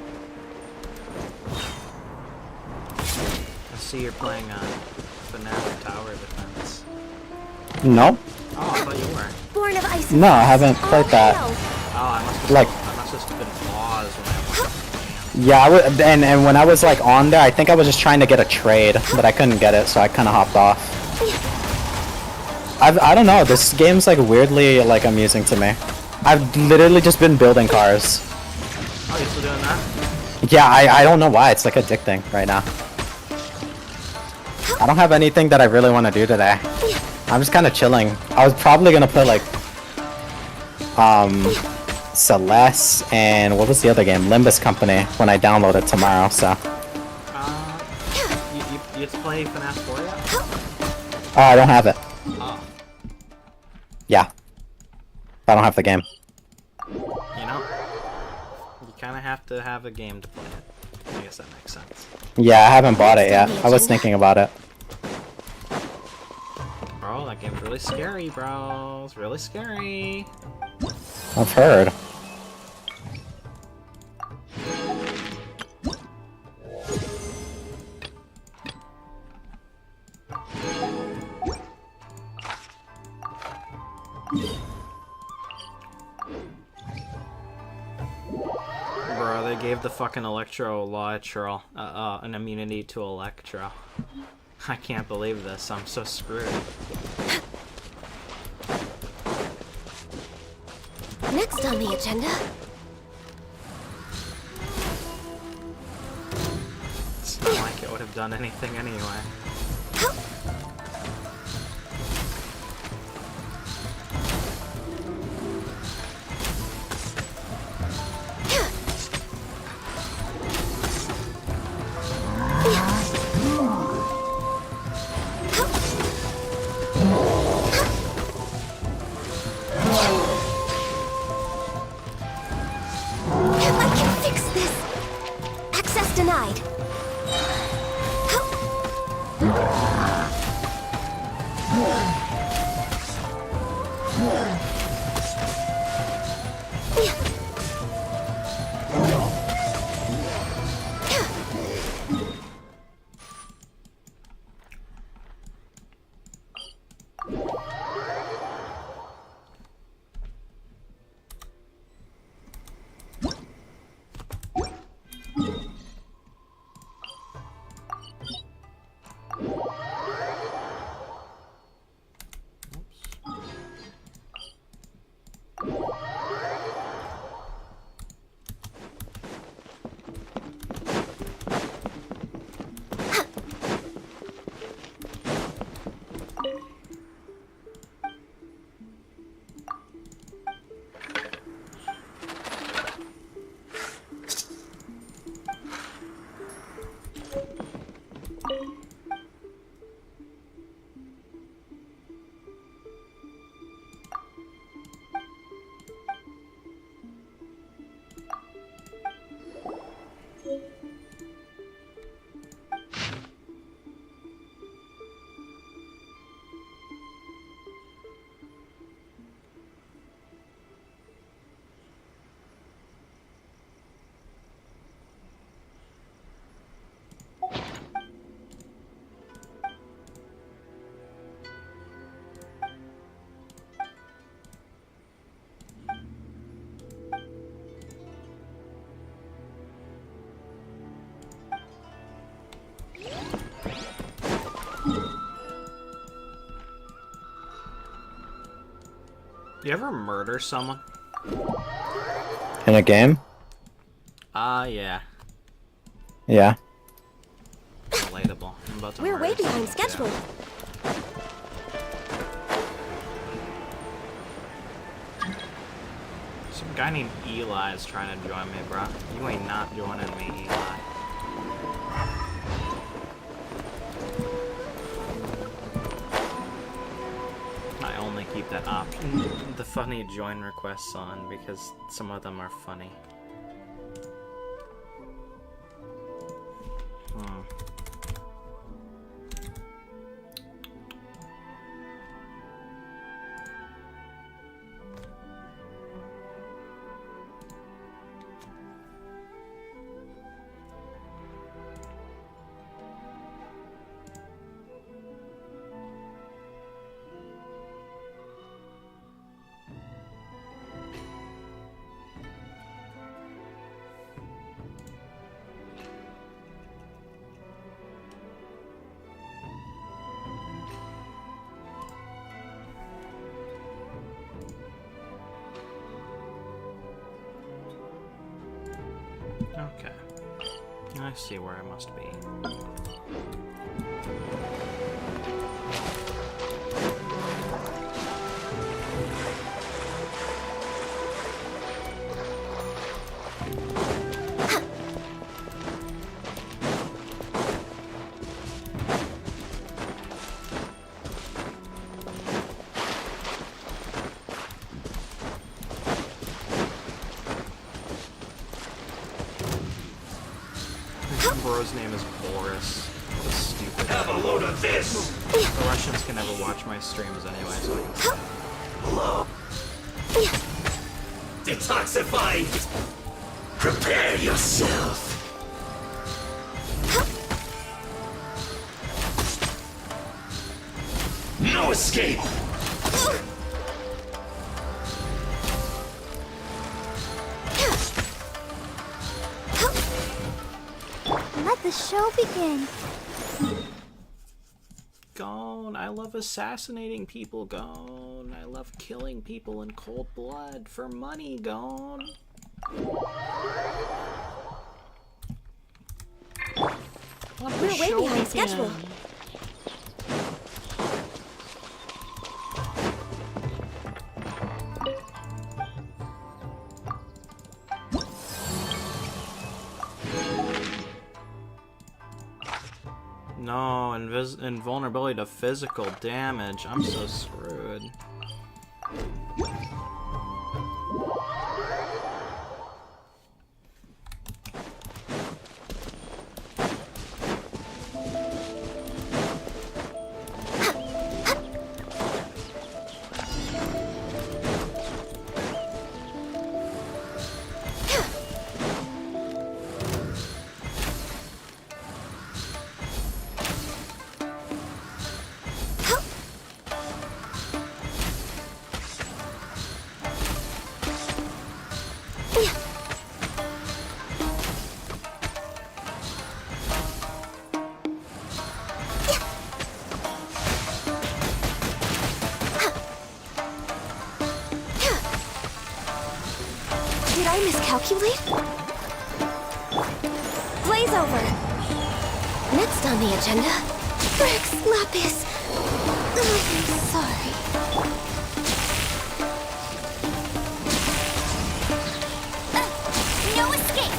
I see you're playing FNAF Tower Defense. No. Oh, I thought you were. Born of ice. No, I haven't played that. Oh, I must have been paused when I watched. Yeah, and when I was like on there, I think I was just trying to get a trade, but I couldn't get it, so I kind of hopped off. I don't know, this game's like weirdly like amusing to me. I've literally just been building cars. Oh, you still doing that? Yeah, I don't know why, it's like addicting right now. I don't have anything that I really want to do today. I'm just kind of chilling. I was probably gonna play like Celeste and what was the other game? Limbus Company when I download it tomorrow, so. You play FNAF 4 yet? Oh, I don't have it. Oh. Yeah. I don't have the game. You know, you kind of have to have a game to play it. I guess that makes sense. Yeah, I haven't bought it yet. I was thinking about it. Bro, that game's really scary, bro. It's really scary. I've heard. Bro, they gave the fucking Electro an immunity to Electro. I can't believe this. I'm so screwed. Next on the agenda. It's not like it would have done anything anyway. Denied. You ever murder someone? In a game? Yeah. Yeah. Relatable. I'm about to We're murder way behind someone, schedule. too. Some guy named Eli is trying to join me, bro. You ain't not joining me, Eli. I only keep that option, the funny join requests on, because some of them are funny. Okay. I see where I must be. bro's name is Boris. What a stupid. Have a load of this! The Russians can never watch my streams anyway, so I can... Hello. Detoxifying! Prepare yourself! No escape! Let the show begin. Gone. I love assassinating people, Gone. I love killing people in cold blood for money, Gone. We're way behind schedule. No, invulnerability to physical damage. I'm so screwed. Did I miscalculate? Blaze over. Next on the agenda, Rex Lapis. I'm sorry. No escape.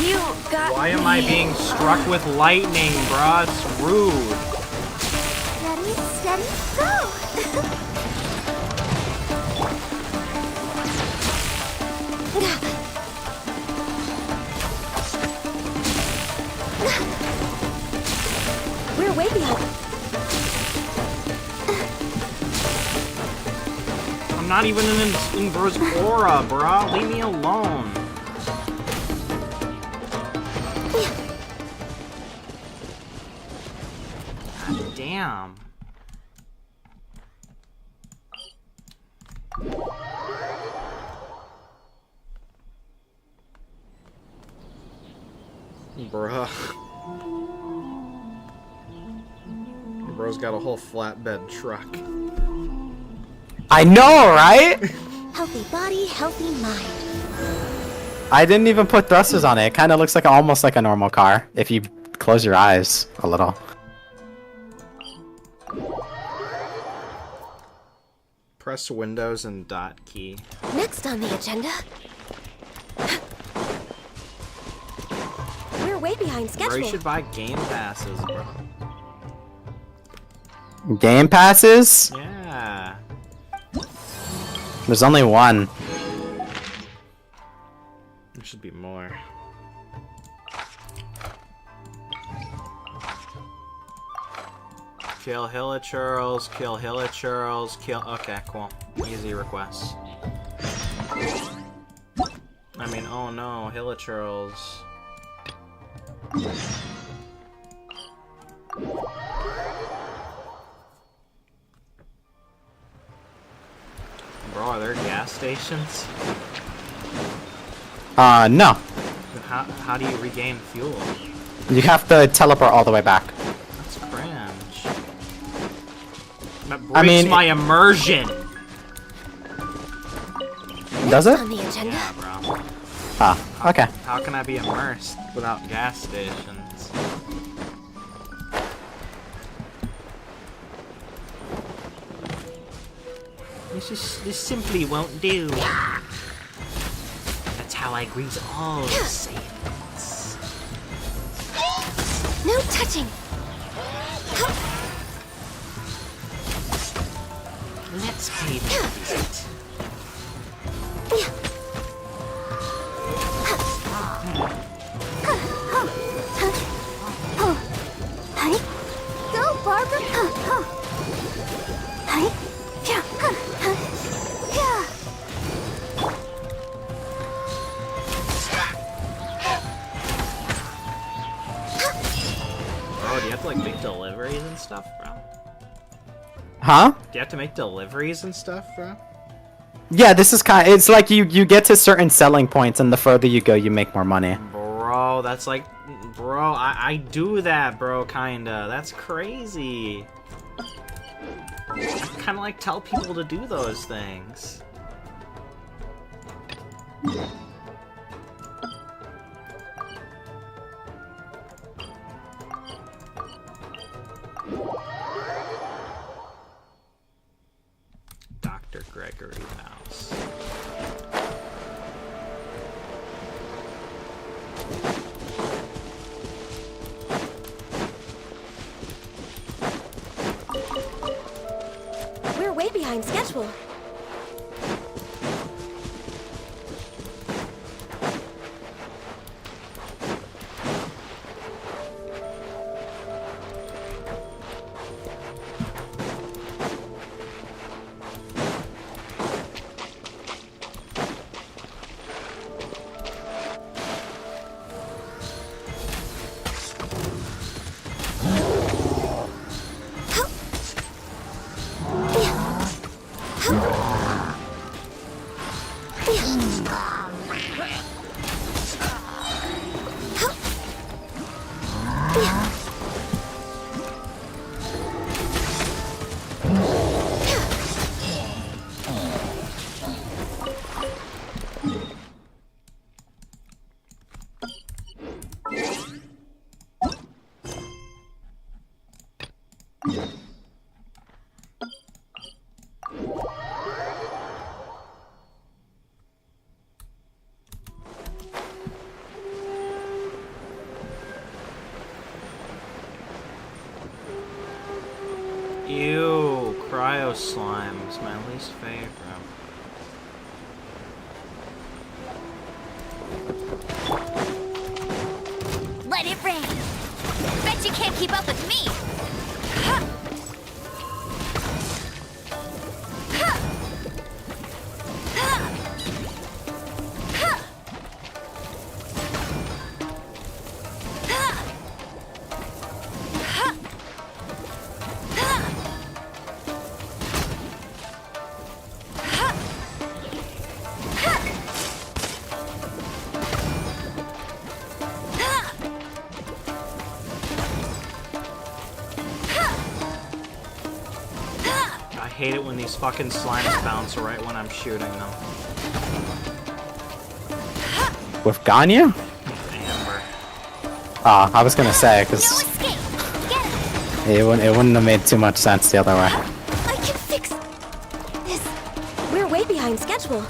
You got Why am I being struck with lightning, bruh? It's rude. Ready, steady, go. We're way behind. I'm not even in bro's aura, bruh. Leave me alone. God damn. Bruh. Bro's got a whole flatbed truck. I know, right? Healthy body, healthy mind. I didn't even put thrusters on it. It kind of looks like almost like a normal car if you close your eyes a little. Press Windows and dot key. Next on the agenda, We're way behind Bro, schedule. you should buy game passes, bro. Game passes? Yeah. There's only one. There should be more. Kill Hilichurls, kill Hilichurls, kill... Okay, cool. Easy requests. I mean, oh no, Hilichurls. Bro, are there gas stations? No. How do you regain fuel? You have to teleport all the way back. That's cringe. That breaks I mean, my immersion! Does it? on the agenda, Yeah, bro. Ah, okay. How can I be immersed without gas stations? This simply won't do. That's how I grease all sails. no touching. Let's pay the visit. to like make deliveries and stuff, bro? Huh? Do you have to make deliveries and stuff, bro? Yeah, this is kind. It's like you get to certain selling points, and the further you go, you make more money. Bro, that's like, bro, I do that, bro, kinda. That's crazy. I kinda like tell people to do those things. Dr. Gregory Mouse. We're way behind schedule. Ew, cryo slime is my least favorite. Let it rain. Bet you can't keep up with me. Ha! Ha! Ha! Ha! Ha! I hate it when these fucking slimes bounce right when I'm shooting them. With Ganya? Amber. Ah, I was gonna say, because it wouldn't have made too much sense the other way. I can fix this. We're way behind schedule.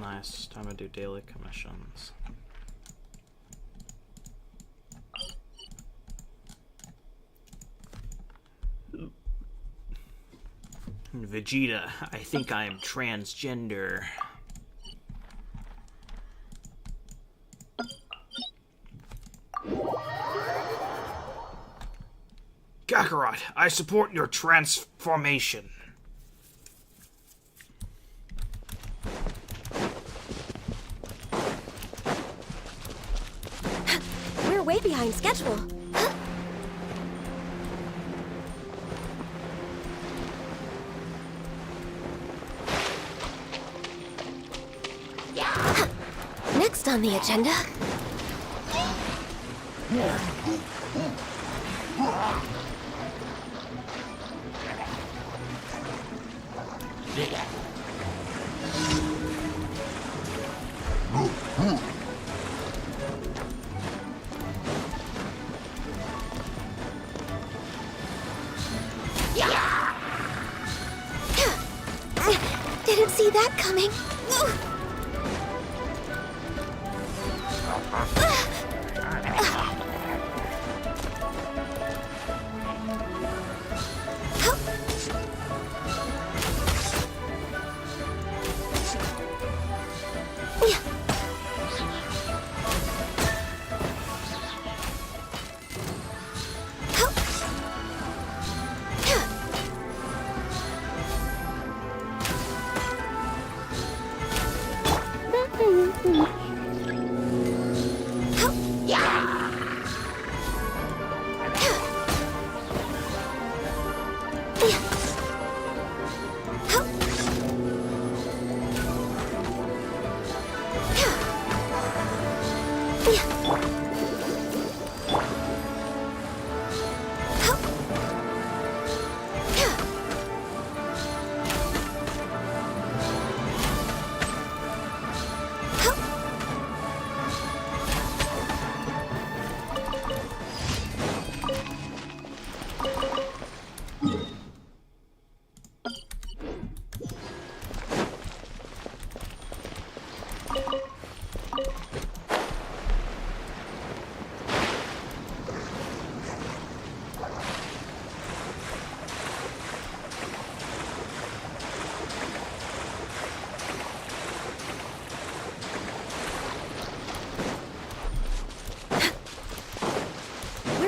Nice. Time to do daily commissions. Vegeta, I think I am transgender. Kakarot, I support your transformation. We're way behind schedule. Next on the agenda. Didn't see that coming.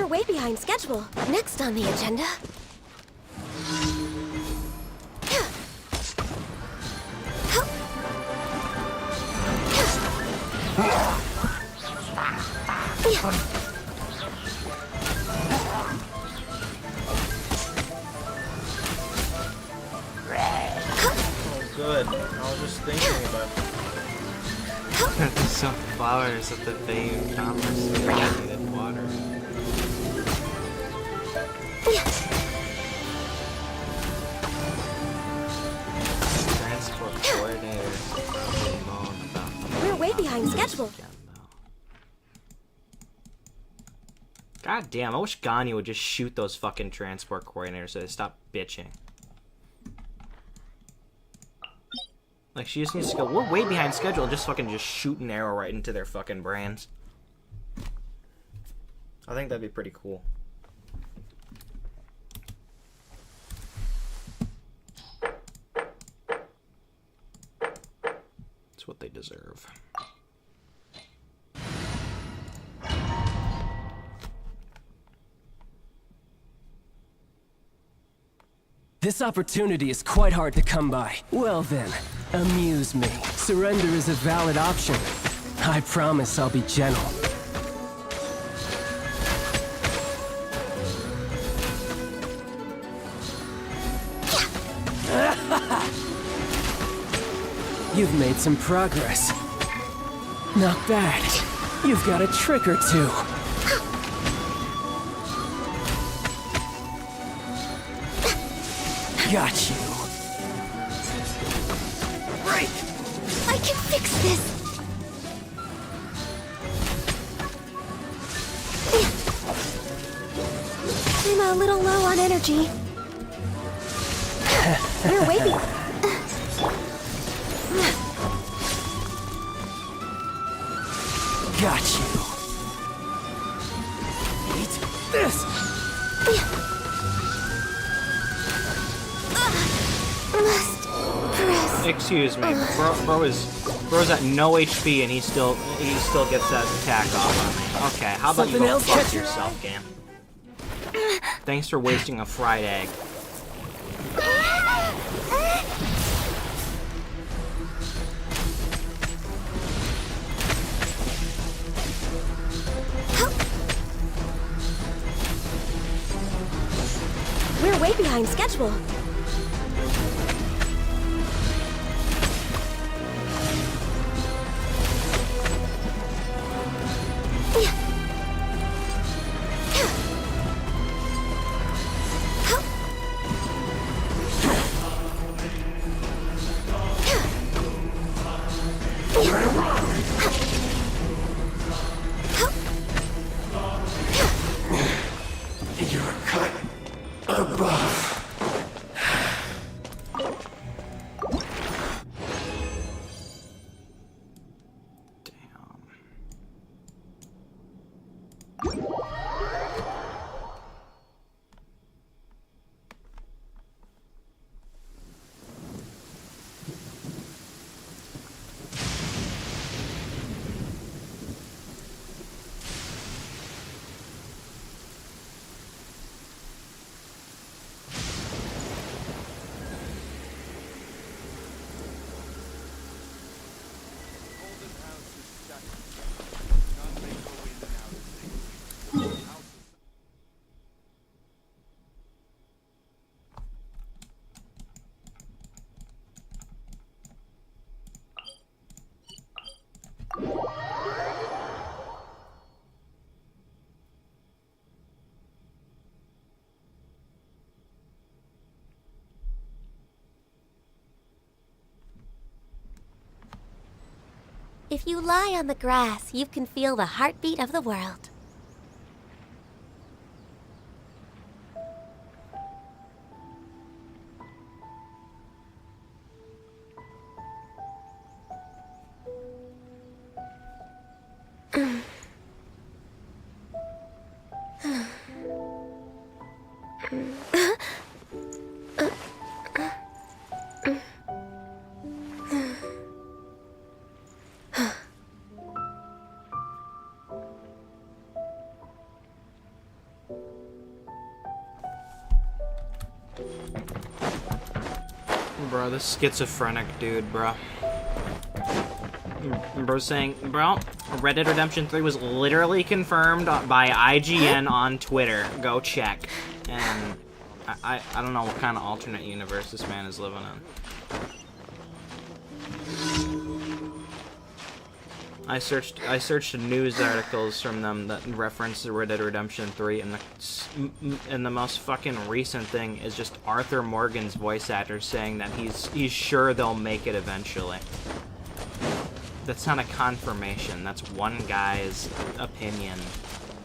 Way behind schedule. Next on the agenda. Oh, good. I was just thinking about some flowers at the Bayou Commerce needed water. Transport coordinator. We're way behind schedule. God damn, I wish Ganya would just shoot those fucking transport coordinators so they stop bitching. Like, she just needs to go, we're way behind schedule, and just fucking just shoot an arrow right into their fucking brains. I think that'd be pretty cool. It's what they deserve. This opportunity is quite hard to come by. Well then, amuse me. Surrender is a valid option. I promise I'll be gentle. You've made some progress. Not bad. You've got a trick or two. Got you. Right! I can fix this! I'm a little low on energy. You're waiting. Got you. Eat this! Excuse me, bro's at no HP and he still gets that attack off on me. Okay, how about Something you go else, fuck Catcher? yourself, game? Thanks for wasting a fried egg. We're way behind schedule. You're cut above. If you lie on the grass, you can feel the heartbeat of the world. Bro, this schizophrenic dude, bro. Bro saying, bro, Red Dead Redemption 3 was literally confirmed by IGN on Twitter. Go check. And I don't know what kind of alternate universe this man is living in. I searched news articles from them that reference Red Dead Redemption 3, and the most fucking recent thing is just Arthur Morgan's voice actor saying that he's sure they'll make it eventually. That's not a confirmation. That's one guy's opinion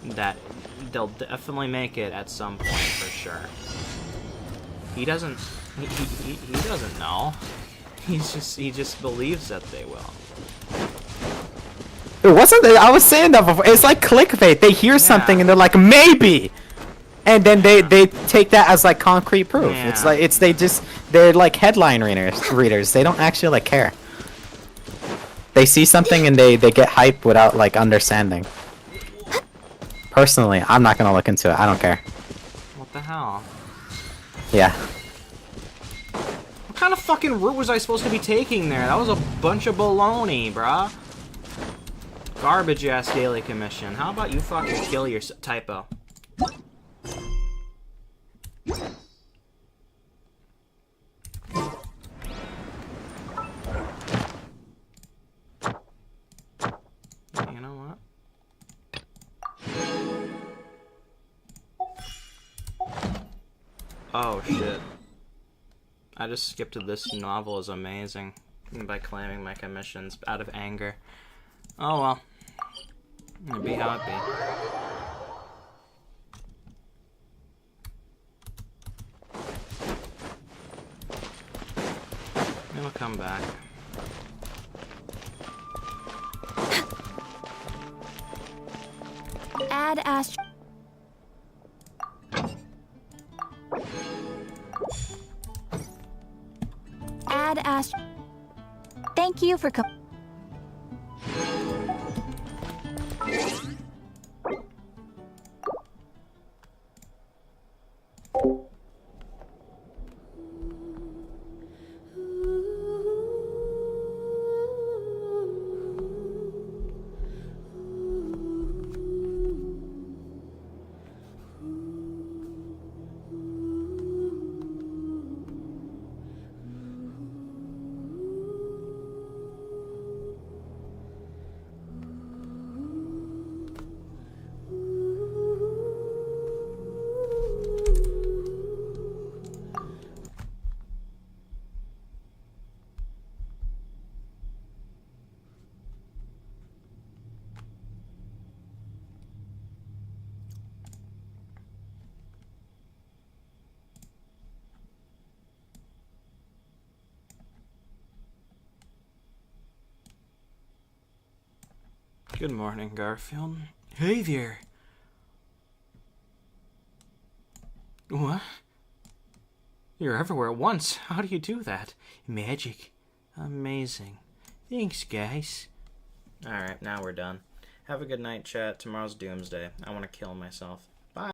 that they'll definitely make it at some point for sure. He doesn't know. He just believes that they will. It wasn't. I was saying that before. It's like clickbait. They hear something and they're like, maybe, and then they take that as like concrete proof. Yeah. It's like they're like headline readers. They don't actually like care. They see something and they get hyped without like understanding. Personally, I'm not gonna look into it. I don't care. What the hell? Yeah. What kind of fucking route was I supposed to be taking there? That was a bunch of baloney, bruh. Garbage ass daily commission. How about you fucking kill your typo? You know what? Oh shit. I just skipped to this novel is amazing by claiming my commissions out of anger. Oh well. It'll be how it be. It'll come back. Add Astro. Add Astro. Thank you for Good morning, Garfield. Hey there. What? You're everywhere at once. How do you do that? Magic. Amazing. Thanks, guys. Alright, now we're done. Have a good night, chat. Tomorrow's Doomsday. I want to kill myself.